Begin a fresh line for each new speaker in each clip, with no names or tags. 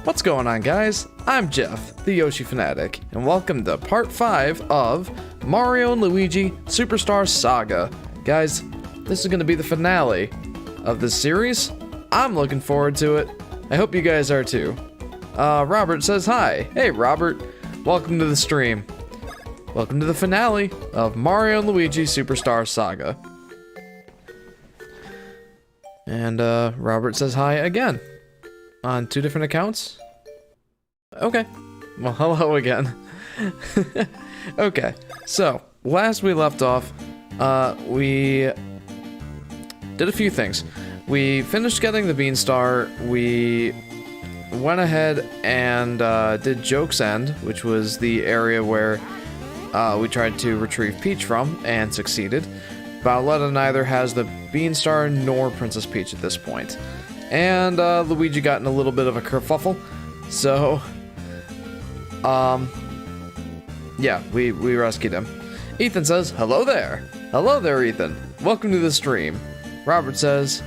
What's going on, guys? I'm Jeff, the Yoshi Fanatic, and welcome to part 5 of Mario and Luigi Superstar Saga. Guys, this is going to be the finale of this series. I'm looking forward to it. I hope you guys are too. Robert says hi. Hey, Robert. Welcome to the stream. Welcome to the finale of Mario and Luigi Superstar Saga. And, Robert says hi again. On 2 different accounts? Okay. Well, hello again. Okay, so, last we left off, we did a few things. We finished getting the Beanstar, we went ahead and did Joke's End, which was the area where we tried to retrieve Peach from, and succeeded. Bowletta neither has the Beanstar nor Princess Peach at this point. And Luigi got in a little bit of a kerfuffle, so yeah, we rescued him. Ethan says, hello there. Hello there, Ethan. Welcome to the stream. Robert says,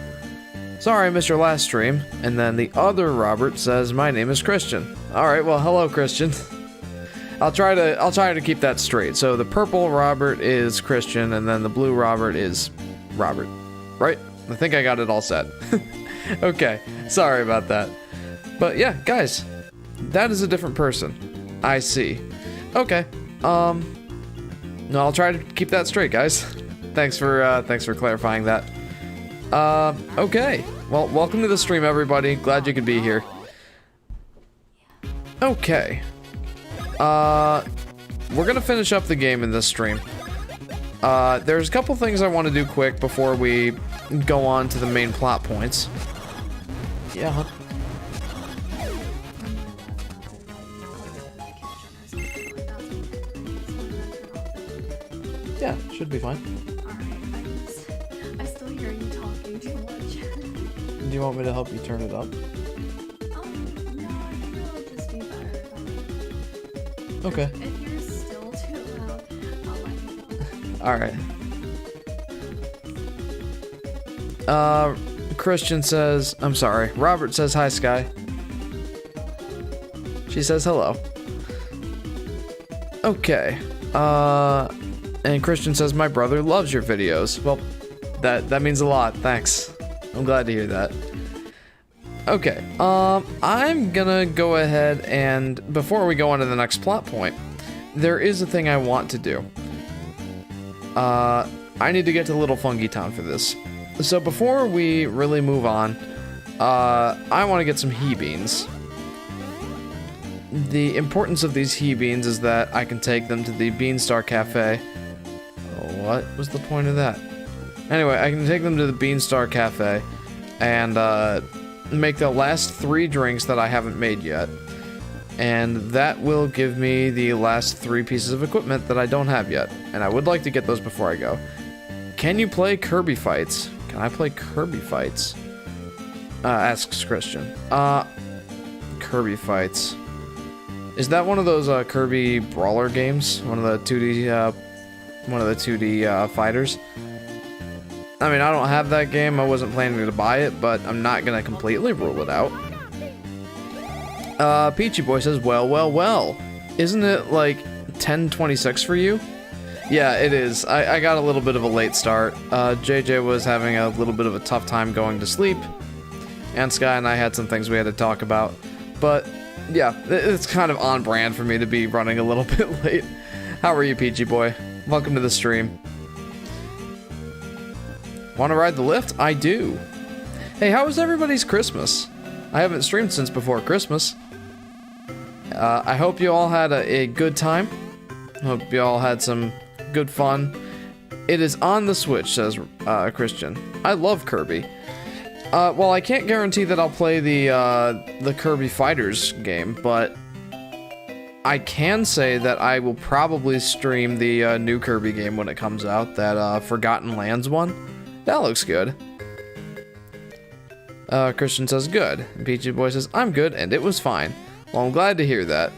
sorry I missed your last stream. And then the other Robert says, my name is Christian. Alright, well, hello, Christian. I'll try to keep that straight. So the purple Robert is Christian, and then the blue Robert is Robert. Right? I think I got it all set. Okay, sorry about that. But yeah, guys, that is a different person. I see. Okay, no, I'll try to keep that straight, guys. Thanks for clarifying that. Okay, well, welcome to the stream, everybody. Glad you could be here. Okay. We're gonna finish up the game in this stream. There's a couple things I want to do quick before we go on to the main plot points. Yeah. Yeah, should be fine.
Alright, I still hear you talking too much.
Do you want me to help you turn it up?
No, I think it'll just be better.
Okay.
If you're still too loud, I'll let you know.
Alright. Christian says, I'm sorry. Robert says, hi, Sky. She says hello. Okay. And Christian says, my brother loves your videos. Well, that means a lot. Thanks. I'm glad to hear that. Okay. I'm gonna go ahead and, before we go on to the next plot point, there is a thing I want to do. I need to get to Little Fungi Town for this. So before we really move on, I want to get some he beans. The importance of these he beans is that I can take them to the Beanstar Cafe. What was the point of that? Anyway, I can take them to the Beanstar Cafe and make the last 3 drinks that I haven't made yet. And that will give me the last 3 pieces of equipment that I don't have yet. And I would like to get those before I go. Can you play Kirby fights? Can I play Kirby fights? Asks Christian. Kirby fights. Is that one of those Kirby brawler games? One of the 2D fighters? I mean, I don't have that game. I wasn't planning to buy it, but I'm not gonna completely rule it out. Peachy Boy says, well. Isn't it like 10:26 for you? Yeah, it is. I got a little bit of a late start. JJ was having a little bit of a tough time going to sleep, and Sky and I had some things we had to talk about. But yeah, it's kind of on brand for me to be running a little bit late. How are you, Peachy Boy? Welcome to the stream. Want to ride the lift? I do. Hey, how was everybody's Christmas? I haven't streamed since before Christmas. I hope you all had a good time. Hope you all had some good fun. It is on the Switch, says Christian. I love Kirby. Well, I can't guarantee that I'll play the Kirby Fighters game, but I can say that I will probably stream the new Kirby game when it comes out, that Forgotten Lands one. That looks good. Christian says, good. And Peachy Boy says, I'm good, and it was fine. Well, I'm glad to hear that.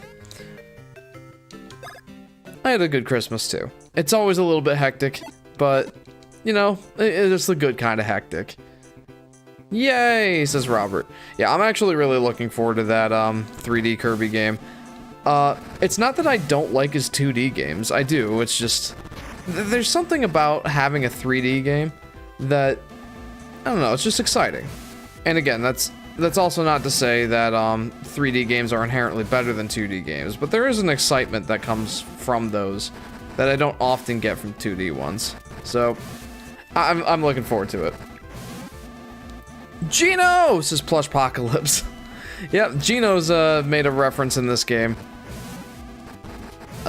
I had a good Christmas, too. It's always a little bit hectic, but, you know, it's the good kind of hectic. Yay, says Robert. Yeah, I'm actually really looking forward to that 3D Kirby game. It's not that I don't like his 2D games. I do. It's just there's something about having a 3D game that I don't know, it's just exciting. And again, that's also not to say that 3D games are inherently better than 2D games, but there is an excitement that comes from those that I don't often get from 2D ones. So I'm looking forward to it. Gino, says Plushpocalypse. Yep, Gino's made a reference in this game.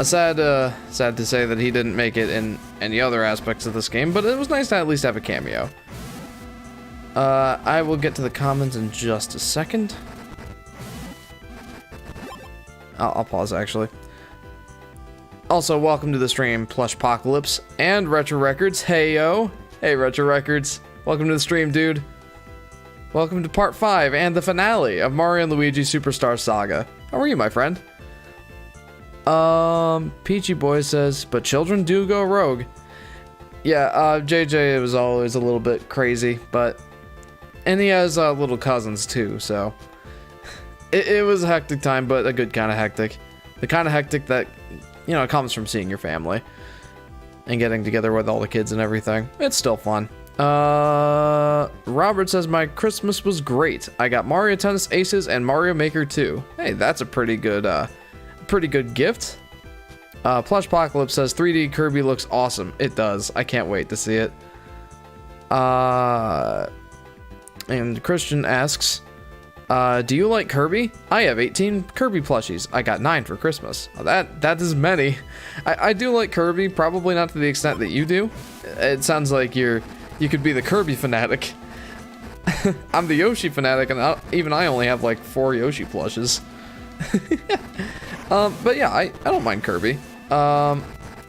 Sad to say that he didn't make it in any other aspects of this game, but it was nice to at least have a cameo. I will get to the comments in just a second. I'll pause, actually. Also, welcome to the stream, Plushpocalypse and Retro Records. Hey, yo. Hey, Retro Records. Welcome to the stream, dude. Welcome to part 5 and the finale of Mario and Luigi Superstar Saga. How are you, my friend? Peachy Boy says, but children do go rogue. Yeah, JJ was always a little bit crazy, but... And he has little cousins, too, so... It was a hectic time, but a good kind of hectic. The kind of hectic that, you know, comes from seeing your family. And getting together with all the kids and everything. It's still fun. Robert says, my Christmas was great. I got Mario Tennis Aces and Mario Maker 2. Hey, that's a pretty good gift. Plushpocalypse says, 3D Kirby looks awesome. It does. I can't wait to see it. And Christian asks, do you like Kirby? I have 18 Kirby plushies. I got 9 for Christmas. Oh, that is many. I do like Kirby, probably not to the extent that you do. It sounds like you could be the Kirby fanatic. I'm the Yoshi fanatic, and even I only have like 4 Yoshi plushes. But yeah, I don't mind Kirby. A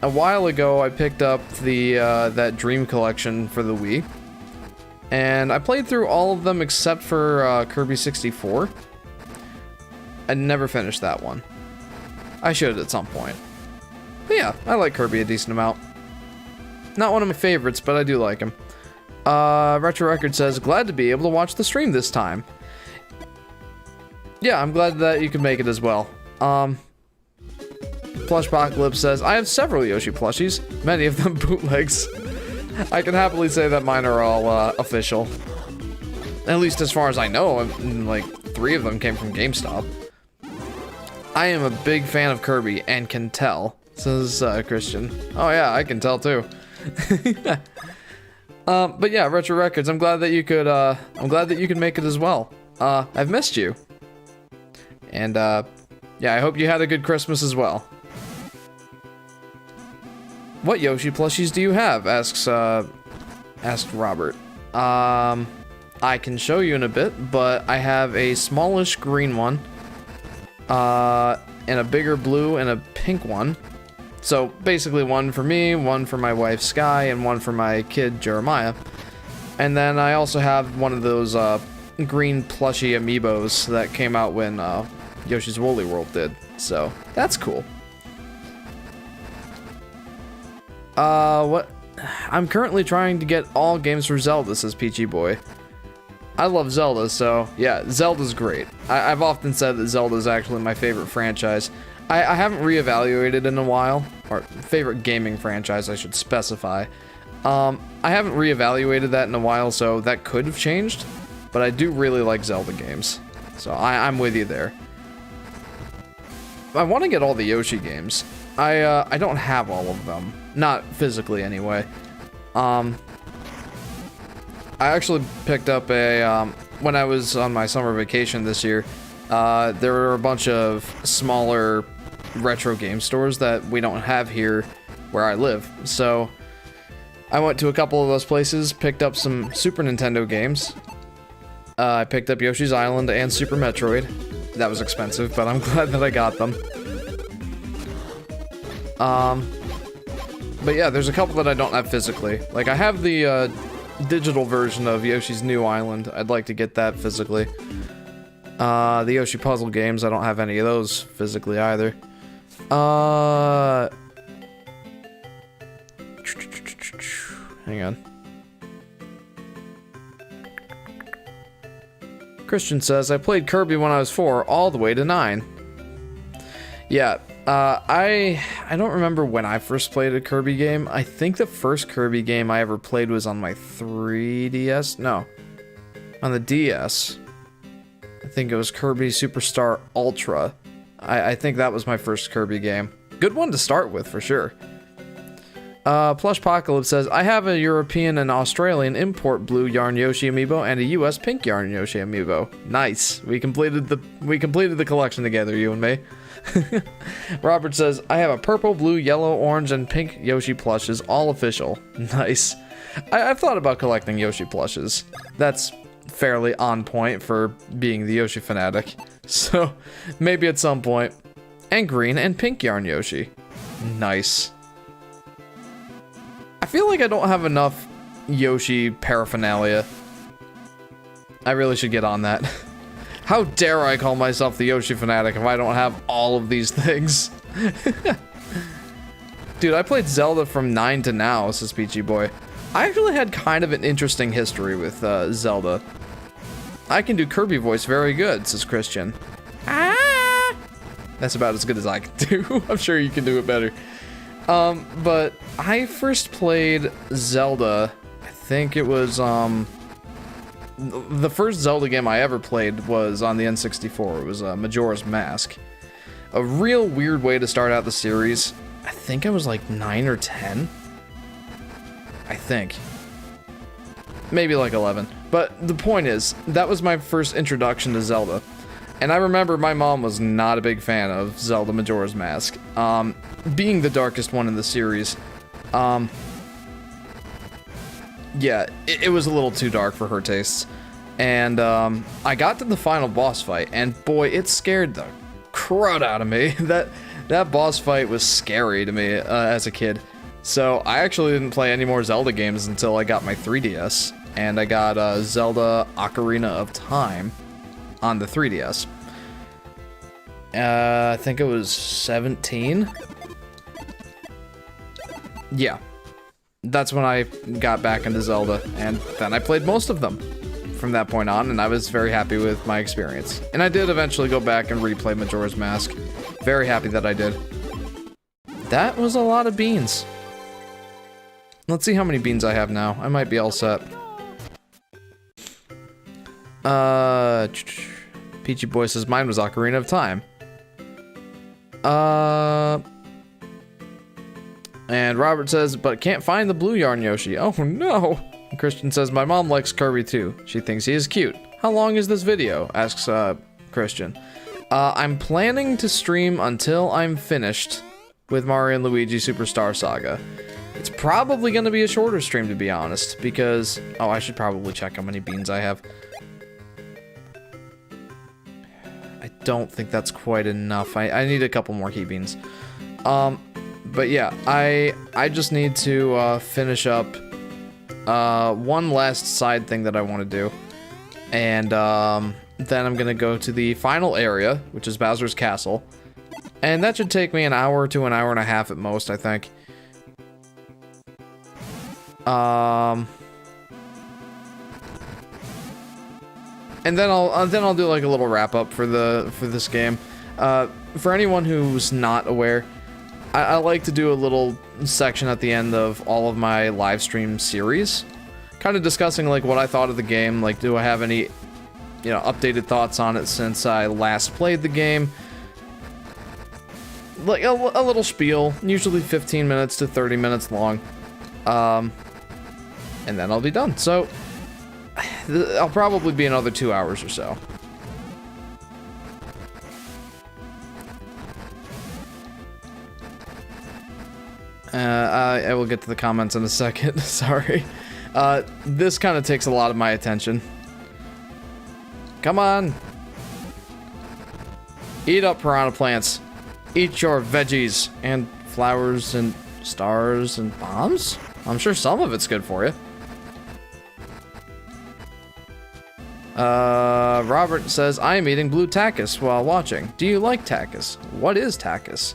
while ago, I picked up the that Dream Collection for the Wii. And I played through all of them except for Kirby 64. I never finished that one. I should at some point. But yeah, I like Kirby a decent amount. Not one of my favorites, but I do like him. Retro Record says, glad to be able to watch the stream this time. Yeah, I'm glad that you could make it as well. Plushpocalypse says, I have several Yoshi plushies, many of them bootlegs. I can happily say that mine are all official. At least as far as I know, like 3 of them came from GameStop. I am a big fan of Kirby and can tell, says Christian. Oh yeah, I can tell too. But yeah, Retro Records, I'm glad that you could make it as well. I've missed you. And yeah, I hope you had a good Christmas as well. What Yoshi plushies do you have? Asks Robert. I can show you in a bit, but I have a smallish green one, and a bigger blue and a pink one. So basically one for me, one for my wife Sky, and one for my kid Jeremiah. And then I also have one of those green plushy amiibos that came out when Yoshi's Woolly World did. So that's cool. What? I'm currently trying to get all games for Zelda, says Peachy Boy. I love Zelda, so yeah, Zelda's great. I've often said that Zelda is actually my favorite franchise. I haven't reevaluated in a while, or favorite gaming franchise, I should specify. I haven't reevaluated that in a while, so that could have changed, but I do really like Zelda games, so I'm with you there. I want to get all the Yoshi games. I don't have all of them. Not physically, anyway. I actually picked up a, when I was on my summer vacation this year, there were a bunch of smaller retro game stores that we don't have here where I live. So, I went to a couple of those places, picked up some Super Nintendo games. I picked up Yoshi's Island and Super Metroid. That was expensive, but I'm glad that I got them. But yeah, there's a couple that I don't have physically. Like, I have the digital version of Yoshi's New Island. I'd like to get that physically. The Yoshi puzzle games, I don't have any of those physically either. Hang on. Christian says, I played Kirby when I was 4, all the way to 9. Yeah, I don't remember when I first played a Kirby game. I think the first Kirby game I ever played was on my 3DS. No, on the DS. I think it was Kirby Superstar Ultra. I think that was my first Kirby game. Good one to start with, for sure. Plushpocalypse says, I have a European and Australian import blue Yarn Yoshi amiibo and a US pink Yarn Yoshi amiibo. Nice. We completed the collection together, you and me. Robert says, I have a purple, blue, yellow, orange, and pink Yoshi plushes, all official. Nice. I've thought about collecting Yoshi plushes. That's fairly on point for being the Yoshi Fanatic. So, maybe at some point. And green and pink Yarn Yoshi. Nice. I feel like I don't have enough Yoshi paraphernalia. I really should get on that. How dare I call myself the Yoshi Fanatic if I don't have all of these things? Dude, I played Zelda from 9 to now, says Peachy Boy. I actually had kind of an interesting history with Zelda. I can do Kirby voice very good, says Christian. Ah! That's about as good as I can do. I'm sure you can do it better. But I first played Zelda, I think it was, the first Zelda game I ever played was on the N64. It was Majora's Mask. A real weird way to start out the series. I think I was like 9 or 10. I think. Maybe like 11. But the point is, that was my first introduction to Zelda. And I remember my mom was not a big fan of Zelda Majora's Mask. Being the darkest one in the series. Yeah, it was a little too dark for her tastes. And I got to the final boss fight, and boy, it scared the crud out of me. That boss fight was scary to me as a kid. So I actually didn't play any more Zelda games until I got my 3DS. And I got Zelda Ocarina of Time on the 3DS. I think it was 17. Yeah. That's when I got back into Zelda, and then I played most of them from that point on, and I was very happy with my experience. And I did eventually go back and replay Majora's Mask. Very happy that I did. That was a lot of beans. Let's see how many beans I have now. I might be all set. Peachy Boy says mine was Ocarina of Time. And Robert says, but can't find the blue Yarn Yoshi. Oh no. And Christian says, my mom likes Kirby too. She thinks he is cute. How long is this video? Asks Christian. I'm planning to stream until I'm finished with Mario and Luigi Superstar Saga. It's probably going to be a shorter stream, to be honest, because... Oh, I should probably check how many beans I have. I don't think that's quite enough. I need a couple more key beans. But yeah, I just need to finish up one last side thing that I want to do. And then I'm going to go to the final area, which is Bowser's Castle. And that should take me an hour to an hour and a half at most, I think. And then I'll do like a little wrap up for this game. For anyone who's not aware, I like to do a little section at the end of all of my live stream series, kind of discussing like what I thought of the game. Like, do I have any, you know, updated thoughts on it since I last played the game? Like a little spiel, usually 15 minutes to 30 minutes long. And then I'll be done. So I'll probably be another 2 hours or so. I will get to the comments in a second. Sorry. This kind of takes a lot of my attention. Come on. Eat up, piranha plants. Eat your veggies and flowers and stars and bombs. I'm sure some of it's good for you. Robert says, I am eating blue takis while watching. Do you like takis? What is takis?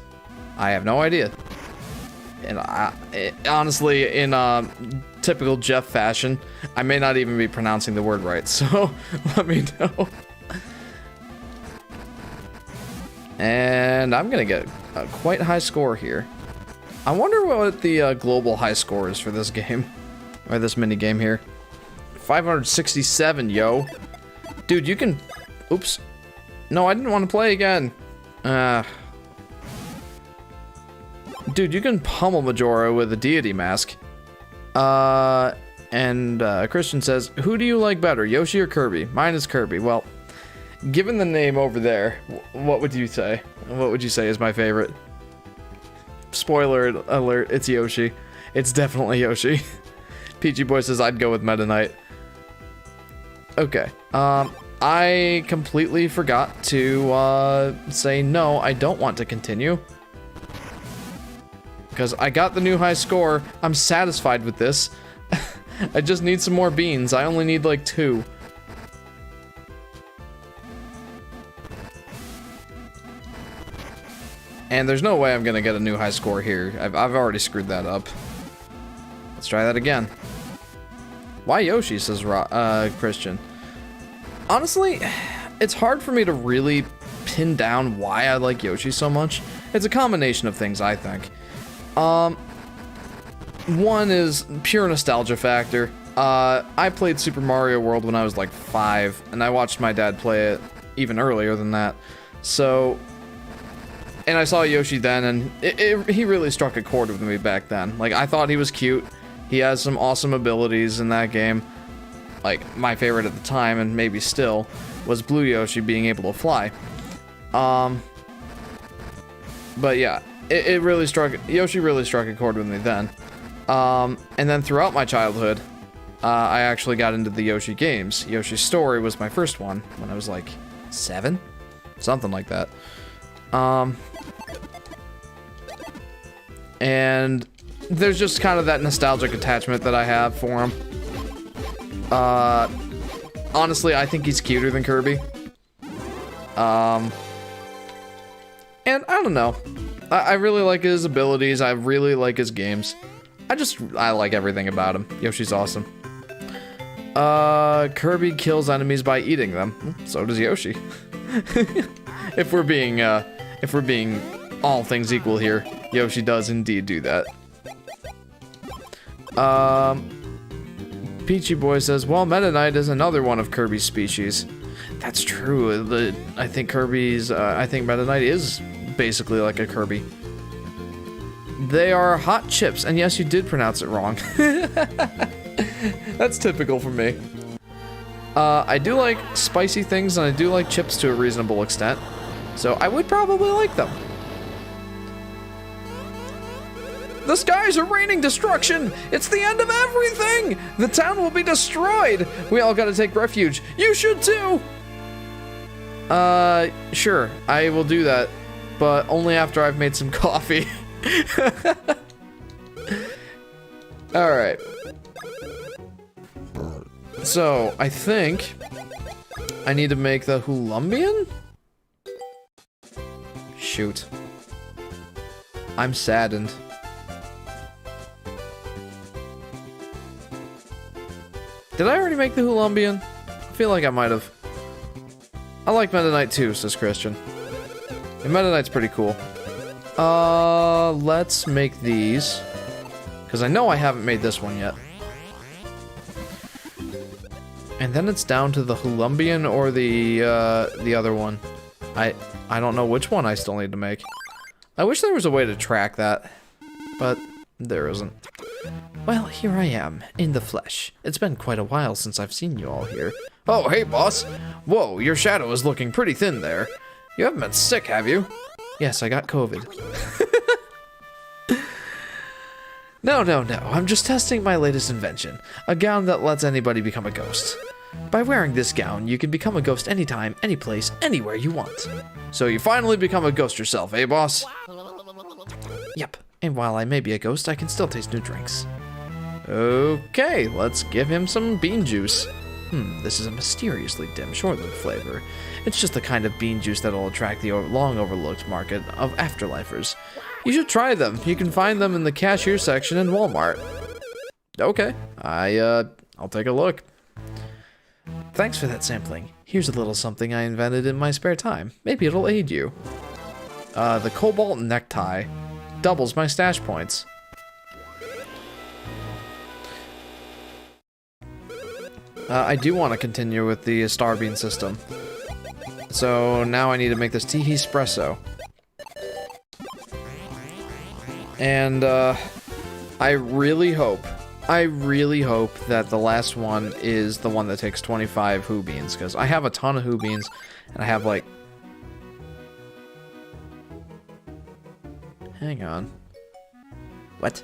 I have no idea. And honestly, in typical Jeff fashion, I may not even be pronouncing the word right, so let me know. And I'm gonna get a quite high score here. I wonder what the global high score is for this game, or this mini game here. 567, yo. Dude, you can... Oops. No, I didn't want to play again. Dude, you can pummel Majora with a deity mask. Christian says, who do you like better, Yoshi or Kirby? Mine is Kirby. Well, given the name over there, what would you say? What would you say is my favorite? Spoiler alert, it's Yoshi. It's definitely Yoshi. Peachy Boy says, I'd go with Meta Knight. Okay, I completely forgot to, say no, I don't want to continue. Because I got the new high score, I'm satisfied with this. I just need some more beans, I only need like 2. And there's no way I'm gonna get a new high score here, I've already screwed that up. Let's try that again. Why Yoshi, says Christian. Honestly, it's hard for me to really pin down why I like Yoshi so much. It's a combination of things, I think. One is pure nostalgia factor. I played Super Mario World when I was like 5, and I watched my dad play it even earlier than that. So, and I saw Yoshi then, and he really struck a chord with me back then. Like, I thought he was cute. He has some awesome abilities in that game. Like, my favorite at the time, and maybe still, was Blue Yoshi being able to fly. But yeah, Yoshi really struck a chord with me then. And then throughout my childhood, I actually got into the Yoshi games. Yoshi's Story was my first one, when I was like 7? Something like that. And there's just kind of that nostalgic attachment that I have for him. Honestly, I think he's cuter than Kirby. And I don't know. I really like his abilities. I really like his games. I like everything about him. Yoshi's awesome. Kirby kills enemies by eating them. So does Yoshi. If we're being all things equal here, Yoshi does indeed do that. Peachy Boy says, well, Meta Knight is another one of Kirby's species. That's true. I think Meta Knight is basically like a Kirby. They are hot chips, and yes, you did pronounce it wrong. That's typical for me. I do like spicy things, and I do like chips to a reasonable extent. So I would probably like them. The skies are raining destruction! It's the end of everything! The town will be destroyed! We all gotta take refuge. You should too! Sure, I will do that. But only after I've made some coffee. Alright. So, I think I need to make the Hulumbian? Shoot. I'm saddened. Did I already make the Hulumbian? I feel like I might have. I like Meta Knight too, says Christian. And Meta Knight's pretty cool. Let's make these. Because I know I haven't made this one yet. And then it's down to the Hulumbian or the other one. I don't know which one I still need to make. I wish there was a way to track that. But there isn't. Well, here I am, in the flesh. It's been quite a while since I've seen you all here. Oh, hey, boss. Whoa, your shadow is looking pretty thin there. You haven't been sick, have you? Yes, I got COVID. No, I'm just testing my latest invention. A gown that lets anybody become a ghost. By wearing this gown, you can become a ghost anytime, anyplace, anywhere you want. So you finally become a ghost yourself, eh, boss? Yep, and while I may be a ghost, I can still taste new drinks. Okay, let's give him some bean juice. This is a mysteriously dim short-lived flavor. It's just the kind of bean juice that'll attract the long-overlooked market of afterlifers. You should try them. You can find them in the cashier section in Walmart. Okay, I'll take a look. Thanks for that sampling. Here's a little something I invented in my spare time. Maybe it'll aid you. The cobalt necktie doubles my stash points. I do want to continue with the Starbean system. So now I need to make this tea espresso. And I really hope that the last one is the one that takes 25 Hoo Beans, because I have a ton of Hoo Beans, and I have like... Hang on. What?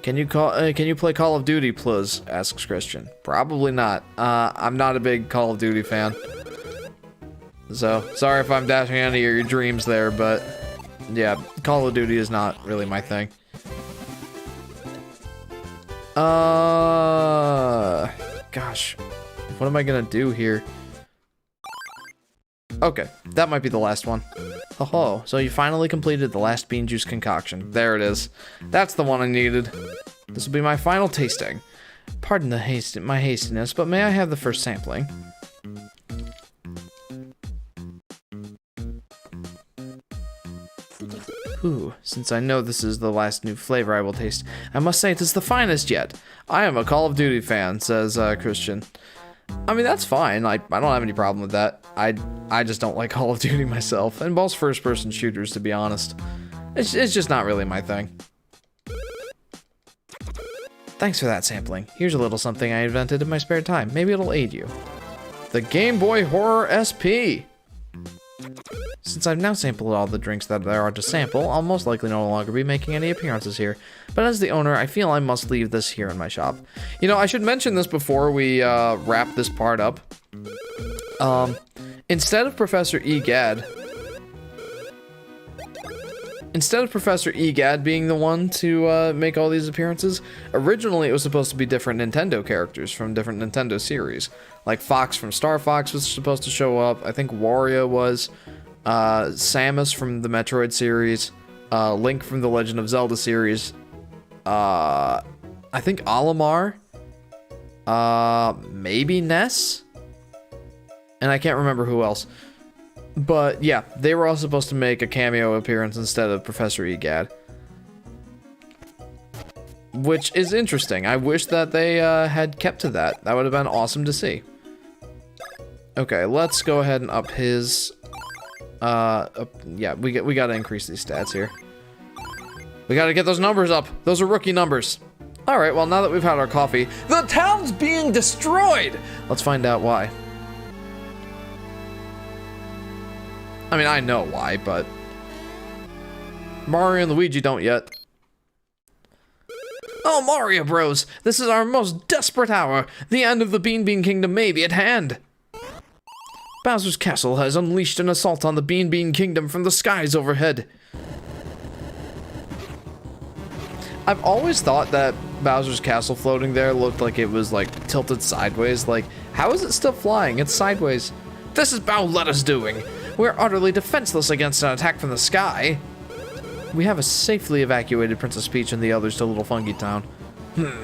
Can you play Call of Duty, please? Asks Christian. Probably not. I'm not a big Call of Duty fan. So, sorry if I'm dashing any of your dreams there, but... Yeah, Call of Duty is not really my thing. Gosh. What am I gonna do here? Okay, that might be the last one. Oh, so you finally completed the last bean juice concoction. There it is. That's the one I needed. This will be my final tasting. Pardon my hastiness, but may I have the first sampling? Ooh, since I know this is the last new flavor I will taste, I must say it is the finest yet. I am a Call of Duty fan, says Christian. I mean, that's fine. I don't have any problem with that. I just don't like Call of Duty myself, and most first-person shooters, to be honest. It's just not really my thing. Thanks for that sampling. Here's a little something I invented in my spare time. Maybe it'll aid you. The Game Boy Horror SP! Since I've now sampled all the drinks that there are to sample, I'll most likely no longer be making any appearances here. But as the owner, I feel I must leave this here in my shop. You know, I should mention this before we wrap this part up. Instead of Professor Egad being the one to make all these appearances, originally it was supposed to be different Nintendo characters from different Nintendo series. Like Fox from Star Fox was supposed to show up. I think Wario was. Samus from the Metroid series. Link from the Legend of Zelda series. I think Olimar. Maybe Ness? And I can't remember who else. But yeah, they were all supposed to make a cameo appearance instead of Professor Egad. Which is interesting. I wish that they had kept to that. That would have been awesome to see. Okay, let's go ahead and up his... yeah, we gotta increase these stats here. We gotta get those numbers up. Those are rookie numbers. Alright, well, now that we've had our coffee, the town's being destroyed! Let's find out why. I mean, I know why, but... Mario and Luigi don't yet. Oh, Mario Bros! This is our most desperate hour! The end of the Bean Bean Kingdom may be at hand! Bowser's Castle has unleashed an assault on the Bean Bean Kingdom from the skies overhead. I've always thought that Bowser's Castle floating there looked like it was, like, tilted sideways. Like, how is it still flying? It's sideways. This is Bowletta's doing. We're utterly defenseless against an attack from the sky. We have safely evacuated Princess Peach and the others to Little Fungi Town.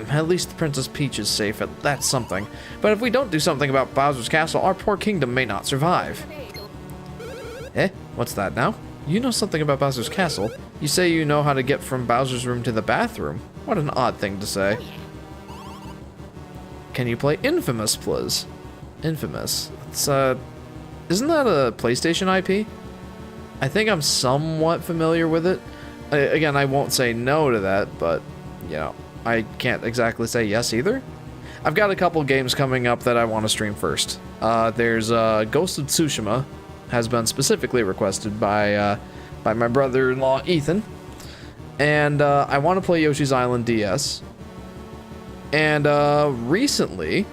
At least the Princess Peach is safe. That's something. But if we don't do something about Bowser's Castle, our poor kingdom may not survive. Eh? What's that now? You know something about Bowser's Castle. You say you know how to get from Bowser's room to the bathroom. What an odd thing to say. Can you play Infamous, please? Infamous. It's, isn't that a PlayStation IP? I think I'm somewhat familiar with it. Again, I won't say no to that, but, you know, I can't exactly say yes either. I've got a couple games coming up that I want to stream first. There's Ghost of Tsushima, has been specifically requested by my brother-in-law Ethan, and I want to play Yoshi's Island DS. And recently,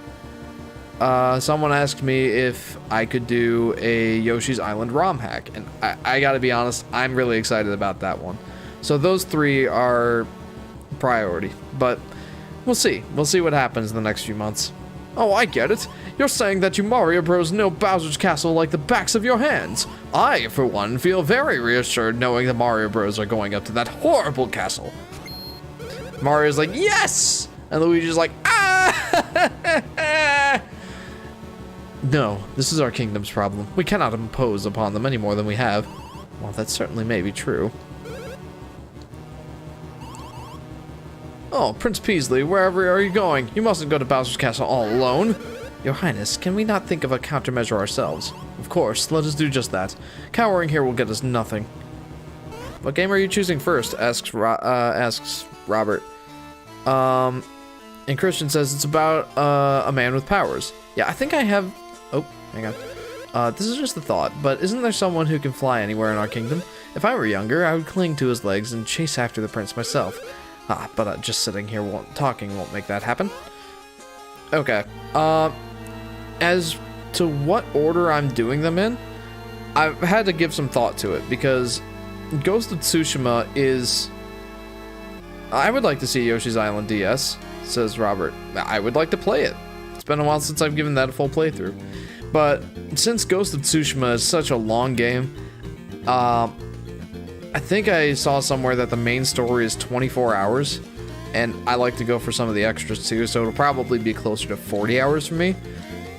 someone asked me if I could do a Yoshi's Island ROM hack, and I gotta be honest, I'm really excited about that one. So those three are priority, but we'll see. We'll see what happens in the next few months. Oh, I get it. You're saying that you Mario Bros know Bowser's Castle like the backs of your hands. I, for one, feel very reassured knowing the Mario Bros are going up to that horrible castle. Mario's like, yes! And Luigi's like, ah! No, this is our kingdom's problem. We cannot impose upon them any more than we have. Well, that certainly may be true. Oh, Prince Peasley, wherever are you going? You mustn't go to Bowser's Castle all alone. Your Highness, can we not think of a countermeasure ourselves? Of course, let us do just that. Cowering here will get us nothing. What game are you choosing first? Asks Robert. And Christian says it's about a man with powers. Yeah, I think I have... Oh, hang on. This is just a thought, but isn't there someone who can fly anywhere in our kingdom? If I were younger, I would cling to his legs and chase after the prince myself. But just sitting here talking won't make that happen. Okay. As to what order I'm doing them in, I've had to give some thought to it, because Ghost of Tsushima is... I would like to see Yoshi's Island DS, says Robert. I would like to play it. It's been a while since I've given that a full playthrough. But since Ghost of Tsushima is such a long game, I think I saw somewhere that the main story is 24 hours, and I like to go for some of the extras too, so it'll probably be closer to 40 hours for me.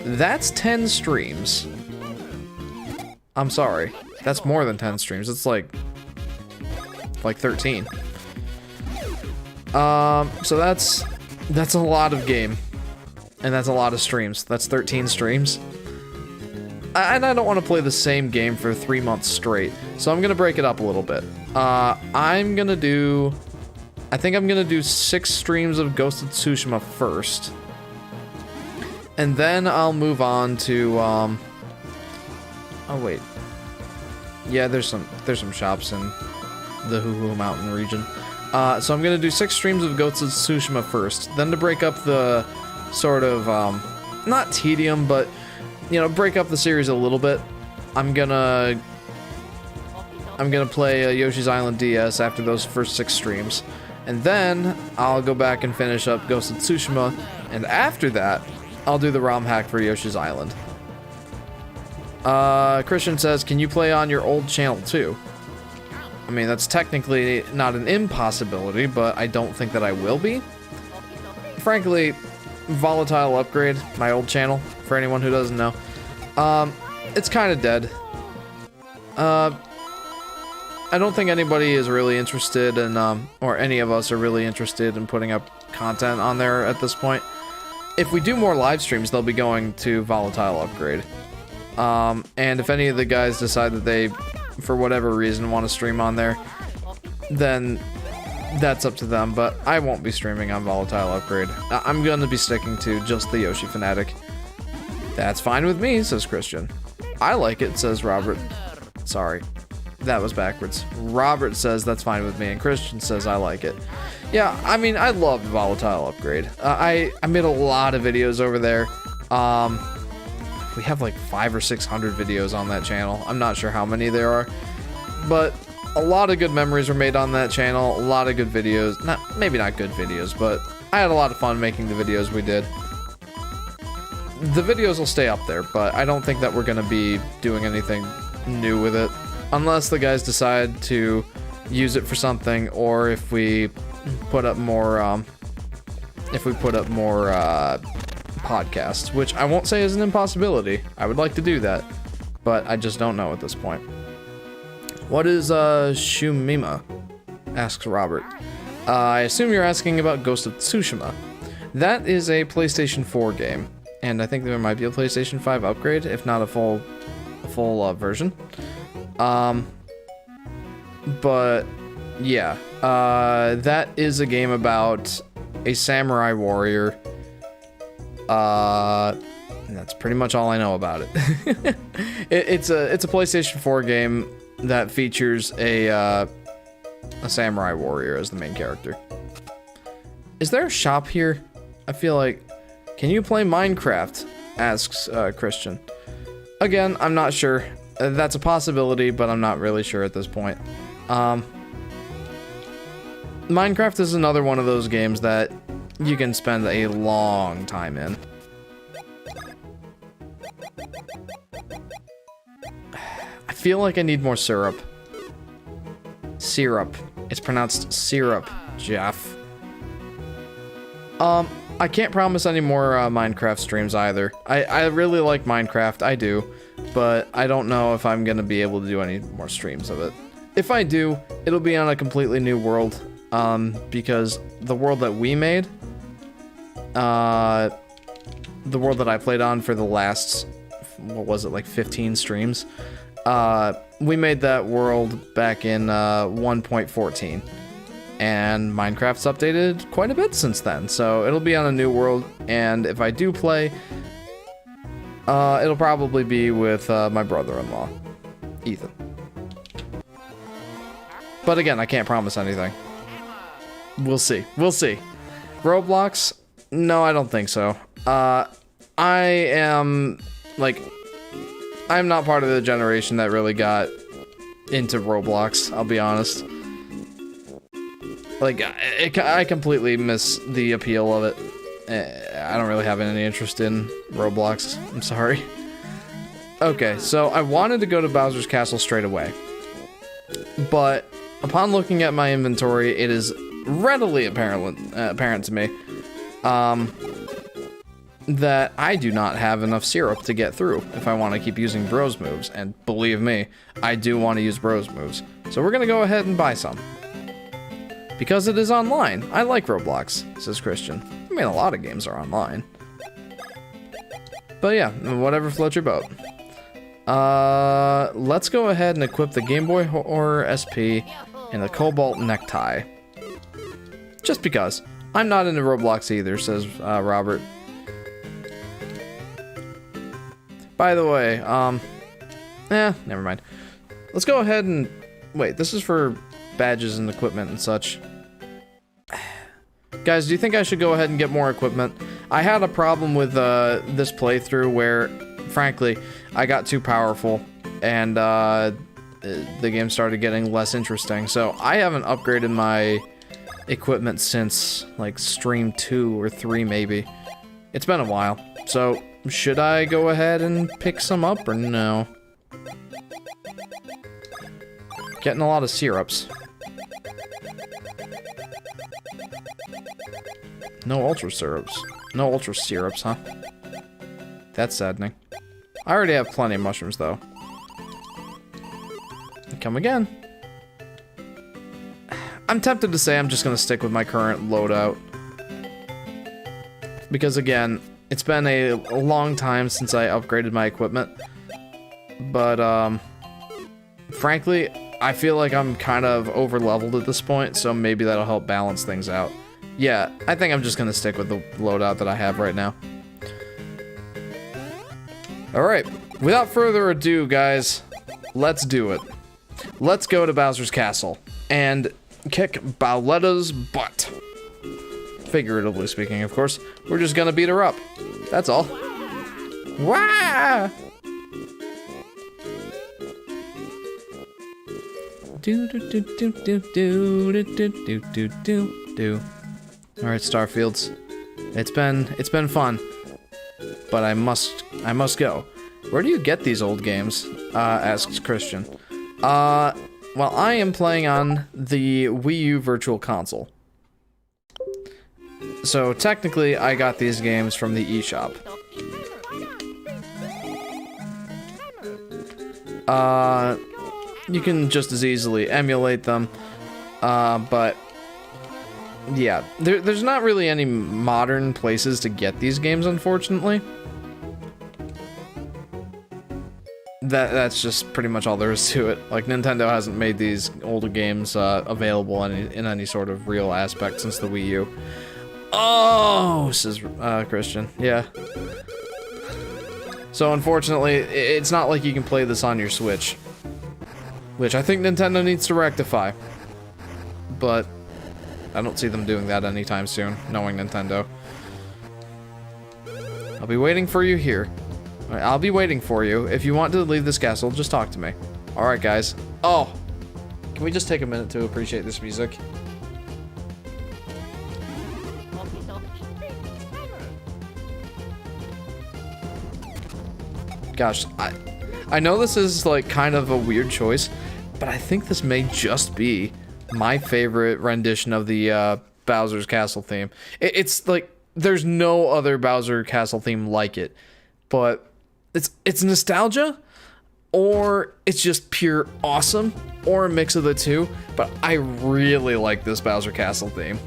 That's 10 streams. I'm sorry. That's more than 10 streams. It's like 13. So that's a lot of game. And that's a lot of streams. That's 13 streams. And I don't want to play the same game for 3 months straight. So I'm going to break it up a little bit. I think I'm going to do 6 streams of Ghost of Tsushima first. And then I'll move on to, oh wait. Yeah, there's some shops in the Hoo Mountain region. So I'm going to do 6 streams of Ghost of Tsushima first. Then to break up the sort of, not tedium, but, you know, break up the series a little bit, I'm gonna play Yoshi's Island DS after those first 6 streams. And then I'll go back and finish up Ghost of Tsushima, and after that, I'll do the ROM hack for Yoshi's Island. Christian says, can you play on your old channel too? I mean, that's technically not an impossibility, but I don't think that I will be. Frankly, Volatile Upgrade, my old channel, for anyone who doesn't know, it's kind of dead. I don't think anybody is really interested in, or any of us are really interested in putting up content on there at this point. If we do more live streams, they'll be going to Volatile Upgrade. And if any of the guys decide that they, for whatever reason, want to stream on there, then that's up to them, but I won't be streaming on Volatile Upgrade. I'm going to be sticking to just the Yoshi Fanatic. That's fine with me, says Christian. I like it, says Robert. Sorry, that was backwards. Robert says that's fine with me, and Christian says I like it. Yeah, I mean, I love Volatile Upgrade. I made a lot of videos over there. We have like 500 or 600 videos on that channel. I'm not sure how many there are, but a lot of good memories were made on that channel. A lot of good videos. Maybe not good videos, but I had a lot of fun making the videos we did. The videos will stay up there, but I don't think that we're going to be doing anything new with it, unless the guys decide to use it for something, or if we put up more podcasts, which I won't say is an impossibility. I would like to do that, but I just don't know at this point. What is Shumima? Asks Robert. I assume you're asking about Ghost of Tsushima. That is a PlayStation 4 game, and I think there might be a PlayStation 5 upgrade, if not a full version. But yeah, that is a game about a samurai warrior. And that's pretty much all I know about it. It's a PlayStation 4 game that features a samurai warrior as the main character. Is there a shop here? I feel like... Can you play Minecraft? Asks Christian. Again, I'm not sure. That's a possibility, but I'm not really sure at this point. Minecraft is another one of those games that you can spend a long time in. I feel like I need more syrup. Syrup. It's pronounced syrup, Jeff. I can't promise any more Minecraft streams either. I really like Minecraft, I do, but I don't know if I'm gonna be able to do any more streams of it. If I do, it'll be on a completely new world, because the world that we made, the world that I played on for the last, what was it, like 15 streams, we made that world back in 1.14. And Minecraft's updated quite a bit since then, so it'll be on a new world, and if I do play, it'll probably be with my brother-in-law, Ethan. But again, I can't promise anything. We'll see. We'll see. Roblox? No, I don't think so. I'm not part of the generation that really got into Roblox, I'll be honest. Like, I completely miss the appeal of it. I don't really have any interest in Roblox. I'm sorry. Okay, so I wanted to go to Bowser's Castle straight away. But upon looking at my inventory, it is readily apparent to me that I do not have enough syrup to get through if I want to keep using Bros moves. And believe me, I do want to use Bros moves. So we're going to go ahead and buy some. Because it is online. I like Roblox, says Christian. I mean, a lot of games are online. But yeah, whatever floats your boat. Let's go ahead and equip the Game Boy Horror SP and the Cobalt Necktie. Just because. I'm not into Roblox either, says Robert. By the way, never mind. Let's go ahead and... Wait, this is for badges and equipment and such. Guys, do you think I should go ahead and get more equipment? I had a problem with this playthrough where, frankly, I got too powerful and the game started getting less interesting. So I haven't upgraded my equipment since like stream 2 or 3 maybe. It's been a while. So should I go ahead and pick some up or no? Getting a lot of syrups. No ultra syrups. No ultra syrups, huh? That's saddening. I already have plenty of mushrooms, though. Come again. I'm tempted to say I'm just gonna stick with my current loadout. Because again, it's been a long time since I upgraded my equipment. But, frankly, I feel like I'm kind of over-leveled at this point, so maybe that'll help balance things out. Yeah, I think I'm just gonna stick with the loadout that I have right now. Alright, without further ado, guys, let's do it. Let's go to Bowser's Castle and kick Bowletta's butt. Figuratively speaking, of course. We're just gonna beat her up. That's all. Wah! Do do do do do do do do do do do. All right, Starfields. It's been fun, but I must go. Where do you get these old games? Asks Christian. Well, I am playing on the Wii U Virtual Console. So technically, I got these games from the eShop. You can just as easily emulate them, but yeah, there's not really any modern places to get these games, unfortunately. That's just pretty much all there is to it. Like, Nintendo hasn't made these older games available in any sort of real aspect since the Wii U. Oh, says Christian. Yeah. So unfortunately, it's not like you can play this on your Switch, which I think Nintendo needs to rectify. But I don't see them doing that anytime soon, knowing Nintendo. I'll be waiting for you here. I'll be waiting for you. If you want to leave this castle, just talk to me. Alright, guys. Oh! Can we just take a minute to appreciate this music? Gosh, I know this is, like, kind of a weird choice, but I think this may just be my favorite rendition of the Bowser's Castle theme. It's, like, there's no other Bowser Castle theme like it. But it's nostalgia, or it's just pure awesome, or a mix of the two. But I really like this Bowser Castle theme.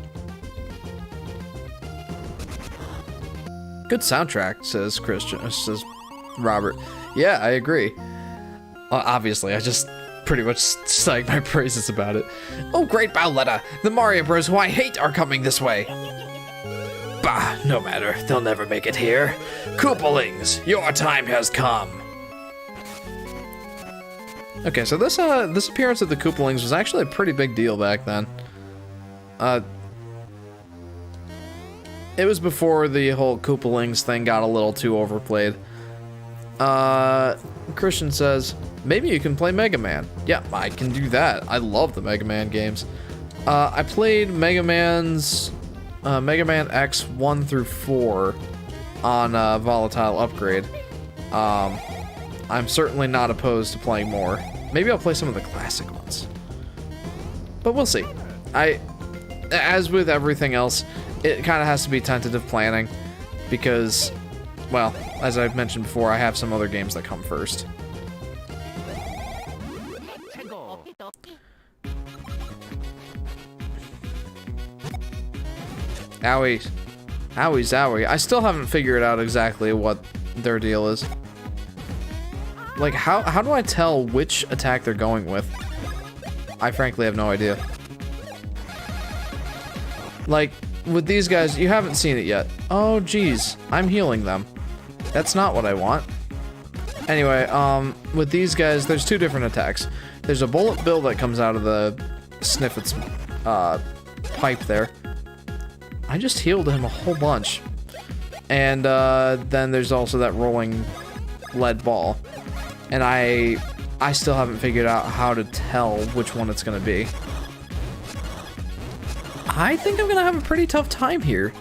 Good soundtrack, says Christian, says Robert. Yeah, I agree. Obviously, I just pretty much sang my praises about it. Oh, great Bowletta! The Mario Bros who I hate are coming this way! Bah, no matter, they'll never make it here. Koopalings, your time has come! Okay, so this appearance of the Koopalings was actually a pretty big deal back then. It was before the whole Koopalings thing got a little too overplayed. Christian says, maybe you can play Mega Man. Yeah, I can do that. I love the Mega Man games. I played Mega Man X 1 through 4 on Volatile Upgrade. I'm certainly not opposed to playing more. Maybe I'll play some of the classic ones. But we'll see. As with everything else, it kind of has to be tentative planning because, well, as I've mentioned before, I have some other games that come first. Owie. Owie zowie. I still haven't figured out exactly what their deal is. Like, how do I tell which attack they're going with? I frankly have no idea. Like, with these guys, you haven't seen it yet. Oh, geez. I'm healing them. That's not what I want. Anyway, with these guys, there's two different attacks. There's a bullet bill that comes out of the Sniffet's pipe there. I just healed him a whole bunch. And then there's also that rolling lead ball. And I still haven't figured out how to tell which one it's gonna be. I think I'm gonna have a pretty tough time here.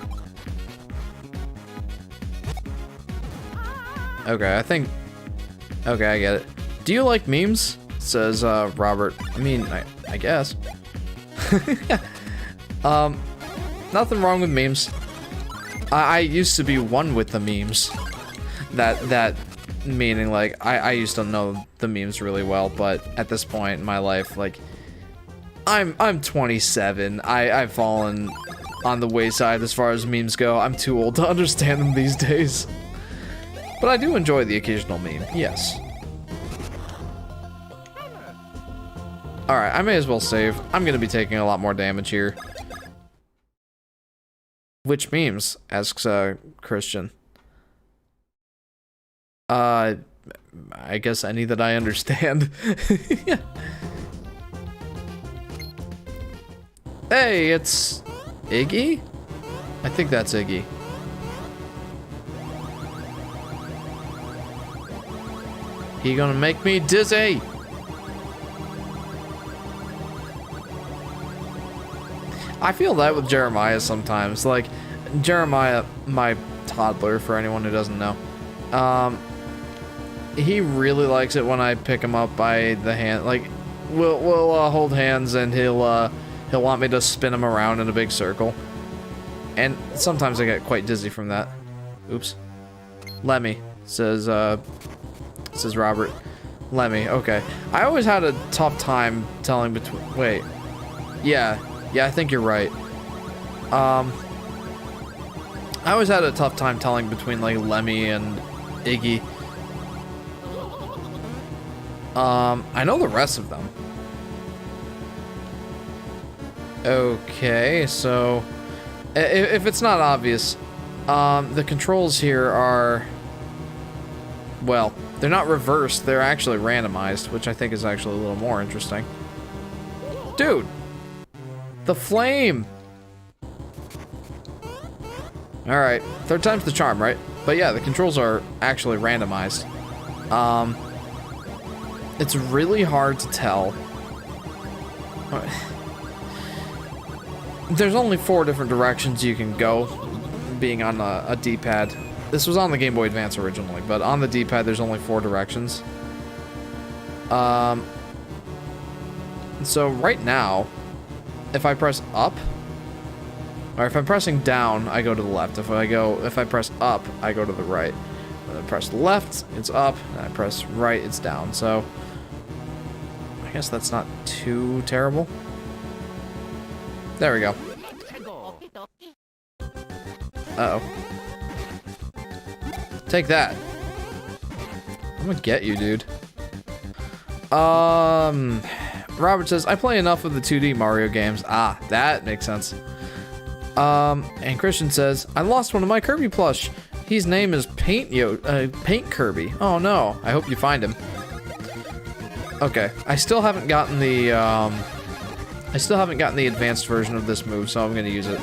Okay, okay, I get it. Do you like memes? Says Robert. I mean, I guess. Nothing wrong with memes. I used to be one with the memes. That meaning, like, I used to know the memes really well, but at this point in my life, like, I'm 27. I've fallen on the wayside as far as memes go. I'm too old to understand them these days. But I do enjoy the occasional meme, yes. Alright, I may as well save. I'm gonna be taking a lot more damage here. Which memes? Asks Christian. I guess any that I understand. Hey, it's Iggy? I think that's Iggy. He gonna make me dizzy. I feel that with Jeremiah sometimes. Like, Jeremiah, my toddler, for anyone who doesn't know, he really likes it when I pick him up by the hand. Like, we'll hold hands and he'll want me to spin him around in a big circle. And sometimes I get quite dizzy from that. Oops. Lemmy, says Robert. Lemmy, okay. I always had a tough time telling between... Wait. Yeah, I think you're right. I always had a tough time telling between, like, Lemmy and Iggy. I know the rest of them. Okay, so... If it's not obvious, the controls here are... Well, they're not reversed, they're actually randomized, which I think is actually a little more interesting. Dude! The flame! Alright, third time's the charm, right? But yeah, the controls are actually randomized. It's really hard to tell. There's only 4 different directions you can go, being on a D-pad. This was on the Gameboy Advance originally, but on the D-pad there's only 4 directions. So right now, if I press up, Or if I'm pressing down, I go to the left. If I press up, I go to the right. When I press left, it's up, and I press right, it's down. So I guess that's not too terrible. There we go. Uh-oh. Take that. I'm gonna get you, dude. Robert says, I play enough of the 2D Mario games. Ah, that makes sense. And Christian says, I lost one of my Kirby plush. His name is Paint Kirby. Oh no, I hope you find him. Okay, I still haven't gotten the advanced version of this move, so I'm gonna use it.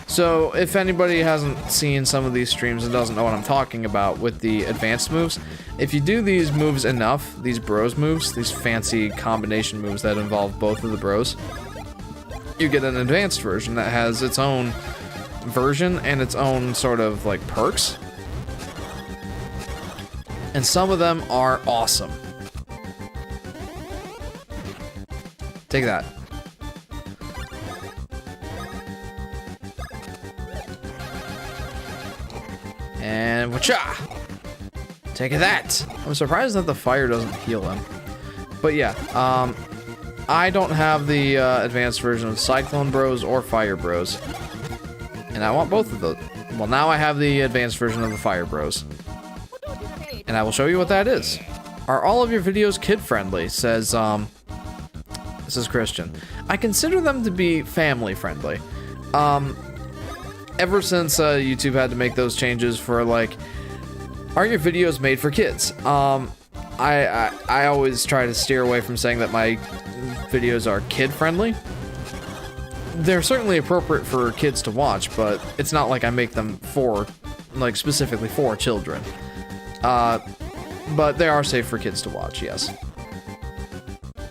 So, if anybody hasn't seen some of these streams and doesn't know what I'm talking about with the advanced moves, if you do these moves enough, these bros moves, these fancy combination moves that involve both of the bros, you get an advanced version that has its own version and its own sort of like perks. And some of them are awesome. Take that. And whatcha? Take that. I'm surprised that the fire doesn't heal him. But yeah, I don't have the advanced version of Cyclone Bros or Fire Bros. And I want both of those. Well, now I have the advanced version of the Fire Bros. And I will show you what that is. Are all of your videos kid-friendly? Says Christian. I consider them to be family-friendly. Ever since YouTube had to make those changes for like, are your videos made for kids? I always try to steer away from saying that my videos are kid-friendly. They're certainly appropriate for kids to watch, but it's not like I make them for, like, specifically for children. But they are safe for kids to watch, yes.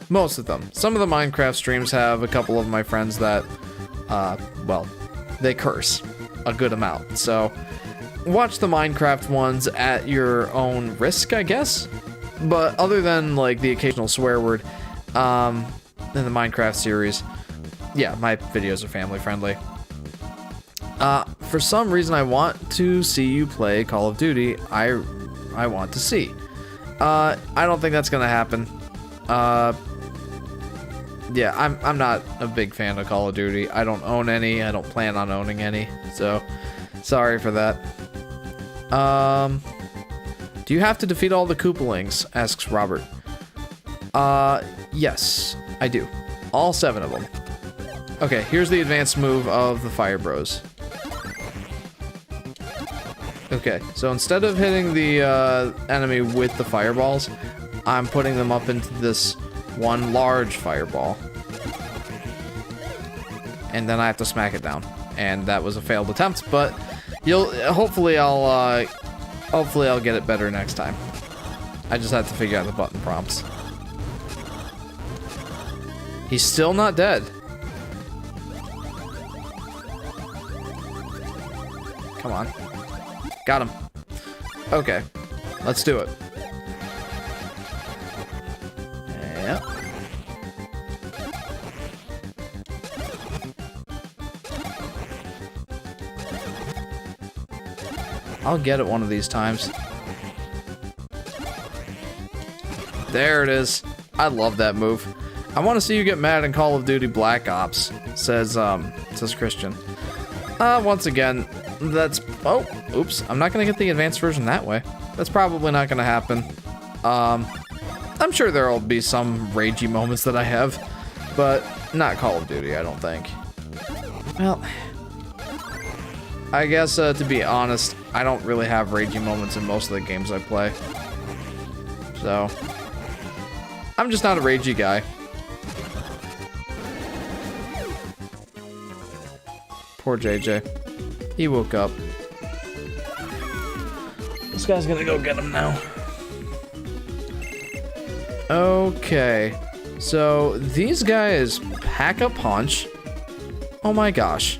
Most of them. Some of the Minecraft streams have a couple of my friends that, well, they curse a good amount. So watch the Minecraft ones at your own risk, I guess. But other than like the occasional swear word in the Minecraft series, yeah, my videos are family friendly. For some reason, I want to see you play Call of Duty. I want to see. I don't think that's gonna happen. Yeah, I'm not a big fan of Call of Duty. I don't own any. I don't plan on owning any. So, sorry for that. Do you have to defeat all the Koopalings? Asks Robert. Yes, I do. All 7 of them. Okay, here's the advanced move of the Fire Bros. Okay, so instead of hitting the enemy with the fireballs, I'm putting them up into this one large fireball. And then I have to smack it down. And that was a failed attempt, but hopefully I'll get it better next time. I just have to figure out the button prompts. He's still not dead. Come on. Got him. Okay. Let's do it. Yep. I'll get it one of these times. There it is. I love that move. I want to see you get mad in Call of Duty Black Ops, says Christian. Once again, that's... Oh, oops. I'm not going to get the advanced version that way. That's probably not going to happen. I'm sure there'll be some ragey moments that I have, but not Call of Duty, I don't think. Well, I guess, to be honest, I don't really have ragey moments in most of the games I play. So, I'm just not a ragey guy. Poor JJ. He woke up. This guy's gonna go get him now. Okay. So, these guys pack a punch. Oh my gosh.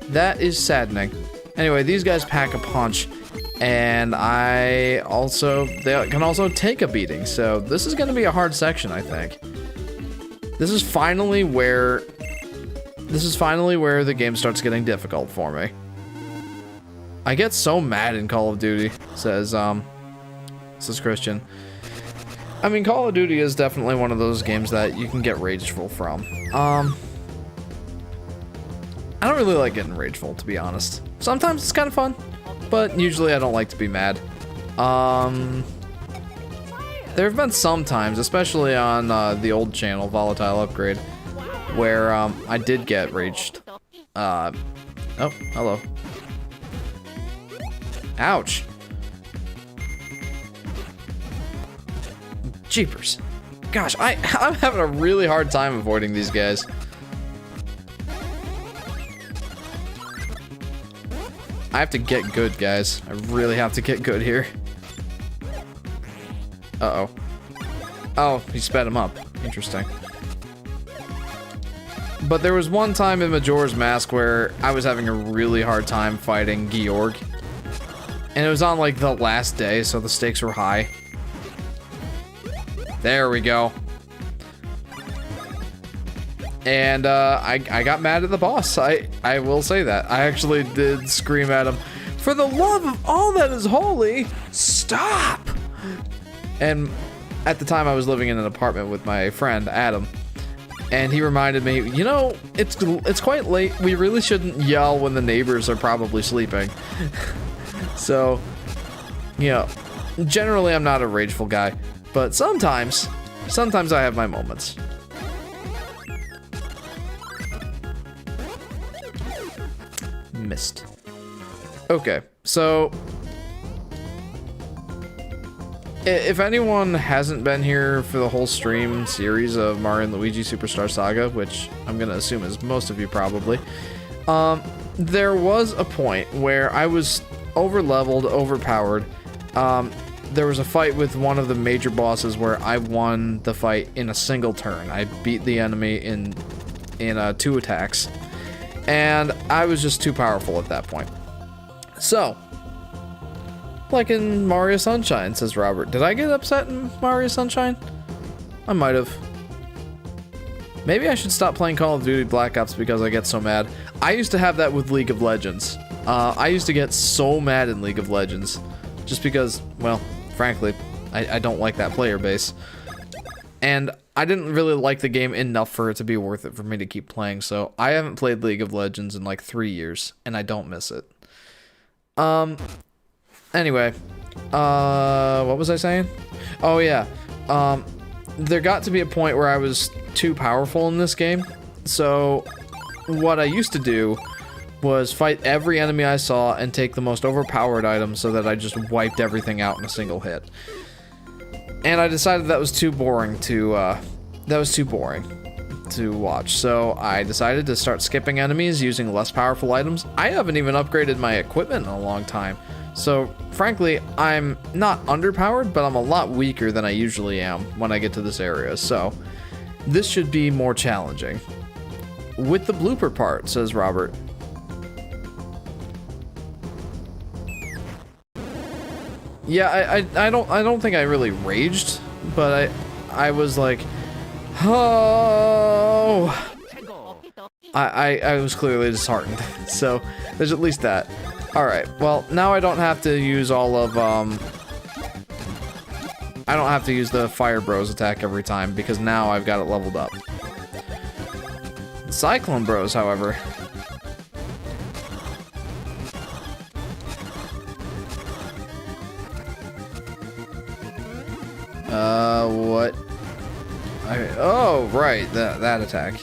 That is saddening. Anyway, these guys pack a punch, and they can also take a beating, so this is going to be a hard section, I think. This is finally where the game starts getting difficult for me. I get so mad in Call of Duty, says Christian. I mean, Call of Duty is definitely one of those games that you can get rageful from. I don't really like getting rageful, to be honest. Sometimes it's kind of fun, but usually I don't like to be mad. There have been some times, especially on the old channel, Volatile Upgrade, where I did get raged. Oh, hello. Ouch. Jeepers. Gosh, I'm having a really hard time avoiding these guys. I have to get good, guys. I really have to get good here. Uh-oh. Oh, he sped him up. Interesting. But there was one time in Majora's Mask where I was having a really hard time fighting Georg. And it was on, like, the last day, so the stakes were high. There we go. And, I got mad at the boss. I will say that. I actually did scream at him, "For the love of all that is holy, stop!" And at the time I was living in an apartment with my friend, Adam. And he reminded me, you know, it's quite late. We really shouldn't yell when the neighbors are probably sleeping. So, you know, generally I'm not a rageful guy. But sometimes I have my moments. Missed. Okay, so if anyone hasn't been here for the whole stream series of Mario & Luigi Superstar Saga, which I'm gonna assume is most of you probably, there was a point where I was over-leveled, overpowered. There was a fight with one of the major bosses where I won the fight in a single turn. I beat the enemy in 2 attacks, and I was just too powerful at that point. So, like in Mario Sunshine, says Robert. Did I get upset in Mario Sunshine? I might have. Maybe I should stop playing Call of Duty Black Ops because I get so mad. I used to have that with League of Legends. I used to get so mad in League of Legends just because, well, frankly, I don't like that player base. And I didn't really like the game enough for it to be worth it for me to keep playing, so I haven't played League of Legends in like 3 years, and I don't miss it. Anyway, what was I saying? Oh yeah, there got to be a point where I was too powerful in this game, so what I used to do was fight every enemy I saw and take the most overpowered item so that I just wiped everything out in a single hit. And I decided that was too boring to watch, so I decided to start skipping enemies using less powerful items. I haven't even upgraded my equipment in a long time, so frankly, I'm not underpowered, but I'm a lot weaker than I usually am when I get to this area, so this should be more challenging. With the blooper part, says Robert. Yeah, I don't think I really raged, but I was like, oh, I was clearly disheartened. So there's at least that. All right, well now I don't have to use all of I don't have to use the Fire Bros attack every time because now I've got it leveled up. The Cyclone Bros, however. What? Oh, right, that attack.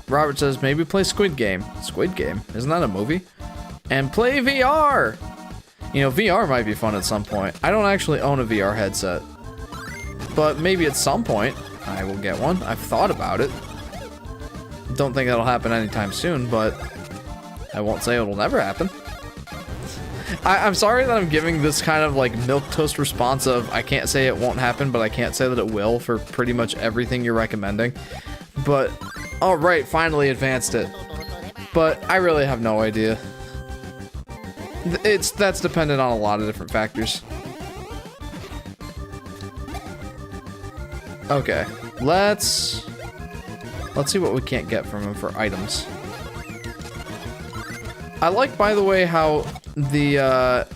Robert says, maybe play Squid Game. Squid Game? Isn't that a movie? And play VR! You know, VR might be fun at some point. I don't actually own a VR headset. But maybe at some point, I will get one. I've thought about it. Don't think that'll happen anytime soon, but I won't say it'll never happen. I'm sorry that I'm giving this kind of like milquetoast response of I can't say it won't happen, but I can't say that it will for pretty much everything you're recommending. But, alright, finally advanced it. But I really have no idea. That's dependent on a lot of different factors. Okay, let's see what we can't get from him for items. I like, by the way, how the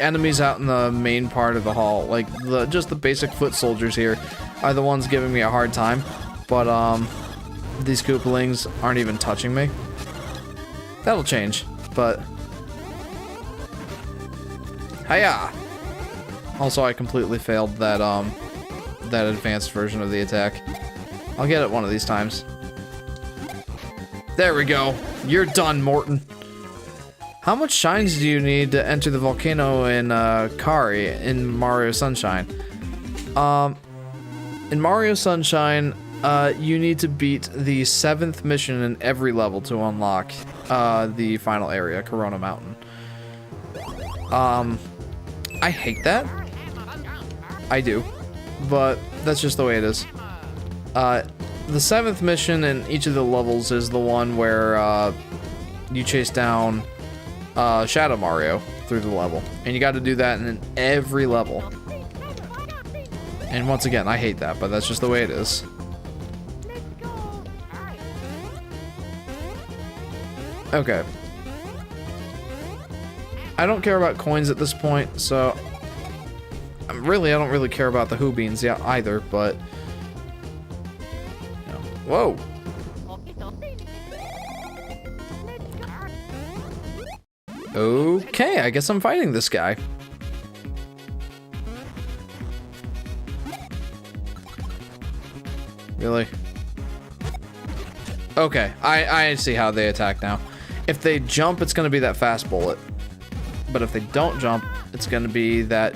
enemies out in the main part of the hall, like just the basic foot soldiers here, are the ones giving me a hard time. But these Koopalings aren't even touching me. That'll change, but hiya! Also, I completely failed that that advanced version of the attack. I'll get it one of these times. There we go. You're done, Morton. How much shines do you need to enter the volcano in Kari in Mario Sunshine? In Mario Sunshine, you need to beat the 7th mission in every level to unlock the final area, Corona Mountain. I hate that. I do. But that's just the way it is. The 7th mission in each of the levels is the one where you chase down Shadow Mario through the level. And you got to do that in every level. And once again, I hate that, but that's just the way it is. Okay. I don't care about coins at this point, so I don't really care about the Who Beans either, but you know. Whoa. Okay, I guess I'm fighting this guy. Really? Okay, I see how they attack now. If they jump, it's gonna be that fast bullet. But if they don't jump, it's gonna be that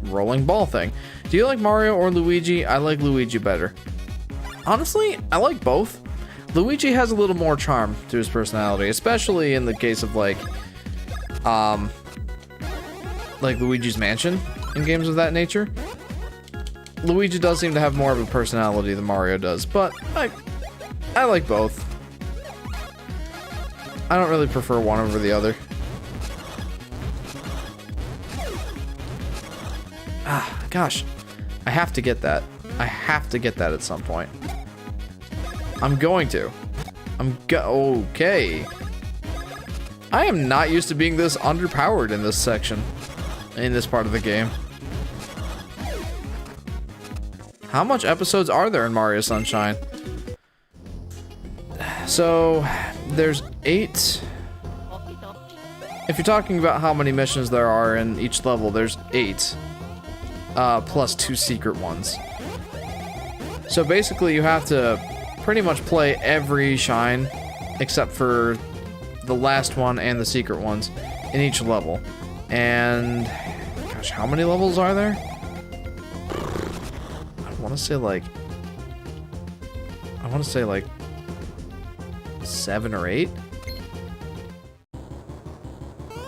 rolling ball thing. Do you like Mario or Luigi? I like Luigi better. Honestly, I like both. Luigi has a little more charm to his personality, especially in the case of like Luigi's Mansion in games of that nature. Luigi does seem to have more of a personality than Mario does, but I like both. I don't really prefer one over the other. Ah, gosh. I have to get that. I have to get that at some point. I'm going to. Okay. I am not used to being this underpowered in this section. In this part of the game. How much episodes are there in Mario Sunshine? So, there's 8. If you're talking about how many missions there are in each level, there's 8. Plus 2 secret ones. So basically you have to pretty much play every shine except for the last one and the secret ones in each level. And gosh, how many levels are there? I want to say like 7 or 8.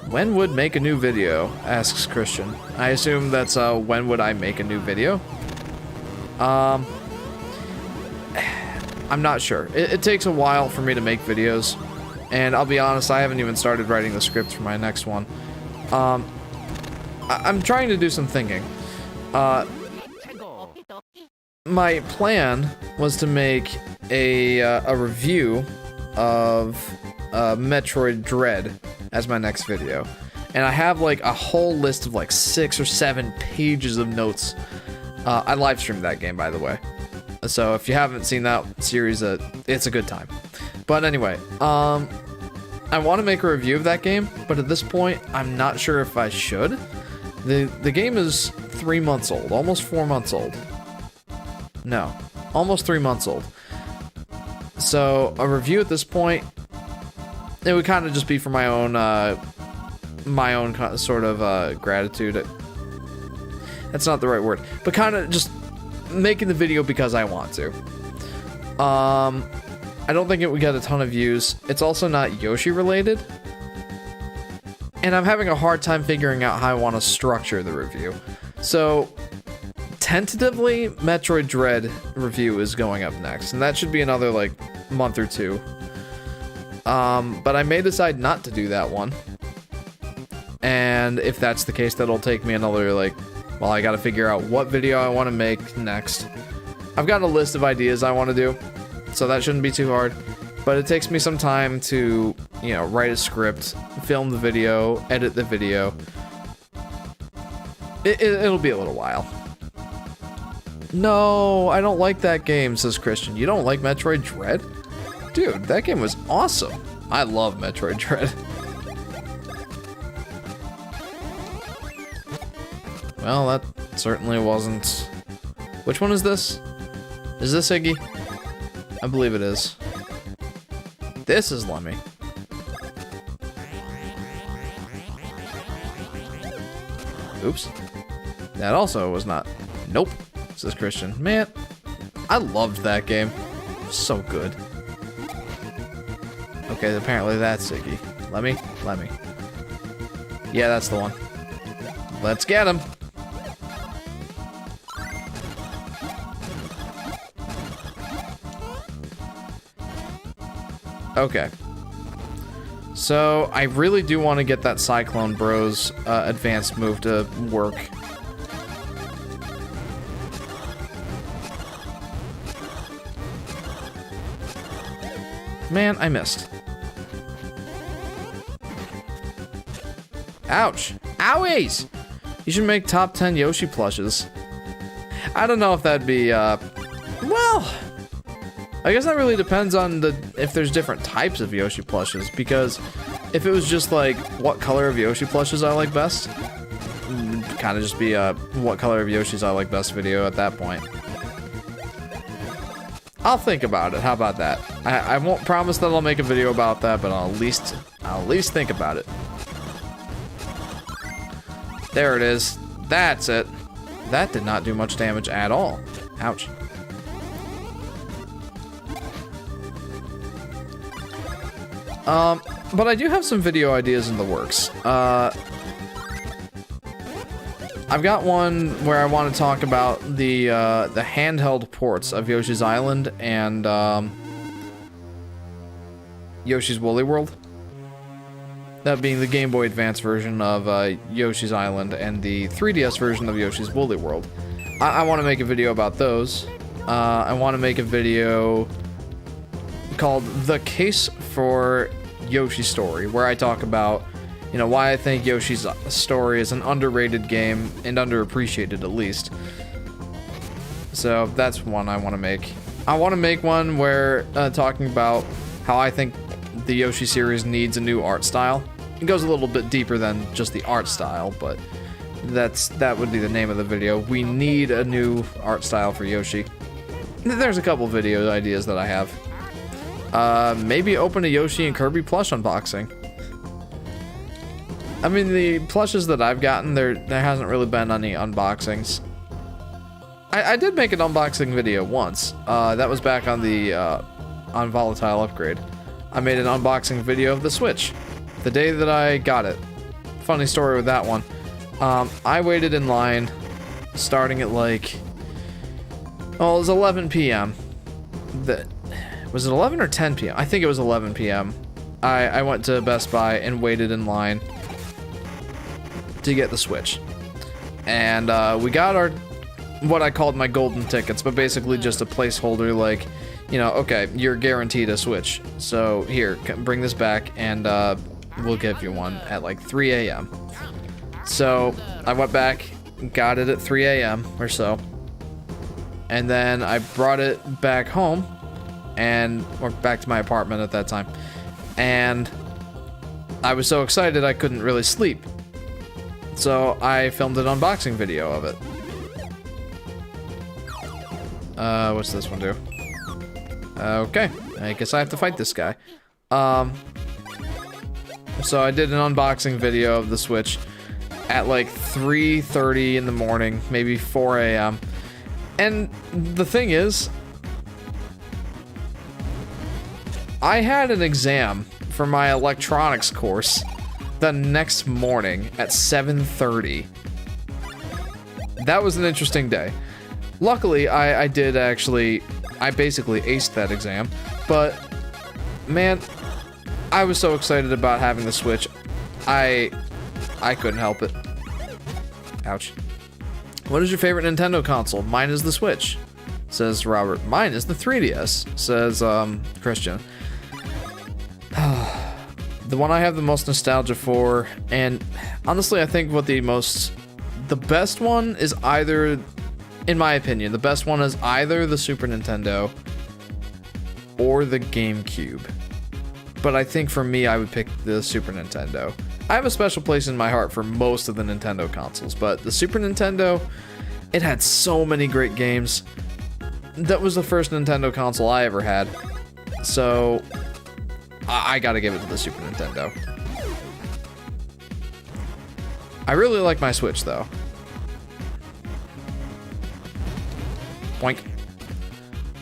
When would make a new video? Asks Christian. I assume that's when would I make a new video? I'm not sure. It takes a while for me to make videos, and I'll be honest, I haven't even started writing the script for my next one. I'm trying to do some thinking. My plan was to make a review of Metroid Dread as my next video, and I have like a whole list of like 6 or 7 pages of notes. I live streamed that game, by the way, so if you haven't seen that series, it's a good time. But anyway, I want to make a review of that game, but at this point I'm not sure if I should. The game is 3 months old, almost 4 months old. No, almost 3 months old. So a review at this point, it would kind of just be for my own sort of gratitude. That's not the right word, but kind of just making the video because I want to. I don't think it would get a ton of views. It's also not Yoshi related, and I'm having a hard time figuring out how I want to structure the review. So tentatively, Metroid Dread review is going up next, and that should be another like month or 2. But I may decide not to do that one. And if that's the case, that'll take me another, like, well, I gotta figure out what video I want to make next. I've got a list of ideas I want to do, so that shouldn't be too hard. But it takes me some time to, you know, write a script, film the video, edit the video. It'll be a little while. No, I don't like that game, says Christian. You don't like Metroid Dread? Dude, that game was awesome. I love Metroid Dread. Well, that certainly wasn't... Which one is this? Is this Iggy? I believe it is. This is Lemmy. Oops. That also was not. Nope, says Christian. Man, I loved that game. So good. Okay, apparently that's Iggy. Lemmy? Lemmy. Yeah, that's the one. Let's get him. Okay. So, I really do want to get that Cyclone Bros advanced move to work. Man, I missed. Ouch. Owies! You should make top 10 Yoshi plushes. I don't know if that'd be, well... I guess that really depends on if there's different types of Yoshi plushes, because if it was just like, what color of Yoshi plushes I like best, kind of just be a what color of Yoshi's I like best video at that point. I'll think about it, how about that? I won't promise that I'll make a video about that, but I'll at least think about it. There it is. That's it. That did not do much damage at all. Ouch. But I do have some video ideas in the works. I've got one where I want to talk about the handheld ports of Yoshi's Island and Yoshi's Woolly World. That being the Game Boy Advance version of Yoshi's Island and the 3DS version of Yoshi's Woolly World. I want to make a video about those. I want to make a video called The Case for Yoshi's Story, where I talk about, you know, why I think Yoshi's Story is an underrated game and underappreciated at least. So that's one I want to make. I want to make one where talking about how I think the Yoshi series needs a new art style. It goes a little bit deeper than just the art style, but that would be the name of the video. We need a new art style for Yoshi. There's a couple video ideas that I have. Maybe open a Yoshi and Kirby plush unboxing. I mean, the plushes that I've gotten, there hasn't really been any unboxings. I did make an unboxing video once. That was back on the on Volatile Upgrade. I made an unboxing video of the Switch, the day that I got it. Funny story with that one. I waited in line, starting at like, oh, it was 11 p.m. Was it 11 or 10 p.m.? I think it was 11 p.m. I went to Best Buy and waited in line to get the Switch. And we got our, what I called my golden tickets, but basically just a placeholder like, you know, okay, you're guaranteed a Switch. So here, bring this back and we'll give you one at like 3 a.m. So I went back, got it at 3 a.m. or so. And then I brought it back home or back to my apartment at that time. And I was so excited I couldn't really sleep. So I filmed an unboxing video of it. What's this one do? Okay, I guess I have to fight this guy. So I did an unboxing video of the Switch at like 3:30 in the morning, maybe 4 a.m. And the thing is, I had an exam for my electronics course the next morning at 7:30. That was an interesting day. Luckily, I basically aced that exam, but man, I was so excited about having the Switch, I couldn't help it. Ouch. What is your favorite Nintendo console? Mine is the Switch, says Robert. Mine is the 3DS, says Christian. The one I have the most nostalgia for, and honestly, I think the best one is either, in my opinion, the best one is either the Super Nintendo or the GameCube. But I think for me, I would pick the Super Nintendo. I have a special place in my heart for most of the Nintendo consoles, but the Super Nintendo, it had so many great games. That was the first Nintendo console I ever had. So I gotta give it to the Super Nintendo. I really like my Switch though. Boink.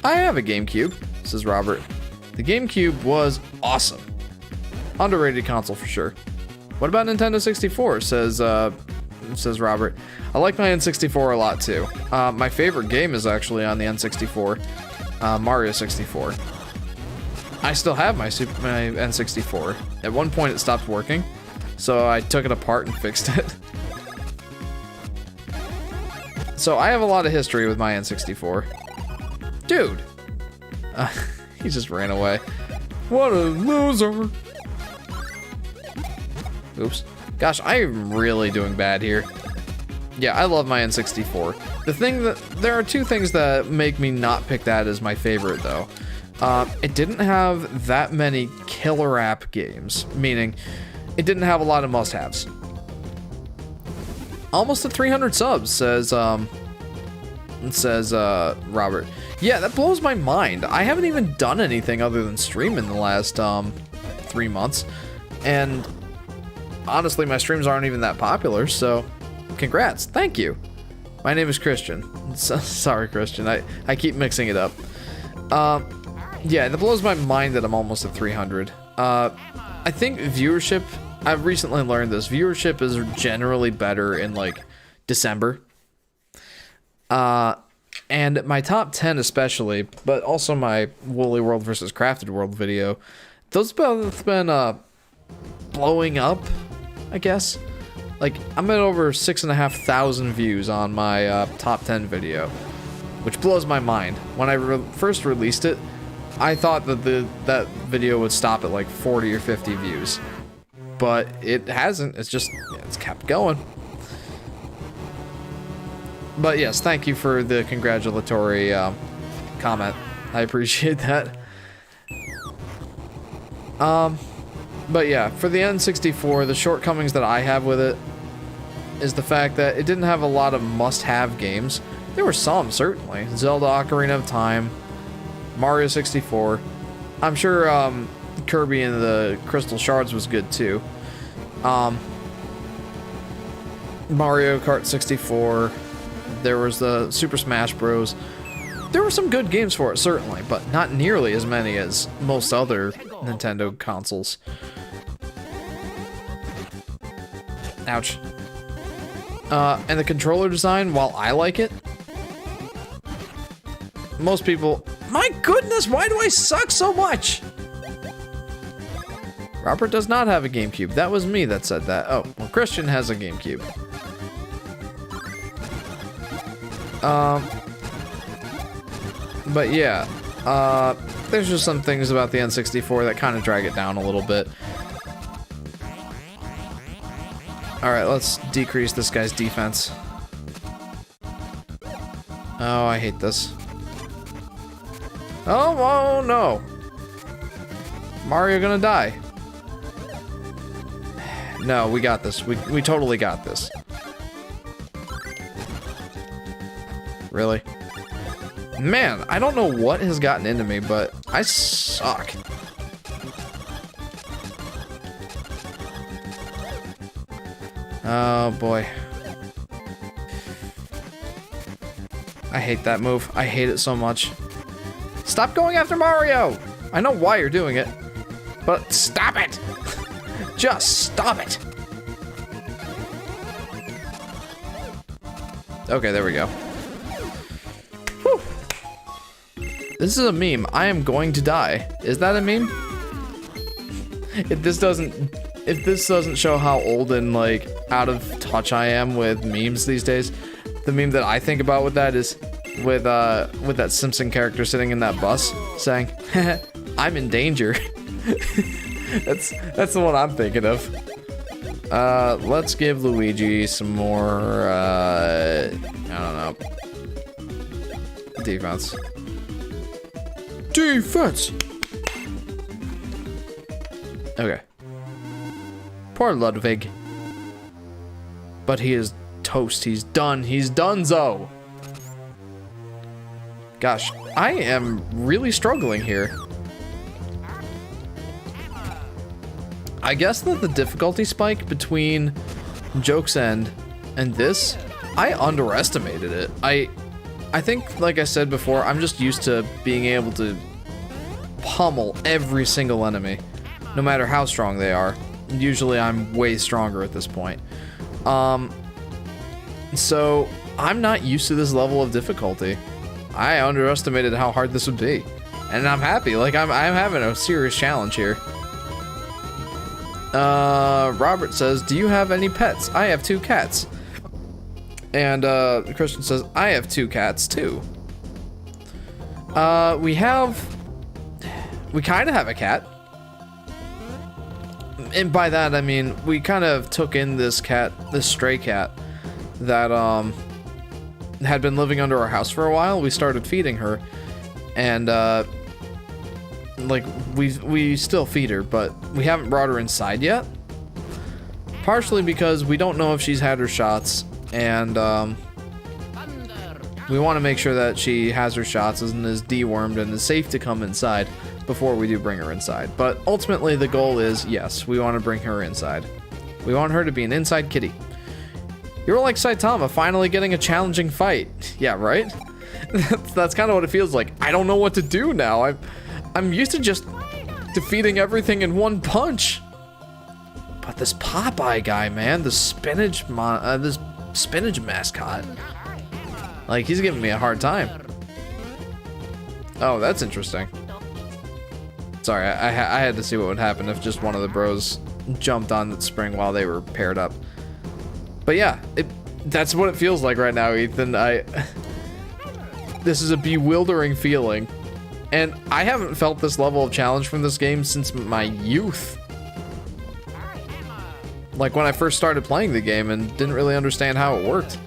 I have a GameCube, says Robert. The GameCube was awesome. Underrated console for sure. What about Nintendo 64, says Robert. I like my N64 a lot too. My favorite game is actually on the N64, Mario 64. I still have my N64. At one point it stopped working, so I took it apart and fixed it. So I have a lot of history with my N64. Dude! He just ran away. What a loser! Oops. Gosh, I am really doing bad here. Yeah, I love my N64. There are two things that make me not pick that as my favorite though. It didn't have that many killer app games, meaning it didn't have a lot of must-haves. Almost at 300 subs, says Robert. Yeah, that blows my mind. I haven't even done anything other than stream in the last 3 months, and honestly, my streams aren't even that popular. So, congrats, thank you. My name is Christian. Sorry, Christian. I keep mixing it up. Yeah, that blows my mind that I'm almost at 300. I think viewership, I've recently learned this, viewership is generally better in like December. And my top 10 especially, but also my Woolly World versus Crafted World video, those both been blowing up, I guess. Like, I'm at over 6,500 views on my top 10 video, which blows my mind. When I first released it, I thought that that video would stop at like 40 or 50 views, but it hasn't. It's kept going. But yes, thank you for the congratulatory comment. I appreciate that. But yeah, for the N64, the shortcomings that I have with it is the fact that it didn't have a lot of must-have games. There were some, certainly. Zelda Ocarina of Time, Mario 64. I'm sure Kirby and the Crystal Shards was good too. Mario Kart 64. There was the Super Smash Bros. There were some good games for it, certainly, but not nearly as many as most other Nintendo consoles. Ouch. And the controller design, while I like it, most people... My goodness, why do I suck so much? Robert does not have a GameCube. That was me that said that. Oh, well, Christian has a GameCube. But yeah, there's just some things about the N64 that kind of drag it down a little bit. Alright, let's decrease this guy's defense. Oh, I hate this. Oh no! Mario gonna die. No, we got this. We totally got this. Really? Man, I don't know what has gotten into me, but I suck. Oh boy. I hate that move. I hate it so much. Stop going after Mario! I know why you're doing it, but stop it! Just stop it! Okay, there we go. Whew. This is a meme. I am going to die. Is that a meme? If this doesn't show how old and like out of touch I am with memes these days, the meme that I think about with that is with that Simpson character sitting in that bus saying, "I'm in danger." That's the one I'm thinking of. Let's give Luigi some more, I don't know, defense. Defense! Okay. Poor Ludwig. But he is toast. He's done. He's donezo. Gosh, I am really struggling here. I guess that the difficulty spike between Joke's End and this, I underestimated it. I think, like I said before, I'm just used to being able to pummel every single enemy, no matter how strong they are. Usually I'm way stronger at this point. So I'm not used to this level of difficulty. I underestimated how hard this would be. And I'm happy, like I'm having a serious challenge here. Robert says, do you have any pets? I have 2 cats. And Christian says, I have 2 cats too. We kind of have a cat. And by that I mean we kind of took in this stray cat that had been living under our house for a while. We started feeding her, and like we still feed her, but we haven't brought her inside yet. Partially because we don't know if she's had her shots, and we want to make sure that she has her shots and is dewormed and is safe to come inside before we do bring her inside. But ultimately the goal is, yes, we want to bring her inside. We want her to be an inside kitty. You're like Saitama finally getting a challenging fight. Yeah, right? That's kind of what it feels like. I don't know what to do now. I'm used to just defeating everything in one punch. But this Popeye guy, man, this spinach mascot, like, he's giving me a hard time. Oh, that's interesting. Sorry, I had to see what would happen if just one of the bros jumped on the spring while they were paired up. But yeah, that's what it feels like right now, Ethan. This is a bewildering feeling. And I haven't felt this level of challenge from this game since my youth. Like when I first started playing the game and didn't really understand how it worked.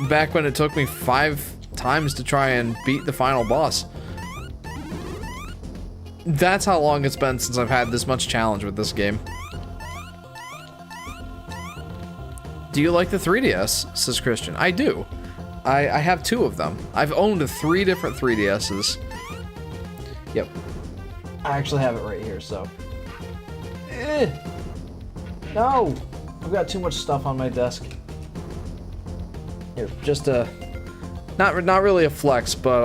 Back when it took me 5 times to try and beat the final boss. That's how long it's been since I've had this much challenge with this game. Do you like the 3DS? Says Christian. I do. I have 2 of them. I've owned 3 different 3DSs. Yep. I actually have it right here, so. No! I've got too much stuff on my desk. Here, just a... Not really a flex, but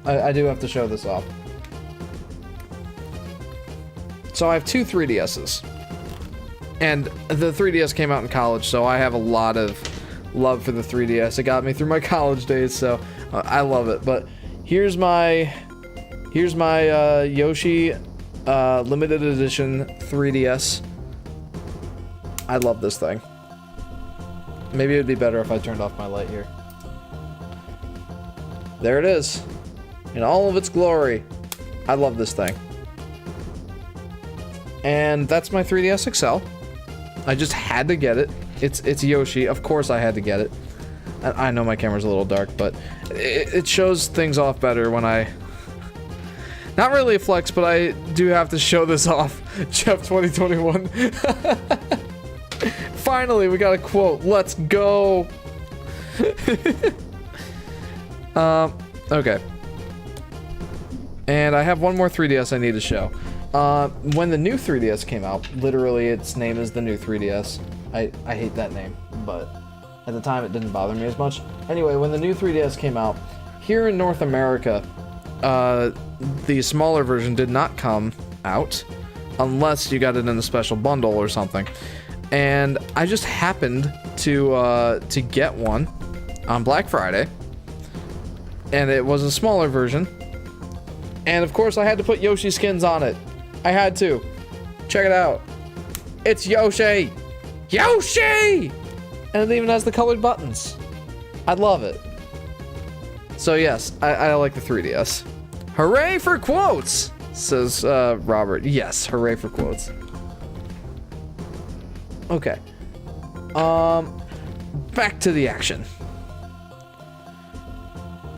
I do have to show this off. So I have 2 3DSs. And the 3DS came out in college, so I have a lot of love for the 3DS. It got me through my college days, so I love it. But here's my Yoshi limited edition 3DS. I love this thing. Maybe it'd be better if I turned off my light here. There it is. In all of its glory. I love this thing. And that's my 3DS XL. I just had to get it. It's Yoshi. Of course I had to get it. I know my camera's a little dark, but it shows things off better when I... Not really a flex, but I do have to show this off. Jeff 2021. Finally, we got a quote. Let's go. Okay. And I have one more 3DS I need to show. When the new 3DS came out, literally its name is the new 3DS. I hate that name, but at the time it didn't bother me as much. Anyway, when the new 3DS came out, here in North America, the smaller version did not come out unless you got it in a special bundle or something. And I just happened to get one on Black Friday, and it was a smaller version. And of course I had to put Yoshi skins on it. I had to. Check it out. It's Yoshi! Yoshi! And it even has the colored buttons. I love it. So yes, I like the 3DS. Hooray for quotes, says Robert. Yes, hooray for quotes. Okay. Back to the action.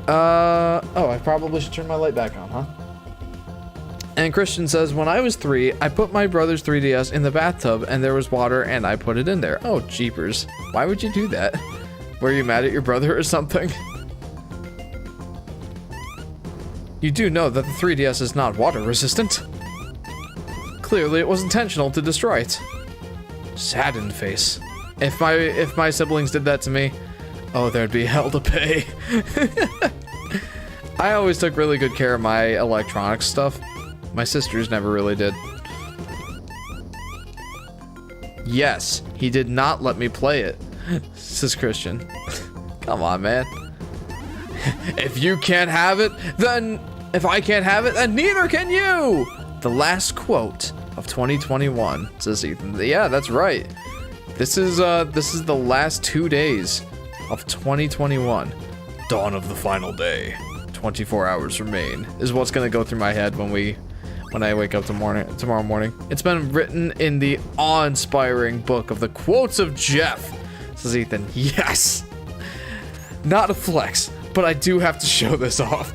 Oh, I probably should turn my light back on, huh? And Christian says, when I was 3, I put my brother's 3DS in the bathtub and there was water and I put it in there. Oh, jeepers. Why would you do that? Were you mad at your brother or something? You do know that the 3DS is not water resistant. Clearly it was intentional to destroy it. Saddened face. If my siblings did that to me, oh, there'd be hell to pay. I always took really good care of my electronics stuff. My sisters never really did. Yes, he did not let me play it, says Christian. Come on, man. If you can't have it, then... If I can't have it, then neither can you! The last quote of 2021, says Ethan. Yeah, that's right. This is the last 2 days of 2021. Dawn of the final day. 24 hours remain, is what's gonna go through my head when I wake up tomorrow morning. It's been written in the awe-inspiring book of the quotes of Jeff, says Ethan. Yes! Not a flex, but I do have to show this off.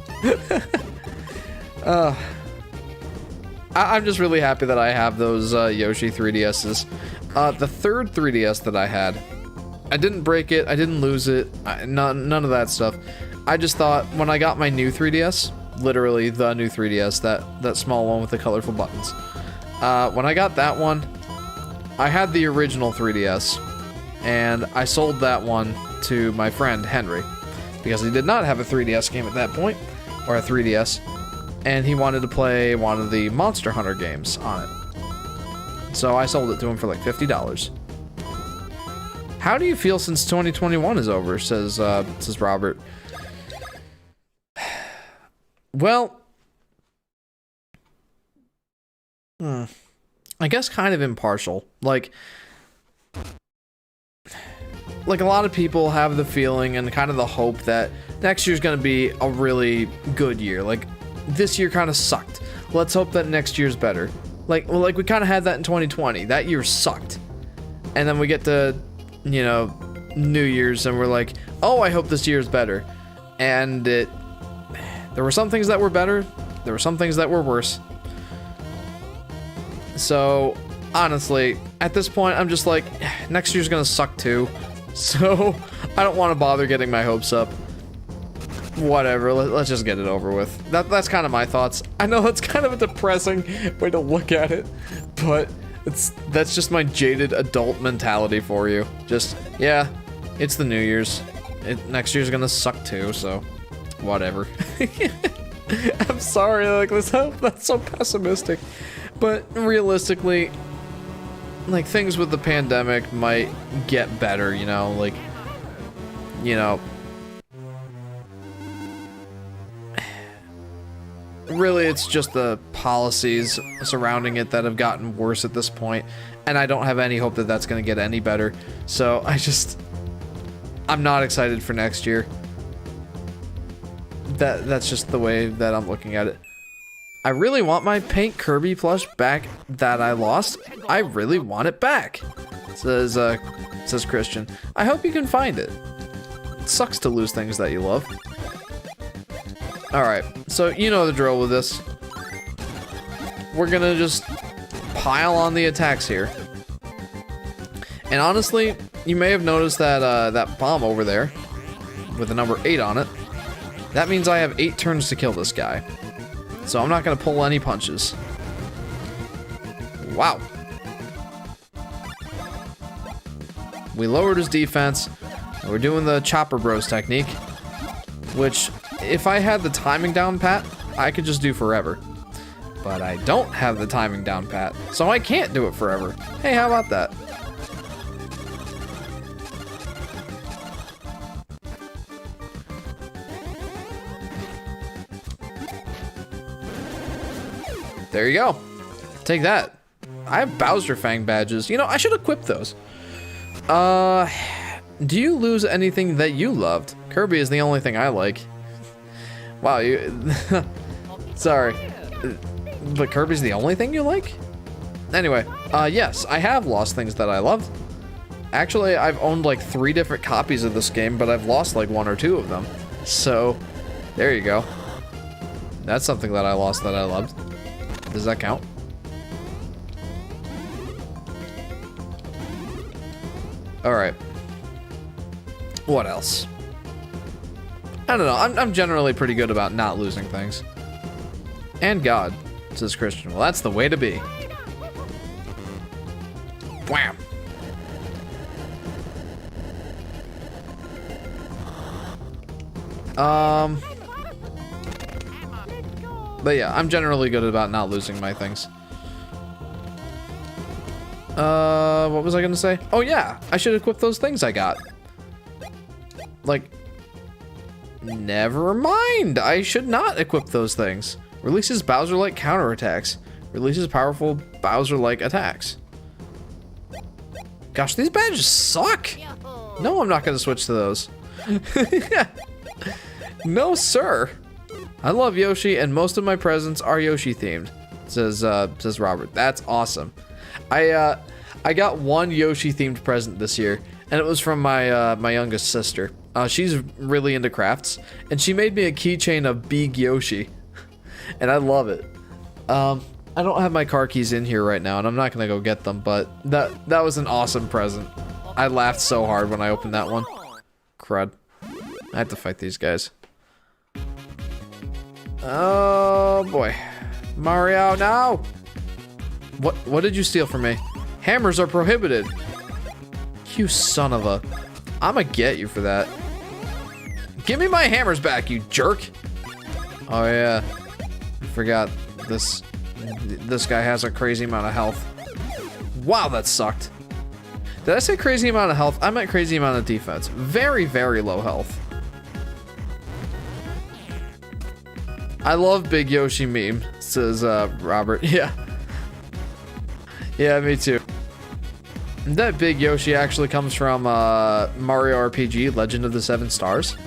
I'm just really happy that I have those Yoshi 3DSs. The third 3DS that I had, I didn't break it, I didn't lose it, none of that stuff. I just thought when I got my new 3DS, literally the new 3DS, that small one with the colorful buttons. When I got that one, I had the original 3DS, and I sold that one to my friend Henry, because he did not have a 3DS game at that point, or a 3DS, and he wanted to play one of the Monster Hunter games on it. So I sold it to him for like $50. How do you feel since 2021 is over, says Robert. Well, I guess kind of impartial. Like a lot of people have the feeling and kind of the hope that next year's gonna be a really good year. Like, this year kind of sucked. Let's hope that next year's better. Like we kind of had that in 2020. That year sucked. And then we get to, you know, New Year's and we're like, oh, I hope this year's better. And there were some things that were better. There were some things that were worse. So, honestly, at this point, I'm just like, next year's gonna suck too. So, I don't want to bother getting my hopes up. Whatever, let's just get it over with. That's kind of my thoughts. I know that's kind of a depressing way to look at it, but that's just my jaded adult mentality for you. Just, yeah, it's the New Year's. Next year's gonna suck too, so whatever. I'm sorry, like, that's so pessimistic. But realistically, like, things with the pandemic might get better, you know, like, you know, really it's just the policies surrounding it that have gotten worse at this point, and I don't have any hope that that's going to get any better. So I'm not excited for next year. That's just the way that I'm looking at it. I really want my pink Kirby plush back that I lost. I really want it back, says Christian. I hope you can find it. It sucks to lose things that you love. Alright, so you know the drill with this. We're gonna just pile on the attacks here. And honestly, you may have noticed that that bomb over there with the number 8 on it. That means I have 8 turns to kill this guy. So I'm not gonna pull any punches. Wow. We lowered his defense. And we're doing the Chopper Bros technique, which, if I had the timing down pat, I could just do forever. But I don't have the timing down pat, so I can't do it forever. Hey, how about that? There you go. Take that. I have Bowser Fang badges. You know, I should equip those. Do you lose anything that you loved? Kirby is the only thing I like. Wow, you... Sorry. But Kirby's the only thing you like? Anyway, yes, I have lost things that I loved. Actually, I've owned like 3 different copies of this game, but I've lost like 1 or 2 of them. So, there you go. That's something that I lost that I loved. Does that count? Alright. What else? I don't know. I'm generally pretty good about not losing things. And God, says Christian. Well, that's the way to be. Wham! But yeah, I'm generally good about not losing my things. What was I gonna say? Oh yeah, I should equip those things I got. Like, never mind. I should not equip those things. Releases Bowser-like counterattacks. Releases powerful Bowser-like attacks. Gosh, these badges suck. No, I'm not gonna switch to those. No, sir. I love Yoshi, and most of my presents are Yoshi themed. Says Robert. That's awesome. I got one Yoshi themed present this year, and it was from my youngest sister. She's really into crafts, and she made me a keychain of Big Yoshi, and I love it. I don't have my car keys in here right now, and I'm not gonna go get them, but that was an awesome present. I laughed so hard when I opened that one. Crud. I have to fight these guys. Oh boy. Mario, no! What did you steal from me? Hammers are prohibited. You son of a... I'ma get you for that. Give me my hammers back, you jerk! Oh yeah. I forgot this guy has a crazy amount of health. Wow, that sucked. Did I say crazy amount of health? I meant crazy amount of defense. Very, very low health. I love Big Yoshi meme, says Robert. Yeah. Yeah, me too. That Big Yoshi actually comes from Mario RPG, Legend of the Seven Stars.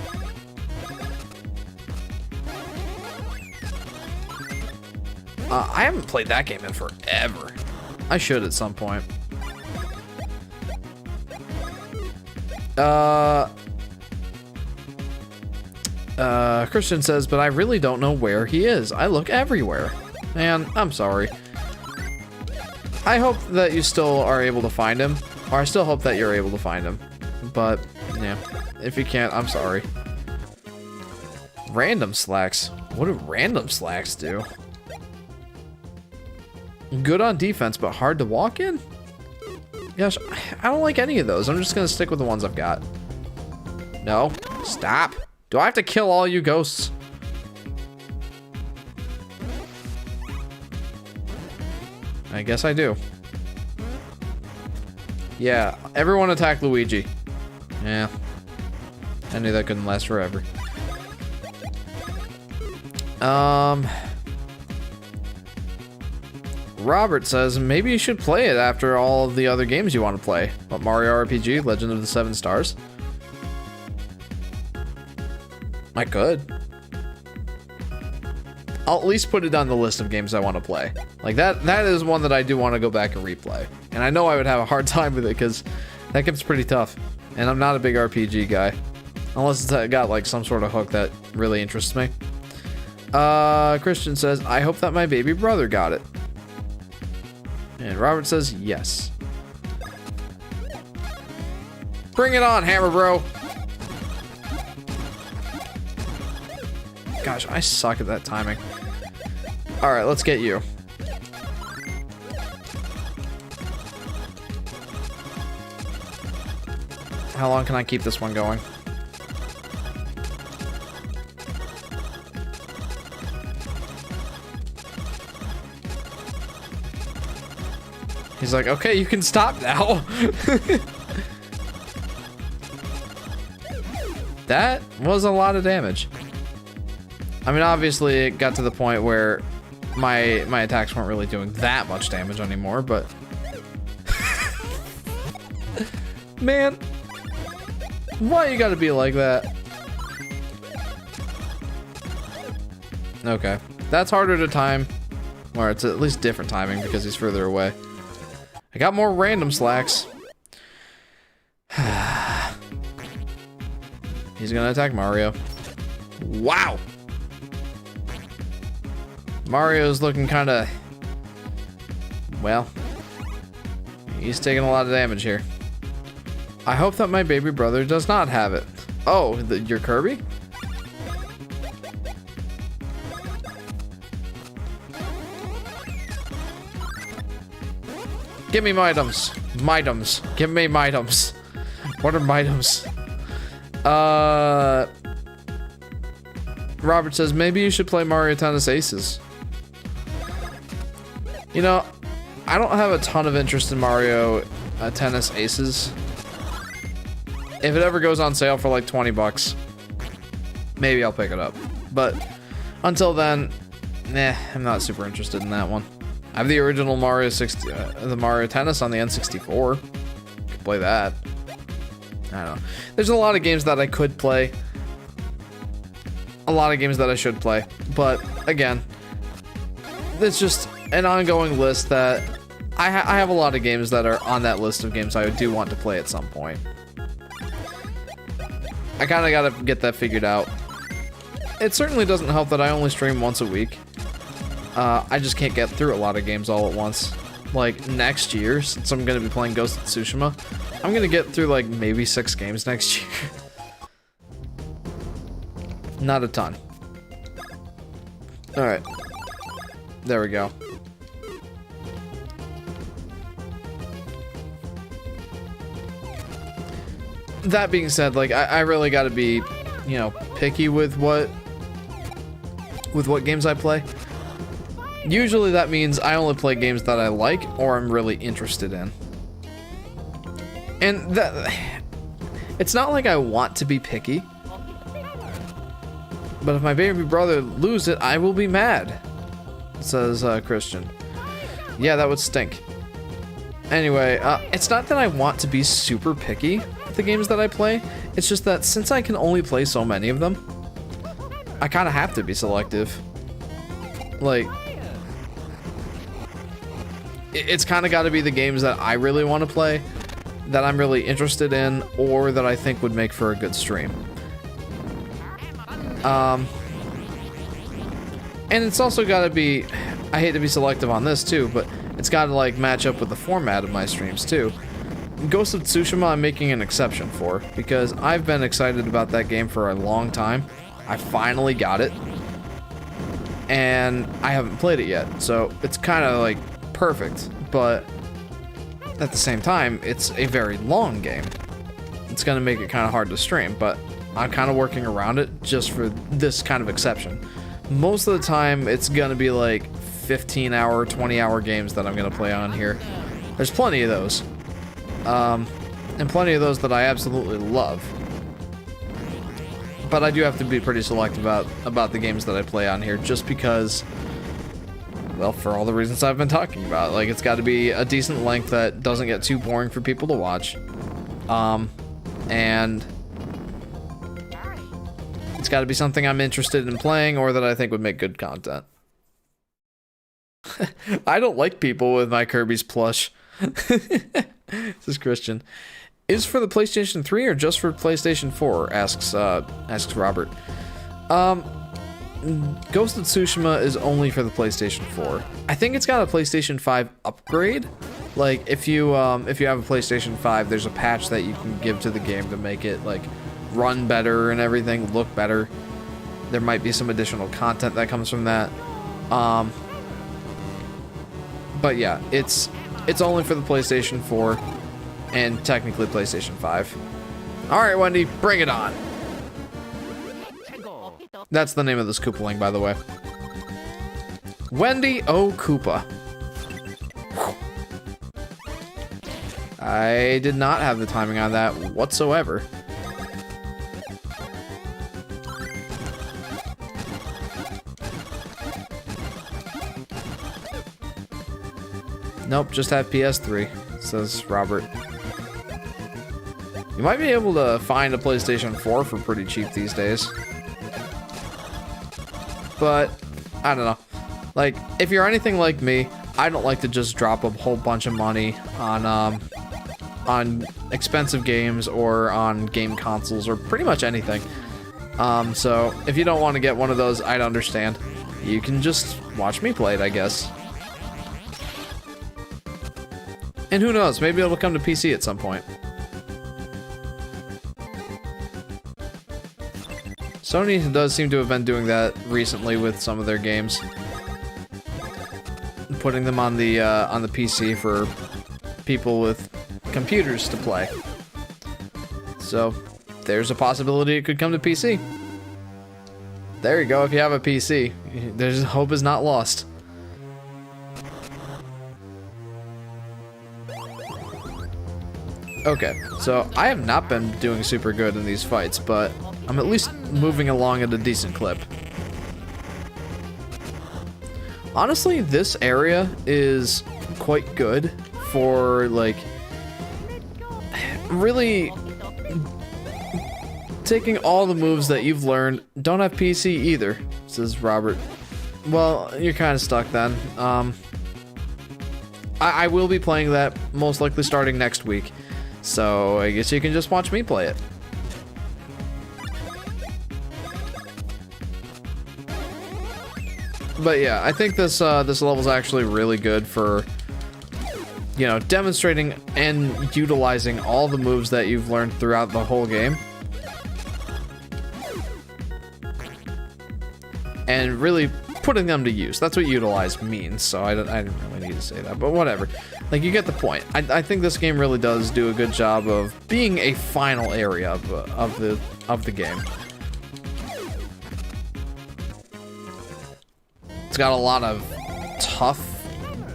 I haven't played that game in forever. I should at some point. Christian says, but I really don't know where he is. I look everywhere. Man, I'm sorry. I hope that you still are able to find him. Or I still hope that you're able to find him. But, yeah. If you can't, I'm sorry. Random slacks. What do random slacks do? Good on defense, but hard to walk in? Gosh, I don't like any of those. I'm just gonna stick with the ones I've got. No. Stop. Do I have to kill all you ghosts? I guess I do. Yeah, everyone attack Luigi. Yeah. I knew that couldn't last forever. Robert says, maybe you should play it after all of the other games you want to play. What, Mario RPG, Legend of the Seven Stars? I could. I'll at least put it on the list of games I want to play. Like, that is one that I do want to go back and replay. And I know I would have a hard time with it, because that game's pretty tough. And I'm not a big RPG guy. Unless it's got, like, some sort of hook that really interests me. Christian says, I hope that my baby brother got it. And Robert says, yes. Bring it on, Hammer Bro! Gosh, I suck at that timing. Alright, let's get you. How long can I keep this one going? He's like, okay, you can stop now. That was a lot of damage. I mean, obviously, it got to the point where my attacks weren't really doing that much damage anymore, but... Man. Why you gotta be like that? Okay. That's harder to time. Or it's at least different timing because he's further away. I got more random slacks. He's gonna attack Mario. Wow! Mario's looking kinda... Well... He's taking a lot of damage here. I hope that my baby brother does not have it. Oh, your Kirby? Give me Mitems. Mitems. Give me Mitems. What are Mitems? Robert says, maybe you should play Mario Tennis Aces. You know, I don't have a ton of interest in Mario Tennis Aces. If it ever goes on sale for like 20 bucks, maybe I'll pick it up. But until then, nah, I'm not super interested in that one. I have the original Mario the Mario Tennis on the N64. Could play that. I don't know. There's a lot of games that I could play. A lot of games that I should play. But again, it's just an ongoing list that I have a lot of games that are on that list of games I do want to play at some point. I kind of got to get that figured out. It certainly doesn't help that I only stream once a week. I just can't get through a lot of games all at once. Like next year, since I'm going to be playing Ghost of Tsushima, I'm going to get through like maybe 6 games next year. Not a ton. Alright. There we go. That being said, like, I really gotta be, you know, picky with what games I play. Usually that means I only play games that I like or I'm really interested in. And that... It's not like I want to be picky. But if my baby brother loses it, I will be mad. Says Christian. Yeah, that would stink. Anyway, it's not that I want to be super picky with the games that I play. It's just that since I can only play so many of them, I kind of have to be selective. Like, it's kind of got to be the games that I really want to play, that I'm really interested in, or that I think would make for a good stream. And it's also got to be, I hate to be selective on this too, but it's got to like match up with the format of my streams too. Ghost of Tsushima I'm making an exception for, because I've been excited about that game for a long time. I finally got it, and I haven't played it yet, so it's kind of like perfect, but at the same time, it's a very long game. It's going to make it kind of hard to stream, but I'm kind of working around it just for this kind of exception. Most of the time, it's going to be like 15-hour, 20-hour games that I'm going to play on here. There's plenty of those. And plenty of those that I absolutely love. But I do have to be pretty selective about the games that I play on here, just because, well, for all the reasons I've been talking about. Like, it's got to be a decent length that doesn't get too boring for people to watch. And it's got to be something I'm interested in playing or that I think would make good content. I don't like people with my Kirby's plush. This is Christian. Is for the PlayStation 3 or just for PlayStation 4? Asks Robert. Ghost of Tsushima is only for the PlayStation 4. I think it's got a PlayStation 5 upgrade. Like if you have a PlayStation 5, there's a patch that you can give to the game to make it like run better and everything, look better. There might be some additional content that comes from that. But yeah, it's only for the PlayStation 4 and technically PlayStation 5. All right, Wendy, bring it on. That's the name of this Koopaling, by the way. Wendy O. Koopa. I did not have the timing on that whatsoever. Nope, just have PS3, says Robert. You might be able to find a PlayStation 4 for pretty cheap these days. But I don't know. Like, if you're anything like me, I don't like to just drop a whole bunch of money on expensive games or on game consoles or pretty much anything. So if you don't want to get one of those, I'd understand. You can just watch me play it, I guess. And who knows, maybe it'll come to PC at some point. Sony does seem to have been doing that recently with some of their games. Putting them on the PC for people with computers to play. So, there's a possibility it could come to PC. There you go, if you have a PC. There's hope is not lost. Okay, so I have not been doing super good in these fights, but I'm at least moving along at a decent clip. Honestly, this area is quite good for, like, really taking all the moves that you've learned. Don't have PC either, says Robert. Well, you're kind of stuck then. I will be playing that most likely starting next week. So I guess you can just watch me play it. But yeah, I think this level is actually really good for, you know, demonstrating and utilizing all the moves that you've learned throughout the whole game. And really putting them to use. That's what utilize means, so I didn't really need to say that, but whatever. Like, you get the point. I think this game really does do a good job of being a final area of the game. It's got a lot of tough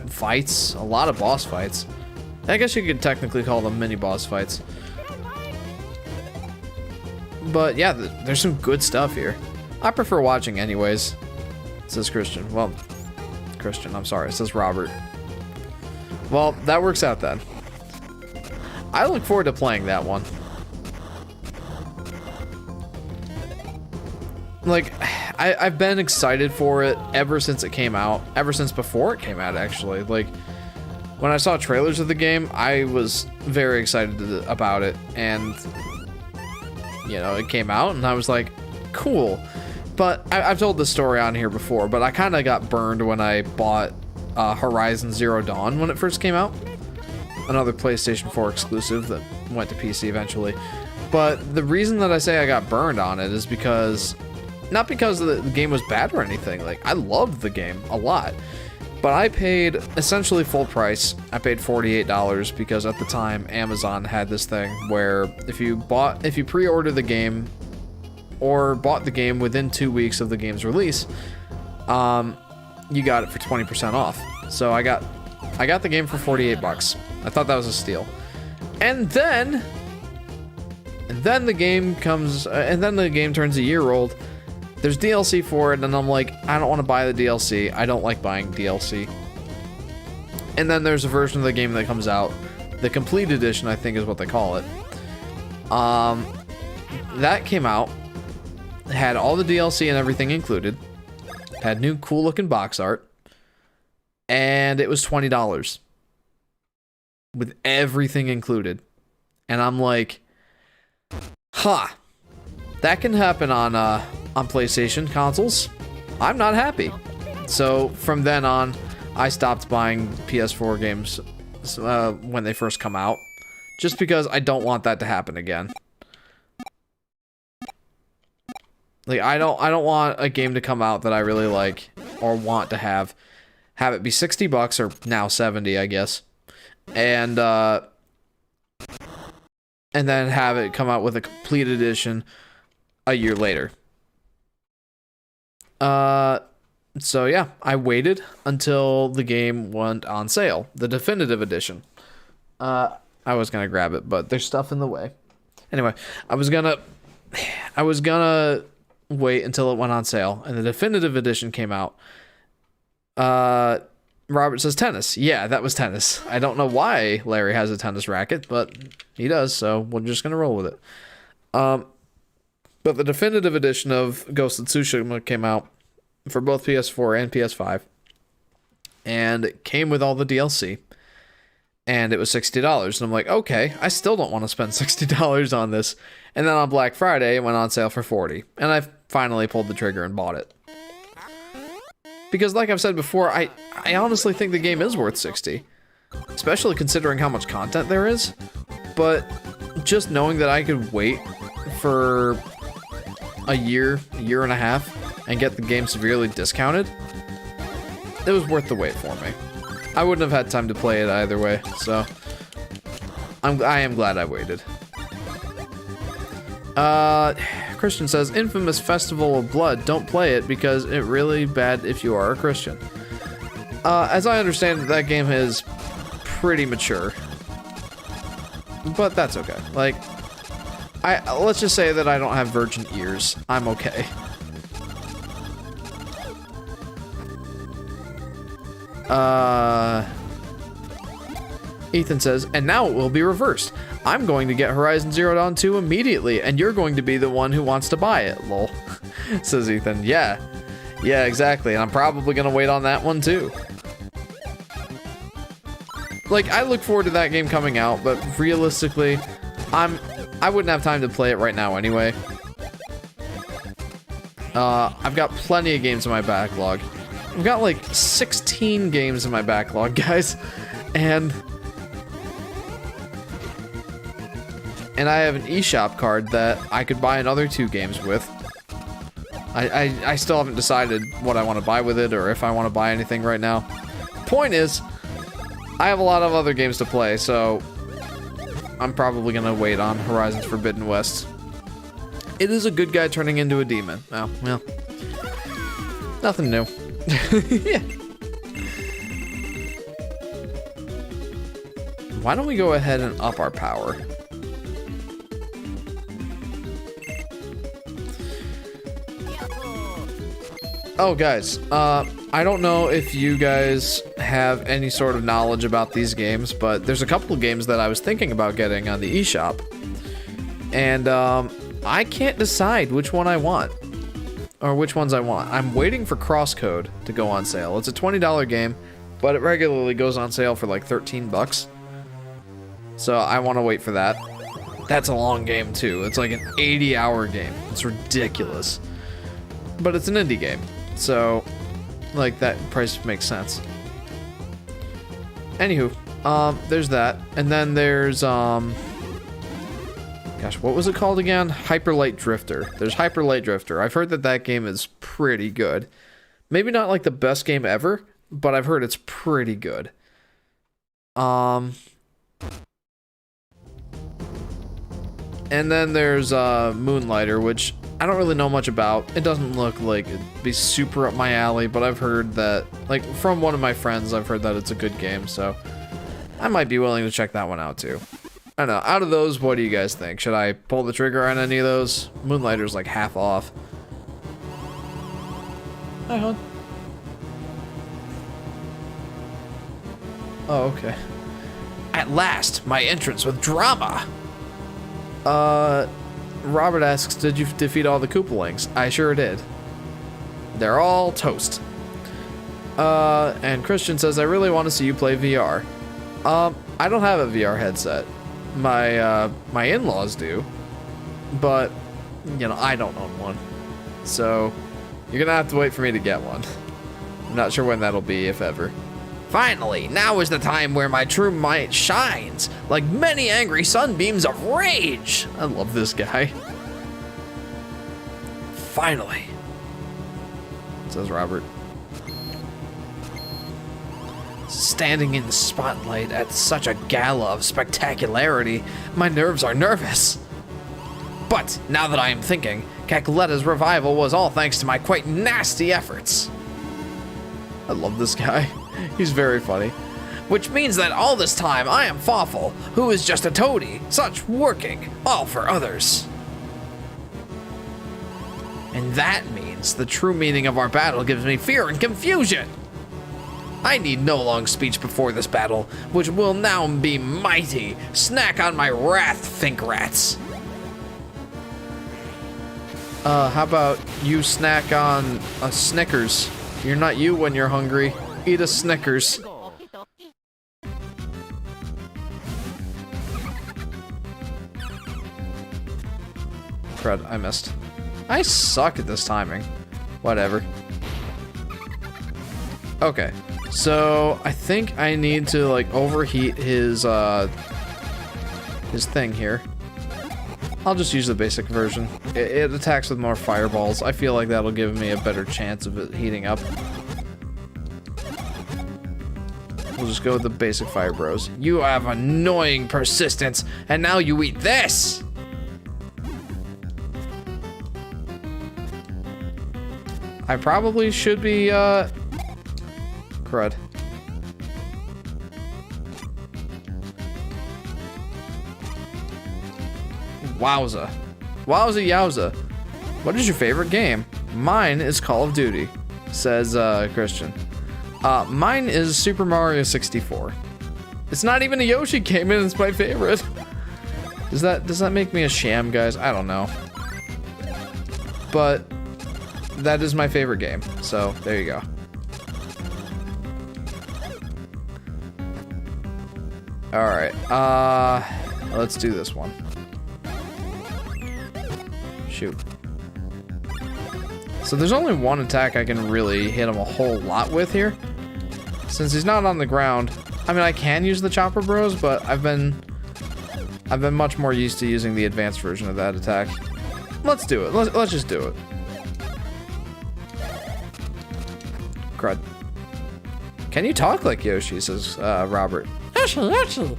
fights, a lot of boss fights. I guess you could technically call them mini boss fights. But yeah, there's some good stuff here. I prefer watching anyways, says Christian. Well, Christian, I'm sorry, it says Robert. Well, that works out then. I look forward to playing that one. Like, I've been excited for it ever since it came out. Ever since before it came out, actually. Like, when I saw trailers of the game, I was very excited about it. And, you know, it came out and I was like, cool. But I've told this story on here before, but I kind of got burned when I bought Horizon Zero Dawn when it first came out. Another PlayStation 4 exclusive that went to PC eventually. But the reason that I say I got burned on it is because, not because the game was bad or anything. Like, I loved the game a lot. But I paid essentially full price. I paid $48 because at the time Amazon had this thing where if you pre-order the game or bought the game within 2 weeks of the game's release, you got it for 20% off. So I got the game for 48 bucks. I thought that was a steal. And then the game comes, and then the game turns a year old. There's DLC for it, and I'm like, I don't want to buy the DLC. I don't like buying DLC. And then there's a version of the game that comes out, the complete edition, I think is what they call it. That came out, had all the DLC and everything included, had new cool looking box art, and it was $20 with everything included. And I'm like, huh, that can happen on PlayStation consoles. I'm not happy. So from then on, I stopped buying PS4 games when they first come out, just because I don't want that to happen again. Like, I don't want a game to come out that I really like or want to have it be 60 bucks or now 70, I guess. And then have it come out with a complete edition a year later. So yeah, I waited until the game went on sale, the definitive edition. I was gonna grab it, but there's stuff in the way. Anyway, I was gonna wait until it went on sale, and the definitive edition came out. Robert says tennis. Yeah, that was tennis. I don't know why Larry has a tennis racket, but he does, so we're just gonna roll with it. But the definitive edition of Ghost of Tsushima came out for both PS4 and PS5. And it came with all the DLC. And it was $60. And I'm like, okay, I still don't want to spend $60 on this. And then on Black Friday, it went on sale for $40. And I finally pulled the trigger and bought it. Because like I've said before, I honestly think the game is worth $60. Especially considering how much content there is. But just knowing that I could wait for a year and a half, and get the game severely discounted, it was worth the wait for me. I wouldn't have had time to play it either way, so I am glad I waited. Christian says, Infamous Festival of Blood, don't play it because it's really bad if you are a Christian. As I understand it, that game is pretty mature. But that's okay. Like, let's just say that I don't have virgin ears. I'm okay. Ethan says, and now it will be reversed. I'm going to get Horizon Zero Dawn 2 immediately, and you're going to be the one who wants to buy it, lol. Says Ethan. Yeah, exactly, and I'm probably gonna wait on that one too. Like, I look forward to that game coming out, but realistically, I wouldn't have time to play it right now anyway. I've got plenty of games in my backlog. I've got like 16 games in my backlog, guys, and I have an eShop card that I could buy another 2 games with. I still haven't decided what I want to buy with it or if I want to buy anything right now. Point is, I have a lot of other games to play, so I'm probably gonna wait on Horizon Forbidden West. It is a good guy turning into a demon. Oh, well, nothing new. Yeah. Why don't we go ahead and up our power? Oh, guys, I don't know if you guys have any sort of knowledge about these games, but there's a couple of games that I was thinking about getting on the eShop. And, I can't decide which one I want. Or which ones I want. I'm waiting for Crosscode to go on sale. It's a $20 game, but it regularly goes on sale for like 13 bucks. So I want to wait for that. That's a long game too. It's like an 80-hour game. It's ridiculous. But it's an indie game. So, like, that price makes sense. Anywho, there's that. And then there's, gosh, what was it called again? Hyper Light Drifter. There's Hyper Light Drifter. I've heard that that game is pretty good. Maybe not like the best game ever, but I've heard it's pretty good. And then there's Moonlighter, which I don't really know much about. It doesn't look like it'd be super up my alley, but I've heard that, like, from one of my friends, I've heard that it's a good game, so I might be willing to check that one out too. I don't know. Out of those, what do you guys think? Should I pull the trigger on any of those? Moonlighter's like half off. Hi, hon. Oh, okay. At last, my entrance with drama. Robert asks, did you defeat all the Koopalings? I sure did. They're all toast. And Christian says, I really want to see you play VR. I don't have a VR headset. My in-laws do, but, you know, I don't own one. So, you're gonna have to wait for me to get one. I'm not sure when that'll be, if ever. Finally, now is the time where my true might shines, like many angry sunbeams of rage. I love this guy. Finally, says Robert. Standing in the spotlight at such a gala of spectacularity, my nerves are nervous. But now that I am thinking, Cacoletta's revival was all thanks to my quite nasty efforts. I love this guy. He's very funny. Which means that all this time I am Fawful, who is just a toady, such working, all for others. And that means the true meaning of our battle gives me fear and confusion. I need no long speech before this battle, which will now be mighty. Snack on my wrath, think rats. How about you snack on a Snickers? You're not you when you're hungry. Eat a Snickers. Crud, I missed. I suck at this timing. Whatever. Okay, so I think I need to like overheat his thing here. I'll just use the basic version. It attacks with more fireballs. I feel like that'll give me a better chance of it heating up. We'll just go with the basic fire bros. You have annoying persistence, and now you eat this! I probably should be, crud. Wowza. Wowza yowza. What is your favorite game? Mine is Call of Duty, says, Christian. Mine is Super Mario 64. It's not even a Yoshi game and it's my favorite. Does that make me a sham, guys? I don't know. But that is my favorite game, so there you go. Alright, let's do this one. Shoot. So there's only one attack I can really hit him a whole lot with here. Since he's not on the ground. I mean, I can use the Chopper Bros, but I've been much more used to using the advanced version of that attack. Let's do it. Let's just do it. Crud. Can you talk like Yoshi, says Robert. Yoshi.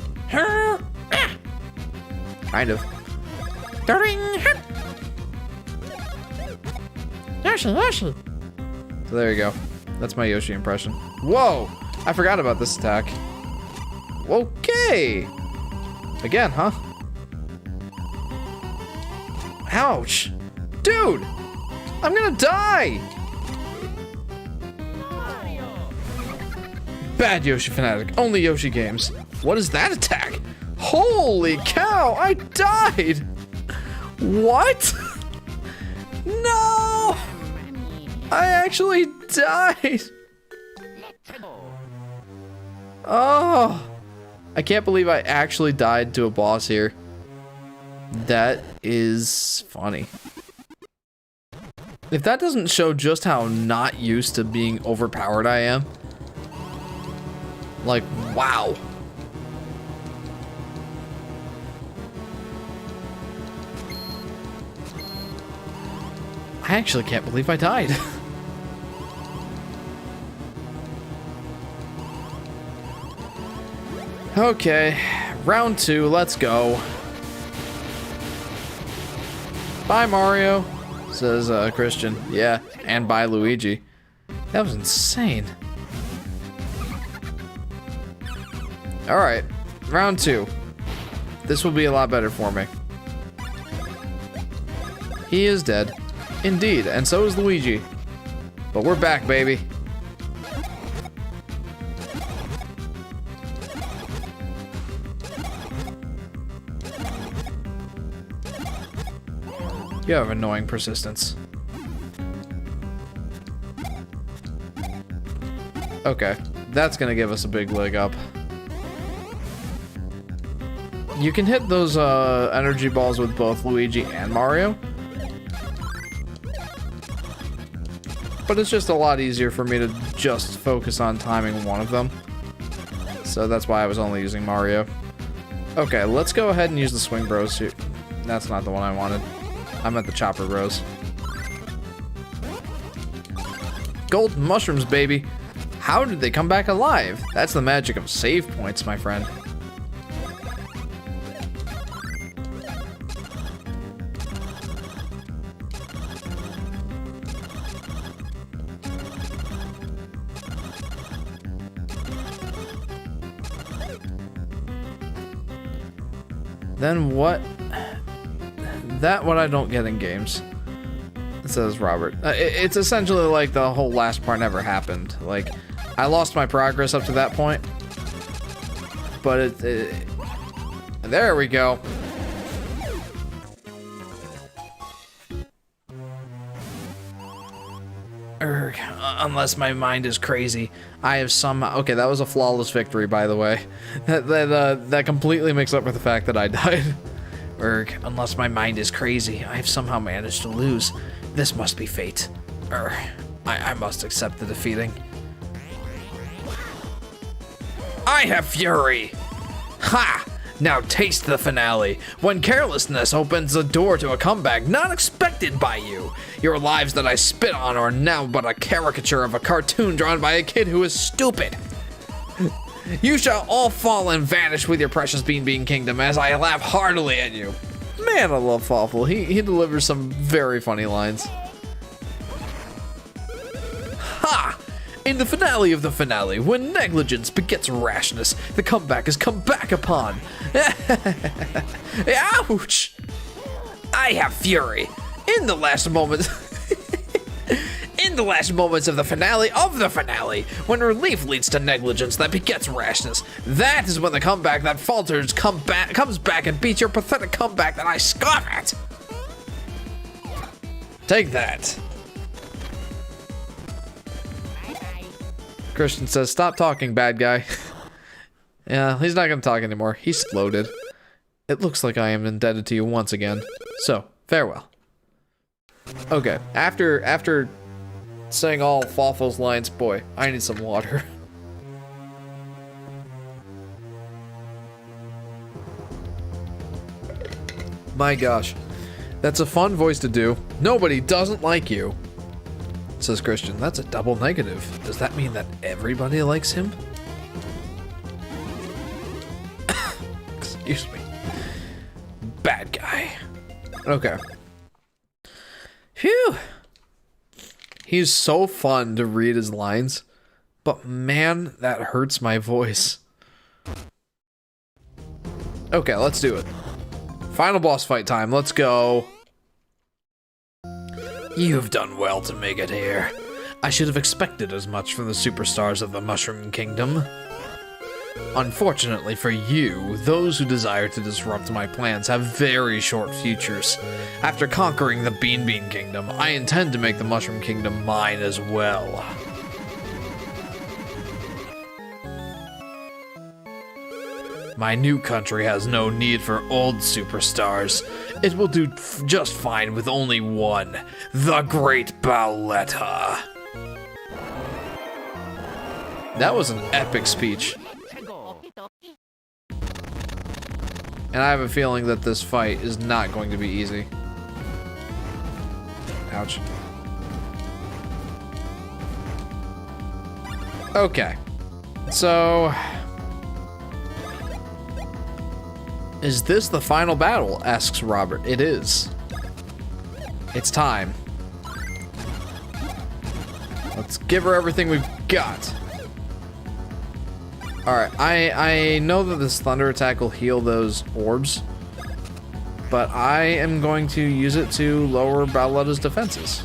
Kind of. Yoshi. So there you go. That's my Yoshi impression. Whoa! I forgot about this attack. Okay. Again, huh? Ouch. Dude! I'm gonna die! Bad Yoshi Fanatic. Only Yoshi games. What is that attack? Holy cow! I died! What? No! I actually died! Oh! I can't believe I actually died to a boss here. That is funny. If that doesn't show just how not used to being overpowered I am. Like, wow. I actually can't believe I died. Okay, round 2, let's go. Bye, Mario, says Christian. Yeah, and bye, Luigi. That was insane. Alright, round 2. This will be a lot better for me. He is dead. Indeed, and so is Luigi. But we're back, baby. You have annoying persistence. Okay, that's gonna give us a big leg up. You can hit those energy balls with both Luigi and Mario. But it's just a lot easier for me to just focus on timing one of them. So that's why I was only using Mario. Okay, let's go ahead and use the Swing Bros here. That's not the one I wanted. I'm at the Chopper Bros. Gold mushrooms, baby. How did they come back alive? That's the magic of save points, my friend. Then what? That what I don't get in games, says Robert. It's essentially like the whole last part never happened. Like, I lost my progress up to that point. But there we go. Unless my mind is crazy. I have somehow... Okay, that was a flawless victory, by the way. That completely makes up for the fact that I died. Unless my mind is crazy, I have somehow managed to lose. This must be fate. I must accept the defeating. I have fury! Ha! Now taste the finale, when carelessness opens the door to a comeback not expected by you. Your lives that I spit on are now but a caricature of a cartoon drawn by a kid who is stupid. You shall all fall and vanish with your precious Bean Kingdom as I laugh heartily at you. Man, I love Fawful. He delivers some very funny lines. Ha! In the finale of the finale, when negligence begets rashness, the comeback is come back upon. Ouch! I have fury. In the last moments... In the last moments of the finale, when relief leads to negligence that begets rashness, that is when the comeback that falters comes back and beats your pathetic comeback that I scoff at. Take that. Christian says, stop talking, bad guy. Yeah, he's not gonna talk anymore. He's exploded. It looks like I am indebted to you once again. So, farewell. Okay, after saying all Fawful's lines, boy, I need some water. My gosh. That's a fun voice to do. Nobody doesn't like you. Says Christian, that's a double negative. Does that mean that everybody likes him? Excuse me. Bad guy. Okay. Phew. He's so fun to read his lines, but man, that hurts my voice. Okay, let's do it. Final boss fight time, let's go. You've done well to make it here. I should have expected as much from the superstars of the Mushroom Kingdom. Unfortunately for you, those who desire to disrupt my plans have very short futures. After conquering the Bean Kingdom, I intend to make the Mushroom Kingdom mine as well. My new country has no need for old superstars. It will do just fine with only one, the Great Bowletta. That was an epic speech. And I have a feeling that this fight is not going to be easy. Ouch. Okay. So... is this the final battle? Asks Robert. It is. It's time. Let's give her everything we've got. Alright, I know that this thunder attack will heal those orbs, but I am going to use it to lower Bowletta's defenses.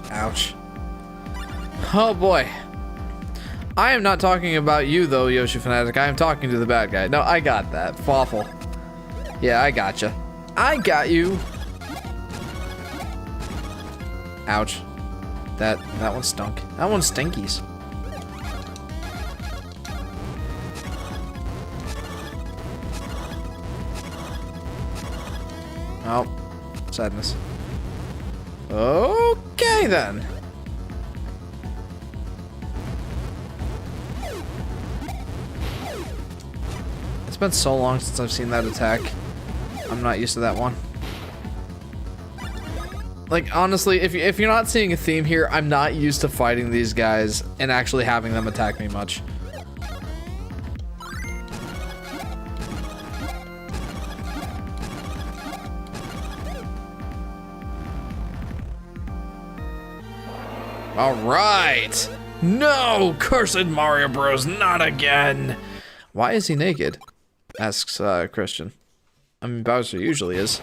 Ouch. Oh boy. I am not talking about you though, Yoshi Fanatic. I am talking to the bad guy. No, I got that. Fawful. Yeah, I gotcha. I got you. Ouch. That one stunk. That one stinkies. Oh, sadness. Okay then. It's been so long since I've seen that attack. I'm not used to that one. Like, honestly, if you're not seeing a theme here, I'm not used to fighting these guys and actually having them attack me much. All right. No, cursed Mario Bros, not again. Why is he naked? Asks Christian. I mean, Bowser usually is.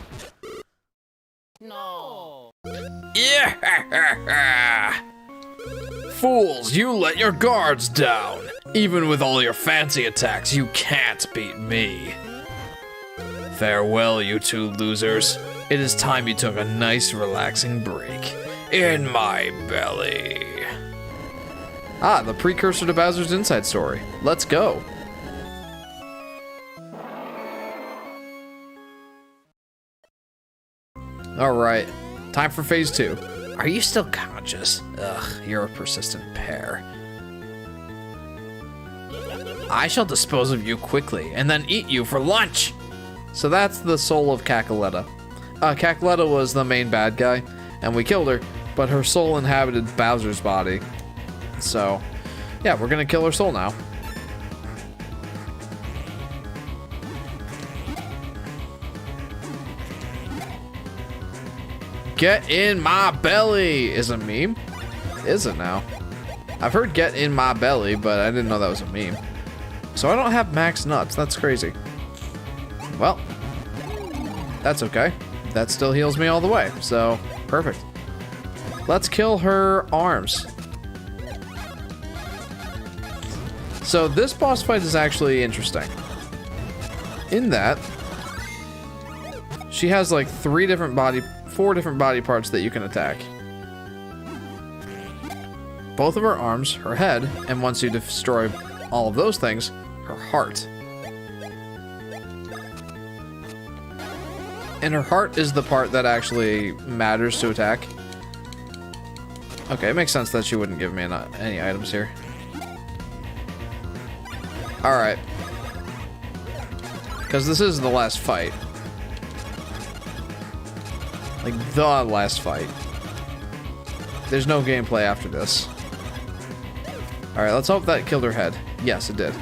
No. Yeah. Fools, you let your guards down. Even with all your fancy attacks, you can't beat me. Farewell, you two losers. It is time you took a nice, relaxing break. In my belly. Ah, the precursor to Bowser's Inside Story. Let's go. Alright, time for phase 2. Are you still conscious? Ugh, you're a persistent pair. I shall dispose of you quickly, and then eat you for lunch! So that's the soul of Cackletta. Cackletta was the main bad guy, and we killed her, but her soul inhabited Bowser's body. So, yeah, we're gonna kill her soul now. Get in my belly is a meme? Is it now? I've heard get in my belly, but I didn't know that was a meme. So I don't have max nuts. That's crazy. Well, that's okay. That still heals me all the way. So, perfect. Let's kill her arms. So this boss fight is actually interesting. In that, she has like 4 different body parts that you can attack. Both of her arms, her head, and once you destroy all of those things, her heart. And her heart is the part that actually matters to attack. Okay, it makes sense that she wouldn't give me any items here. Alright. Because this is the last fight. Like, the last fight. There's no gameplay after this. Alright, let's hope that killed her head. Yes, it did.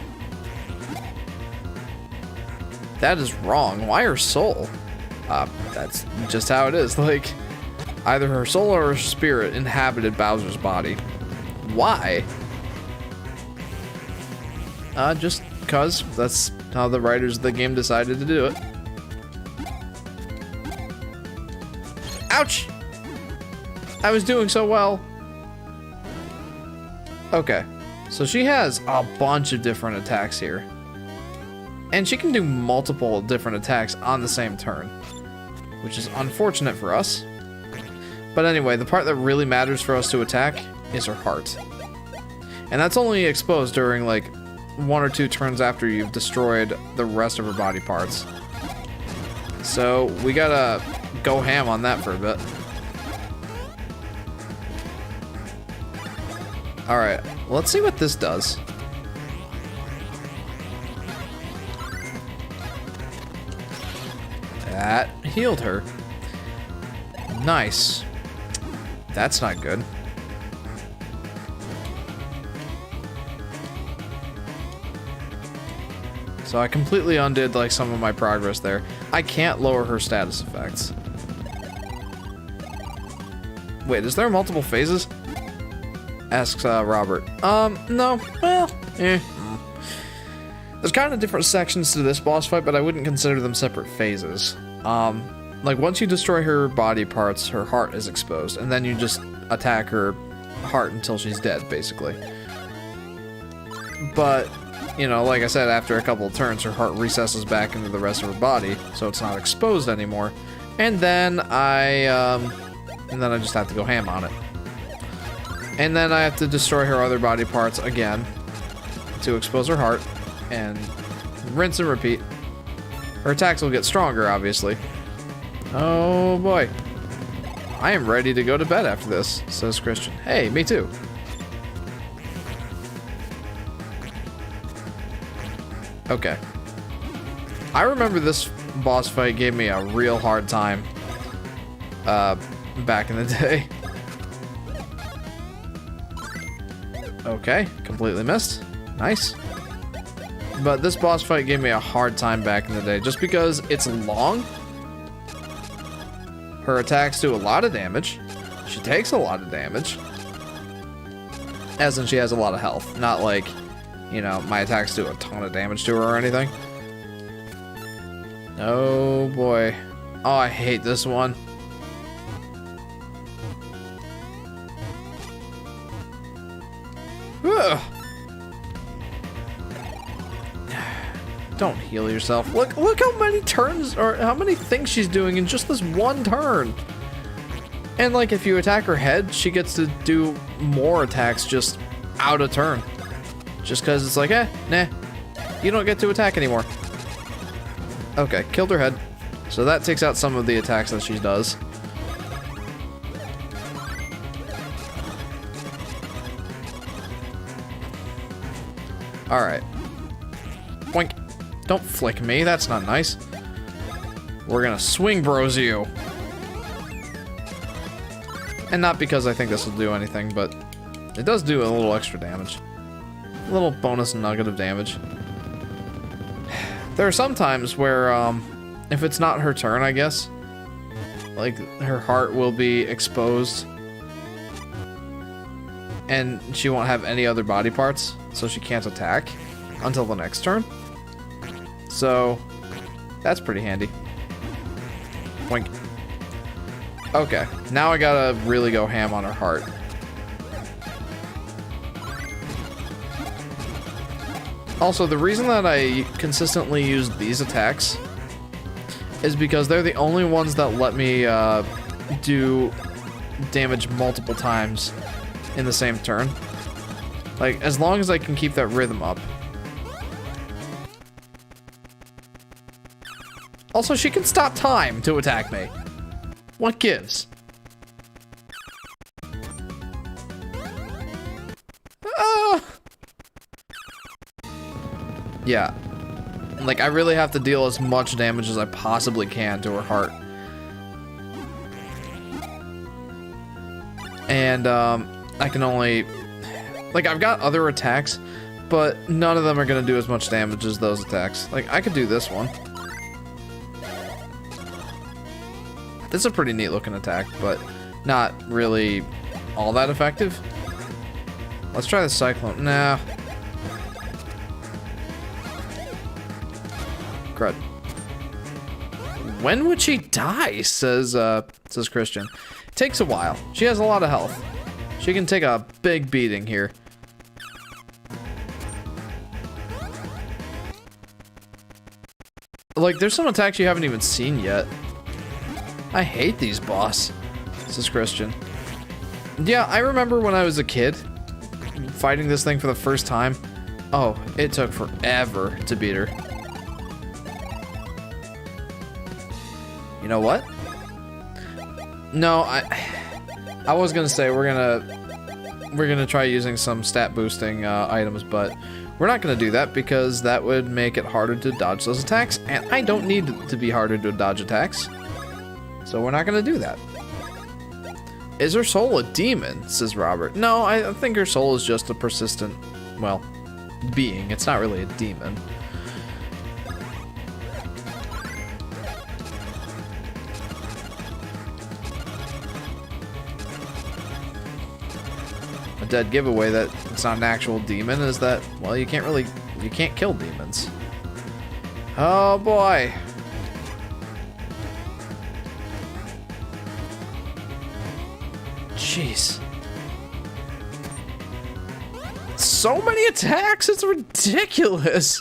That is wrong. Why her soul? That's just how it is. Like, either her soul or her spirit inhabited Bowser's body. Why? Just cause that's how the writers of the game decided to do it. Ouch! I was doing so well. Okay, so she has a bunch of different attacks here. And she can do multiple different attacks on the same turn, which is unfortunate for us. But anyway, the part that really matters for us to attack is her heart. And that's only exposed during like 1 or 2 turns after you've destroyed the rest of her body parts. So we gotta go ham on that for a bit. Alright, let's see what this does. That healed her. Nice. That's not good. So I completely undid like some of my progress there. I can't lower her status effects. Wait, is there multiple phases? Asks Robert. No. Well, There's kind of different sections to this boss fight, but I wouldn't consider them separate phases. Like once you destroy her body parts, her heart is exposed, and then you just attack her heart until she's dead, basically. But, you know, like I said, after a couple of turns, her heart recesses back into the rest of her body, so it's not exposed anymore. And then I just have to go ham on it. And then I have to destroy her other body parts again to expose her heart, and rinse and repeat. Her attacks will get stronger, obviously. Oh boy. I am ready to go to bed after this, says Christian. Hey, me too. Okay. I remember this boss fight gave me a real hard time back in the day. Okay, completely missed. Nice. But this boss fight gave me a hard time back in the day just because it's long. Her attacks do a lot of damage. She takes a lot of damage. As in she has a lot of health. Not like, you know, my attacks do a ton of damage to her or anything. Oh boy. Oh, I hate this one. Ugh. Don't heal yourself. Look how many turns, or how many things she's doing in just this one turn. And like, if you attack her head, she gets to do more attacks just out of turn. Just because it's like, nah, you don't get to attack anymore. Okay, killed her head. So that takes out some of the attacks that she does. Alright. Boink. Don't flick me, that's not nice. We're gonna swing bros you. And not because I think this will do anything, but it does do a little extra damage. A little bonus nugget of damage. There are some times where, if it's not her turn, I guess, like, her heart will be exposed. And she won't have any other body parts, so she can't attack until the next turn. So, that's pretty handy. Boink. Okay, now I gotta really go ham on her heart. Also, the reason that I consistently use these attacks is because they're the only ones that let me do damage multiple times in the same turn. Like, as long as I can keep that rhythm up. Also, she can stop time to attack me. What gives? Yeah. Like, I really have to deal as much damage as I possibly can to her heart. And, I can only... Like, I've got other attacks, but none of them are gonna do as much damage as those attacks. Like, I could do this one. This is a pretty neat looking attack, but not really all that effective. Let's try the Cyclone. Nah. Crud. When would she die? Says Christian. It takes a while. She has a lot of health. She can take a big beating here. Like, there's some attacks you haven't even seen yet. I hate these boss. Says Christian. Yeah, I remember when I was a kid fighting this thing for the first time. Oh, it took forever to beat her. You know what? No, I was gonna say we're gonna try using some stat boosting items, but we're not gonna do that because that would make it harder to dodge those attacks, and I don't need to be harder to dodge attacks. So we're not gonna do that. Is her soul a demon? Says Robert. No, I think her soul is just a persistent, well, being. It's not really a demon. A dead giveaway that it's not an actual demon is that, well, you can't kill demons. Oh boy. Jeez. So many attacks, it's ridiculous.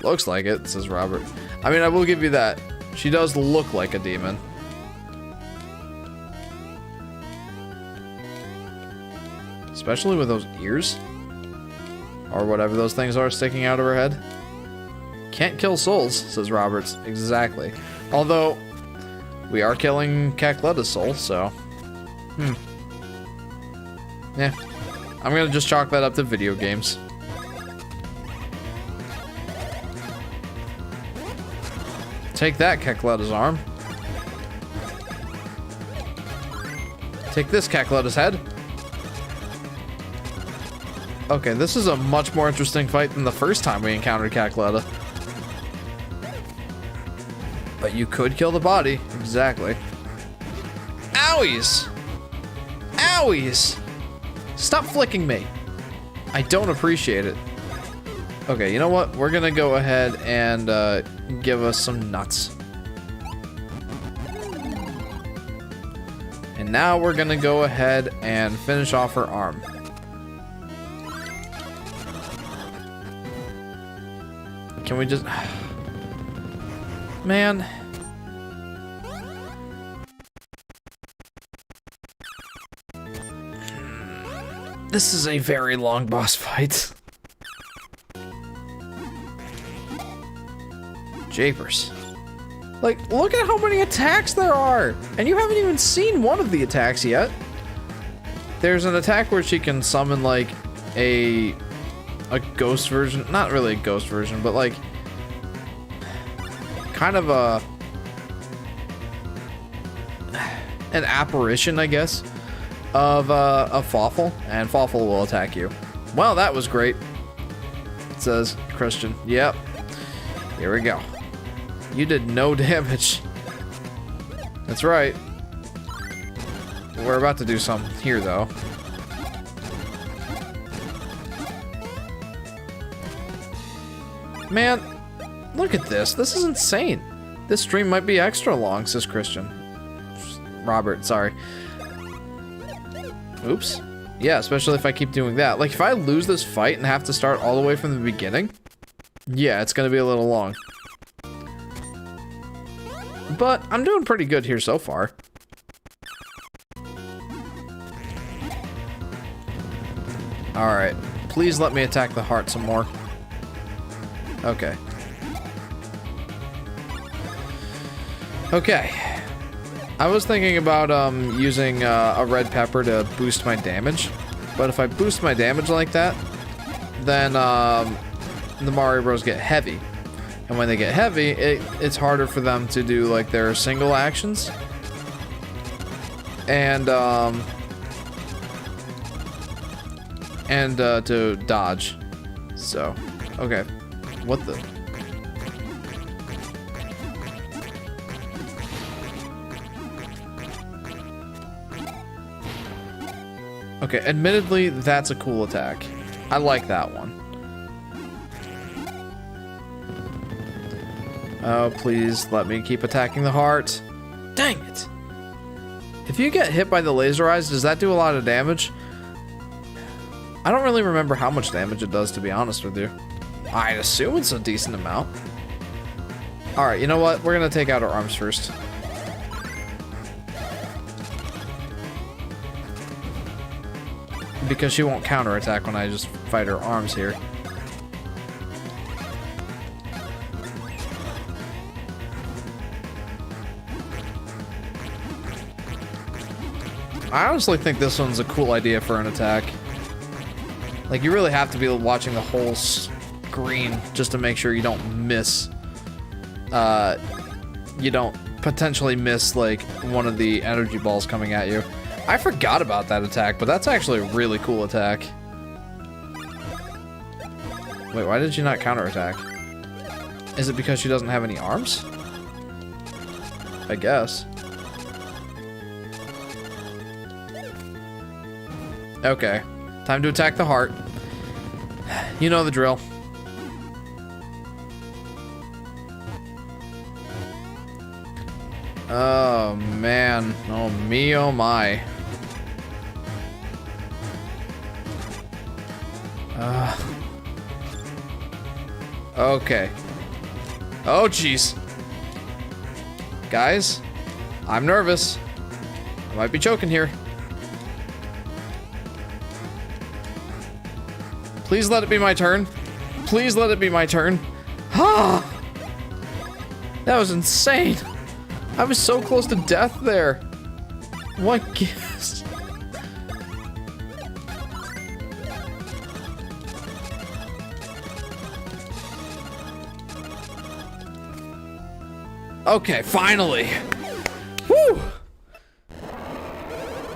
Looks like it, says Robert. I mean, I will give you that. She does look like a demon. Especially with those ears. Or whatever those things are sticking out of her head. Can't kill souls, says Roberts. Exactly. Although, we are killing Cackleta's soul, so... Yeah. I'm gonna just chalk that up to video games. Take that, Cackleta's arm. Take this, Cackleta's head. Okay, this is a much more interesting fight than the first time we encountered Cackleta. But you could kill the body. Exactly. Owies! Owies! Stop flicking me. I don't appreciate it. Okay, you know what? We're gonna go ahead and give us some nuts. And now we're gonna go ahead and finish off her arm. Can we just... Man. This is a very long boss fight. Japers. Like, look at how many attacks there are! And you haven't even seen one of the attacks yet. There's an attack where she can summon, like, a ghost version. Not really a ghost version, but, like, kind of an apparition, I guess, of Fawful, and Fawful will attack you. Well, that was great. It says Christian. Yep. Here we go. You did no damage. That's right. We're about to do some here, though. Man, look at this. This is insane. This stream might be extra long, says Christian. Robert, sorry. Oops. Yeah, especially if I keep doing that. Like, if I lose this fight and have to start all the way from the beginning, yeah, it's gonna be a little long. But I'm doing pretty good here so far. Alright. Please let me attack the heart some more. Okay. Okay. I was thinking about using a red pepper to boost my damage. But if I boost my damage like that, then the Mario Bros get heavy. And when they get heavy, it's harder for them to do like their single actions. And to dodge. So, okay. What the? Okay, admittedly, that's a cool attack. I like that one. Oh, please let me keep attacking the heart. Dang it! If you get hit by the laser eyes, does that do a lot of damage? I don't really remember how much damage it does, to be honest with you. I'd assume it's a decent amount. Alright, you know what? We're gonna take out her arms first. Because she won't counterattack when I just fight her arms here. I honestly think this one's a cool idea for an attack. Like, you really have to be watching the whole screen just to make sure you don't miss. You don't potentially miss, like, one of the energy balls coming at you. I forgot about that attack, but that's actually a really cool attack. Wait, why did she not counterattack? Is it because she doesn't have any arms? I guess. Okay. Time to attack the heart. You know the drill. Oh, man. Oh, me, oh, my. Okay. Oh, jeez. Guys, I'm nervous. I might be choking here. Please let it be my turn. Please let it be my turn. Ah! That was insane. I was so close to death there. What gives? Okay, finally. Woo!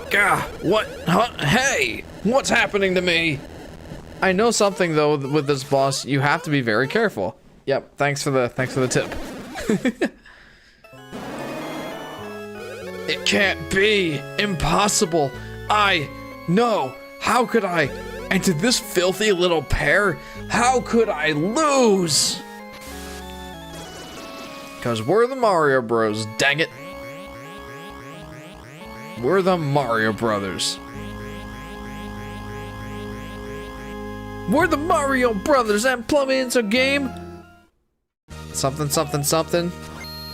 Gah, what? Huh? Hey, what's happening to me? I know something though with this boss. You have to be very careful. Yep. Thanks for the tip. It can't be. Impossible. No. How could I? And to this filthy little pair, how could I lose? Because we're the Mario Bros, dang it. We're the Mario Brothers. We're the Mario Brothers, and plumbing's a game something, something, something,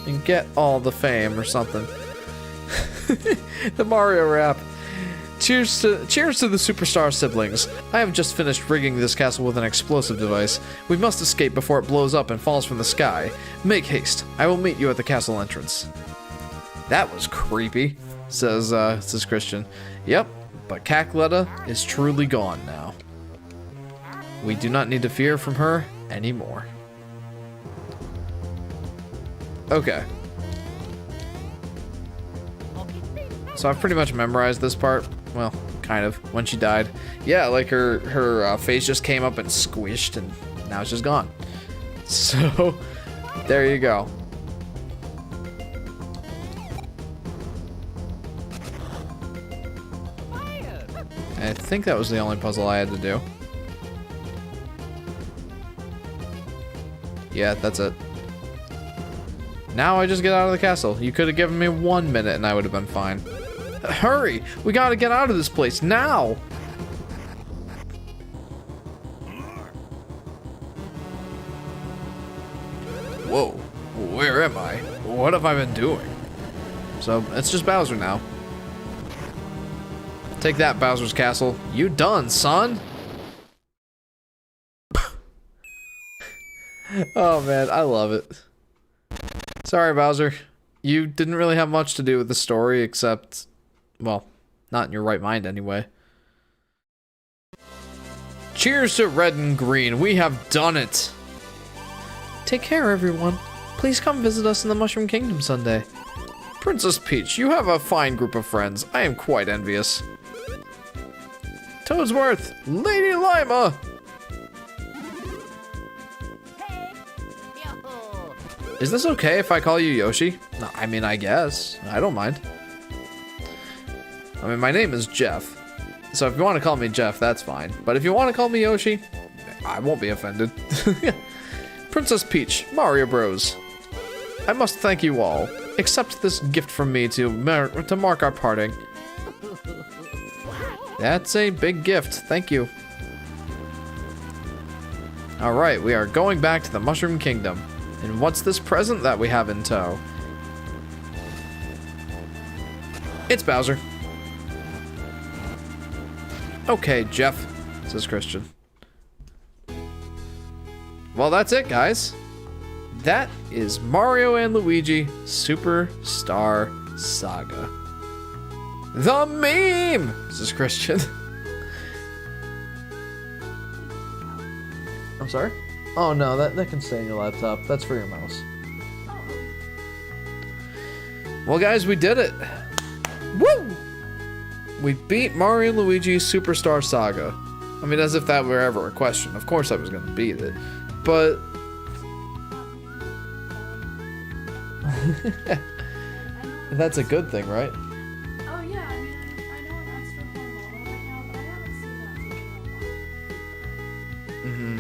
and get all the fame or something. The Mario rap. Cheers to the superstar siblings. I have just finished rigging this castle with an explosive device. We must escape before it blows up and falls from the sky. Make haste. I will meet you at the castle entrance. That was creepy, says Christian. Yep, but Cackletta is truly gone now. We do not need to fear from her anymore. Okay. So I've pretty much memorized this part. Well, kind of, when she died. Yeah, like her face just came up and squished, and now it's just gone. So, there you go. I think that was the only puzzle I had to do. Yeah, that's it. Now I just get out of the castle. You could have given me 1 minute and I would have been fine. Hurry! We gotta get out of this place now! Whoa, where am I? What have I been doing? So, it's just Bowser now. Take that, Bowser's Castle. You done, son? Oh man, I love it. Sorry, Bowser. You didn't really have much to do with the story except... well, not in your right mind anyway. Cheers to red and green. We have done it. Take care, everyone. Please come visit us in the Mushroom Kingdom Sunday. Princess Peach, you have a fine group of friends. I am quite envious. Toadsworth, Lady Lima. Is this okay if I call you Yoshi? No, I mean, I guess. I don't mind. I mean, my name is Jeff. So if you want to call me Jeff, that's fine. But if you want to call me Yoshi, I won't be offended. Princess Peach, Mario Bros. I must thank you all. Accept this gift from me to mark our parting. That's a big gift. Thank you. Alright, we are going back to the Mushroom Kingdom. And what's this present that we have in tow? It's Bowser. Okay, Jeff, says Christian. Well, that's it, guys. That is Mario and Luigi Superstar Saga. The meme, says Christian. I'm sorry? Oh no, that can stay in your laptop. That's for your mouse. Well, guys, we did it. Woo! We beat Mario and Luigi Superstar Saga. I mean, as if that were ever a question. Of course I was going to beat it. But... that's a good thing, right?
Oh yeah, I mean, I know an extra play model right now, but I haven't seen that in a while.
Mm-hmm.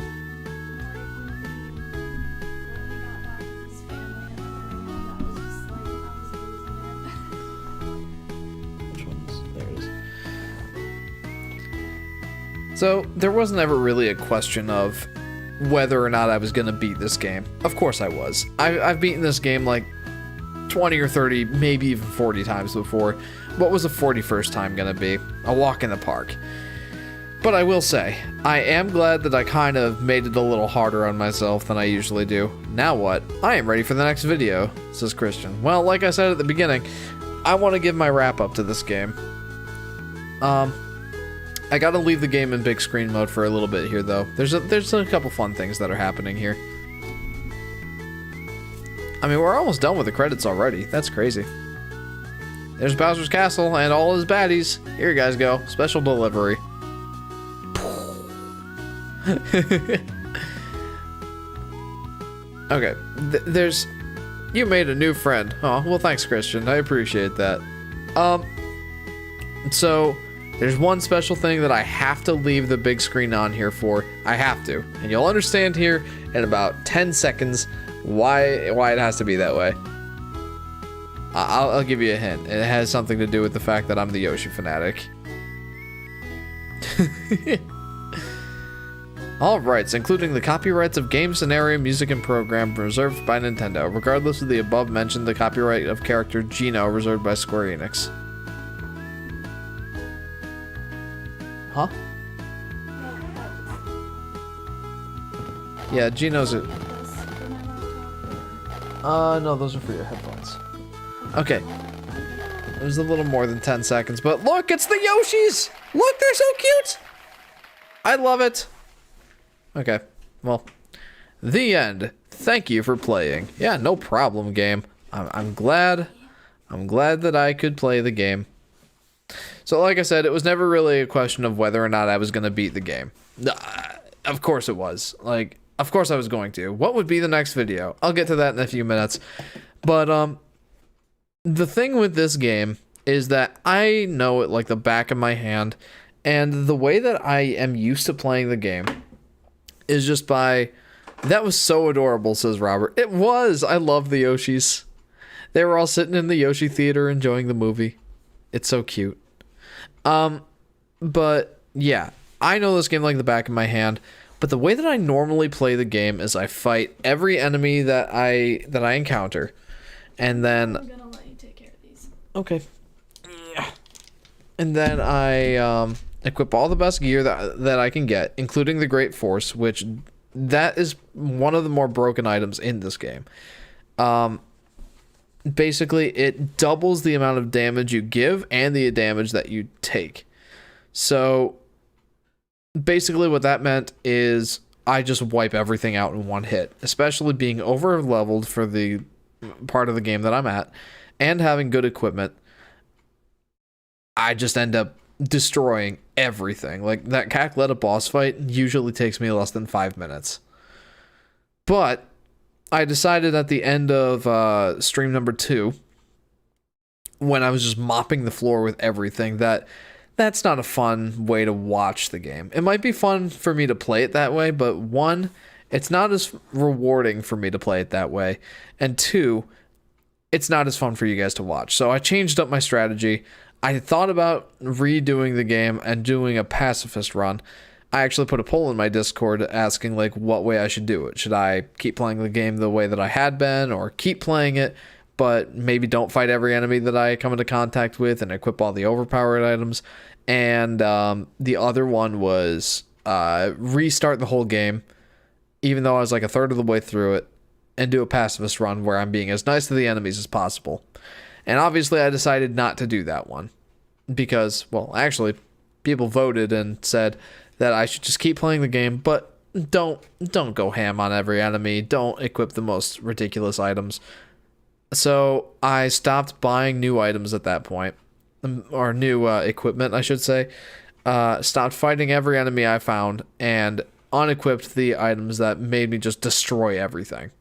So, there wasn't ever really a question of whether or not I was gonna beat this game. Of course I was. I've beaten this game like 20 or 30, maybe even 40 times before. What was the 41st time gonna be? A walk in the park. But I will say, I am glad that I kind of made it a little harder on myself than I usually do. Now what? I am ready for the next video, says Christian. Well, like I said at the beginning, I want to give my wrap up to this game. I gotta leave the game in big screen mode for a little bit here, though. There's a couple fun things that are happening here. I mean, we're almost done with the credits already. That's crazy. There's Bowser's Castle and all his baddies. Here you guys go. Special delivery. Okay, there's... You made a new friend. Oh, well, thanks, Christian. I appreciate that. So... There's one special thing that I have to leave the big screen on here for. I have to. And you'll understand here in about 10 seconds why it has to be that way. I'll give you a hint. It has something to do with the fact that I'm the Yoshi Fanatic. All rights, including the copyrights of game, scenario, music, and program reserved by Nintendo. Regardless of the above mentioned, the copyright of character Gino reserved by Square Enix. Huh? Yeah, Gino's it. No, those are for your headphones. Okay. There's a little more than 10 seconds, but look, it's the Yoshis! Look, they're so cute! I love it. Okay, well, the end. Thank you for playing. Yeah, no problem, game. I'm glad that I could play the game. So like I said, it was never really a question of whether or not I was going to beat the game. Of course it was. Like, of course I was going to. What would be the next video? I'll get to that in a few minutes. But, the thing with this game is that I know it like the back of my hand, and the way that I am used to playing the game is just by... That was so adorable, says Robert. It was! I love the Yoshis. They were all sitting in the Yoshi theater enjoying the movie. It's so cute. But yeah, I know this game like the back of my hand, but the way that I normally play the game is I fight every enemy that I encounter, and then...
I'm gonna let you take care of these.
Okay. And then I equip all the best gear that I can get, including the Great Force, which that is one of the more broken items in this game. Basically, it doubles the amount of damage you give and the damage that you take. So, basically what that meant is I just wipe everything out in one hit, especially being over-leveled for the part of the game that I'm at, and having good equipment. I just end up destroying everything. Like, that Cackletta boss fight usually takes me less than 5 minutes. But I decided at the end of stream number 2, when I was just mopping the floor with everything, that's not a fun way to watch the game. It might be fun for me to play it that way, but one, it's not as rewarding for me to play it that way, and two, it's not as fun for you guys to watch. So I changed up my strategy. I thought about redoing the game and doing a pacifist run. I actually put a poll in my Discord asking like what way I should do it. Should I keep playing the game the way that I had been, or keep playing it but maybe don't fight every enemy that I come into contact with and equip all the overpowered items? And the other one was restart the whole game, even though I was like a third of the way through it, and do a pacifist run where I'm being as nice to the enemies as possible. And obviously I decided not to do that one because, well, actually people voted and said that I should just keep playing the game, but don't go ham on every enemy. Don't equip the most ridiculous items. So I stopped buying new items at that point, or new equipment, I should say. Stopped fighting every enemy I found and unequipped the items that made me just destroy everything.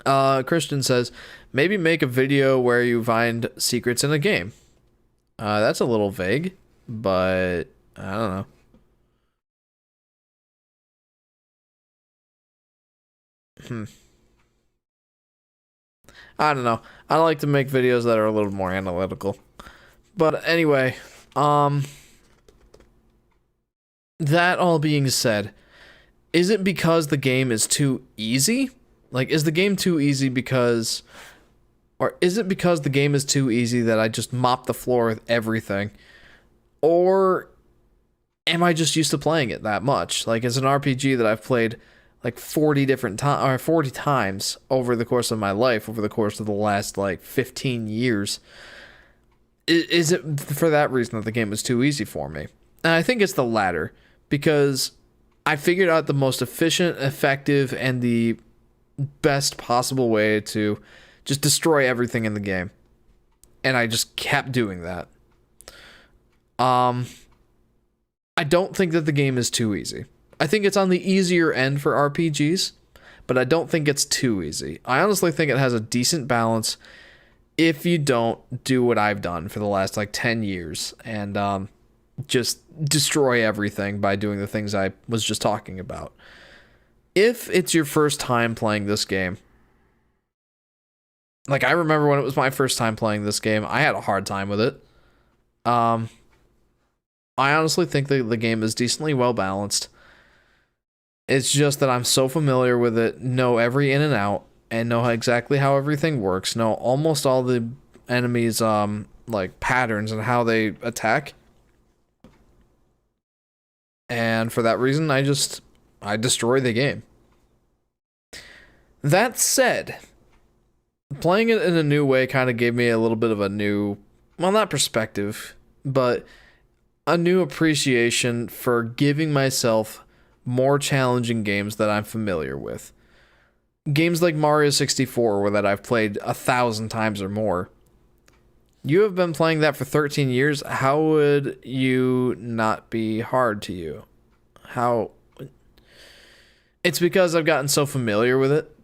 Christian says, maybe make a video where you find secrets in a game. That's a little vague, but I don't know. I don't know. I like to make videos that are a little more analytical. But anyway, that all being said, is it because the game is too easy? Like, is the game too easy because... Or is it because the game is too easy that I just mop the floor with everything? Or am I just used to playing it that much? Like, it's an RPG that I've played like 40 times over the course of my life, over the course of the last like 15 years. Is it for that reason that the game is too easy for me? And I think it's the latter, because I figured out the most efficient, effective, and the best possible way to just destroy everything in the game. And I just kept doing that. I don't think that the game is too easy. I think it's on the easier end for RPGs, but I don't think it's too easy. I honestly think it has a decent balance if you don't do what I've done for the last like 10 years and just destroy everything by doing the things I was just talking about. If it's your first time playing this game, like I remember when it was my first time playing this game, I had a hard time with it. I honestly think that the game is decently well balanced. It's just that I'm so familiar with it, know every in and out, and know exactly how everything works, know almost all the enemies' like patterns and how they attack. And for that reason, I destroy the game. That said, playing it in a new way kind of gave me a little bit of a new, well, not perspective, but a new appreciation for giving myself more challenging games that I'm familiar with. Games like Mario 64, that I've played 1,000 times or more. You have been playing that for 13 years. How would you not be hard to you? How? It's because I've gotten so familiar with it.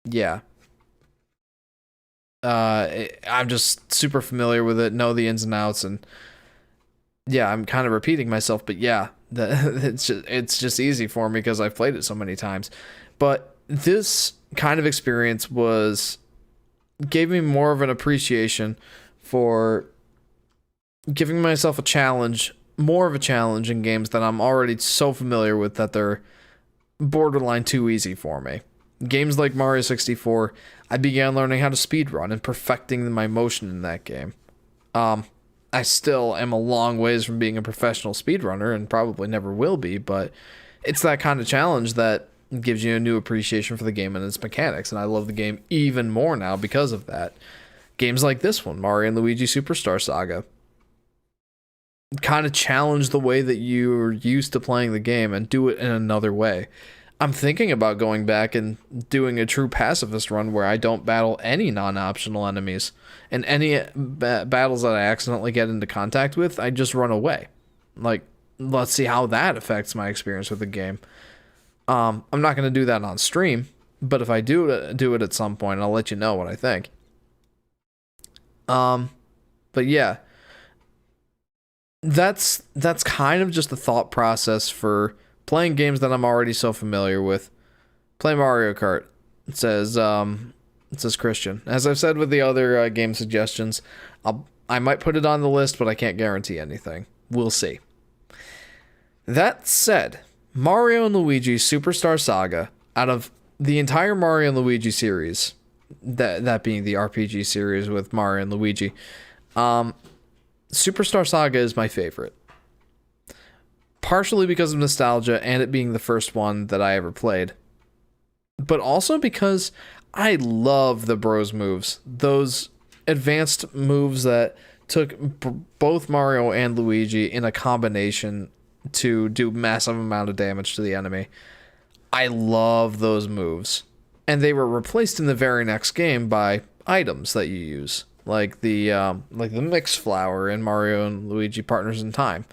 Yeah. I'm just super familiar with it, know the ins and outs, and yeah, I'm kind of repeating myself, but yeah, it's just easy for me because I've played it so many times. But this kind of experience gave me more of an appreciation for giving myself a challenge, more of a challenge in games that I'm already so familiar with that they're borderline too easy for me. Games like Mario 64, I began learning how to speedrun and perfecting my motion in that game. I still am a long ways from being a professional speedrunner and probably never will be, but it's that kind of challenge that gives you a new appreciation for the game and its mechanics, and I love the game even more now because of that. Games like this one, Mario and Luigi Superstar Saga, kind of challenge the way that you're used to playing the game and do it in another way. I'm thinking about going back and doing a true pacifist run where I don't battle any non-optional enemies, and any battles that I accidentally get into contact with, I just run away. Like, let's see how that affects my experience with the game. I'm not going to do that on stream, but if I do it at some point, I'll let you know what I think. But yeah, that's kind of just the thought process for playing games that I'm already so familiar with. Play Mario Kart. It says Christian. As I've said with the other game suggestions, I might put it on the list, but I can't guarantee anything. We'll see. That said, Mario and Luigi Superstar Saga, out of the entire Mario and Luigi series, that being the RPG series with Mario and Luigi, Superstar Saga is my favorite. Partially because of nostalgia and it being the first one that I ever played, but also because I love the Bros moves. Those advanced moves that took both Mario and Luigi in a combination to do massive amount of damage to the enemy. I love those moves. And they were replaced in the very next game by items that you use, like the mix flower in Mario and Luigi Partners in Time.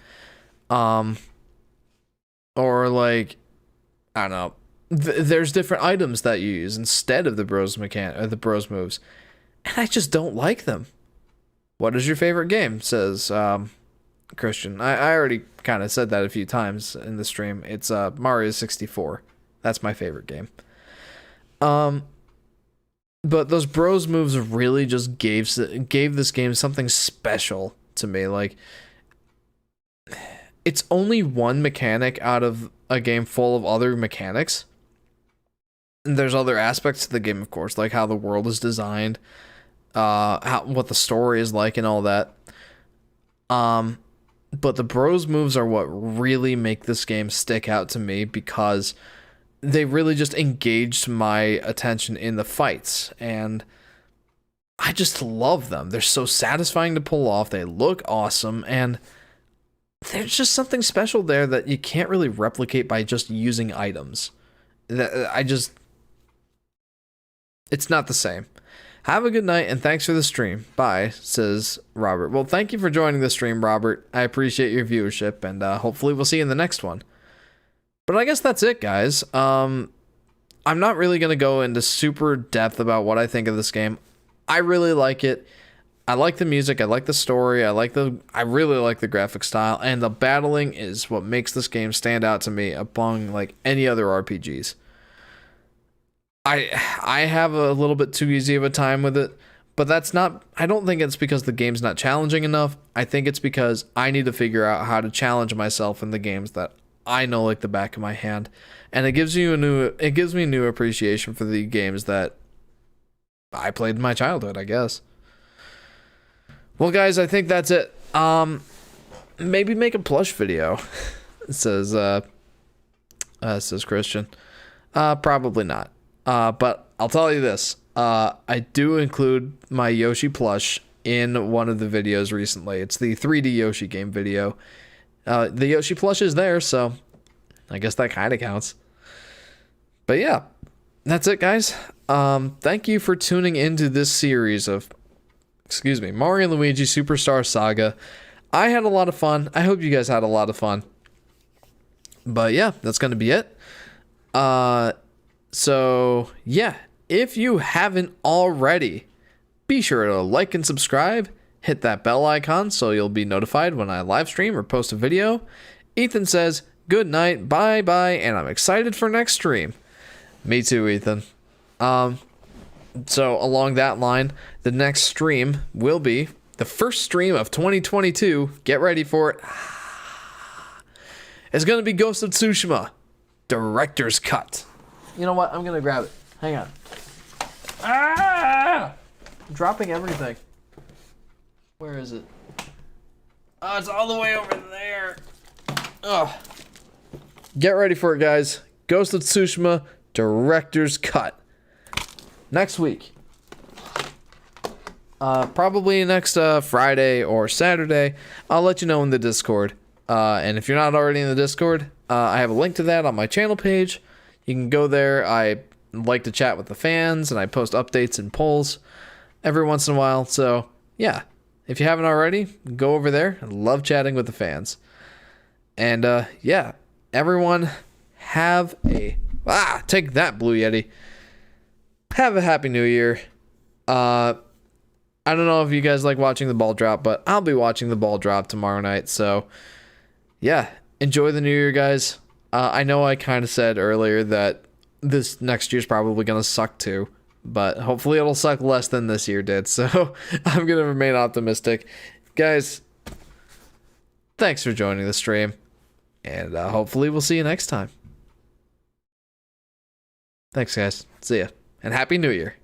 Or like, I don't know, there's different items that you use instead of the Bros moves, and I just don't like them. What is your favorite game? Says Christian. I already kind of said that a few times in the stream. It's Mario 64. That's my favorite game. But those Bros moves really just gave this game something special to me. Like, it's only one mechanic out of a game full of other mechanics. And there's other aspects to the game, of course, like how the world is designed, what the story is like, and all that. But the Bros moves are what really make this game stick out to me, because they really just engaged my attention in the fights, and I just love them. They're so satisfying to pull off. They look awesome, and there's just something special there that you can't really replicate by just using items. It's not the same. Have a good night, and thanks for the stream. Bye, says Robert. Well, thank you for joining the stream, Robert. I appreciate your viewership, and hopefully we'll see you in the next one. But I guess that's it, guys. I'm not really going to go into super depth about what I think of this game. I really like it. I like the music, I like the story, I really like the graphic style, and the battling is what makes this game stand out to me among like any other RPGs. I have a little bit too easy of a time with it, But that's not, I don't think it's because the game's not challenging enough. I think it's because I need to figure out how to challenge myself in the games that I know like the back of my hand. And it gives me a new appreciation for the games that I played in my childhood, I guess. Well, guys, I think that's it. Maybe make a plush video. It says Christian. Probably not. But I'll tell you this. I do include my Yoshi plush in one of the videos recently. It's the 3D Yoshi game video. The Yoshi plush is there, so I guess that kind of counts. But yeah, that's it, guys. Thank you for tuning into this series of, Mario and Luigi Superstar Saga. I had a lot of fun. I hope you guys had a lot of fun. But yeah, that's going to be it. So yeah, if you haven't already, be sure to like and subscribe. Hit that bell icon so you'll be notified when I live stream or post a video. Ethan says, good night, bye-bye, and I'm excited for next stream. Me too, Ethan. So along that line, the next stream will be the first stream of 2022. Get ready for it. It's going to be Ghost of Tsushima Director's Cut. You know what? I'm going to grab it. Hang on. I'm dropping everything. Where is it? Oh, it's all the way over there. Oh. Get ready for it, guys. Ghost of Tsushima Director's Cut. Next week. Probably next Friday or Saturday. I'll let you know in the Discord. And if you're not already in the Discord, I have a link to that on my channel page. You can go there. I like to chat with the fans, and I post updates and polls every once in a while. So, yeah. If you haven't already, go over there. I love chatting with the fans. And, yeah. Everyone, have a... take that, Blue Yeti. Have a happy new year. I don't know if you guys like watching the ball drop, but I'll be watching the ball drop tomorrow night. So, yeah. Enjoy the new year, guys. I know I kind of said earlier that this next year's probably going to suck too. But hopefully it'll suck less than this year did. So, I'm going to remain optimistic. Guys, thanks for joining the stream. And hopefully we'll see you next time. Thanks, guys. See ya. And Happy New Year.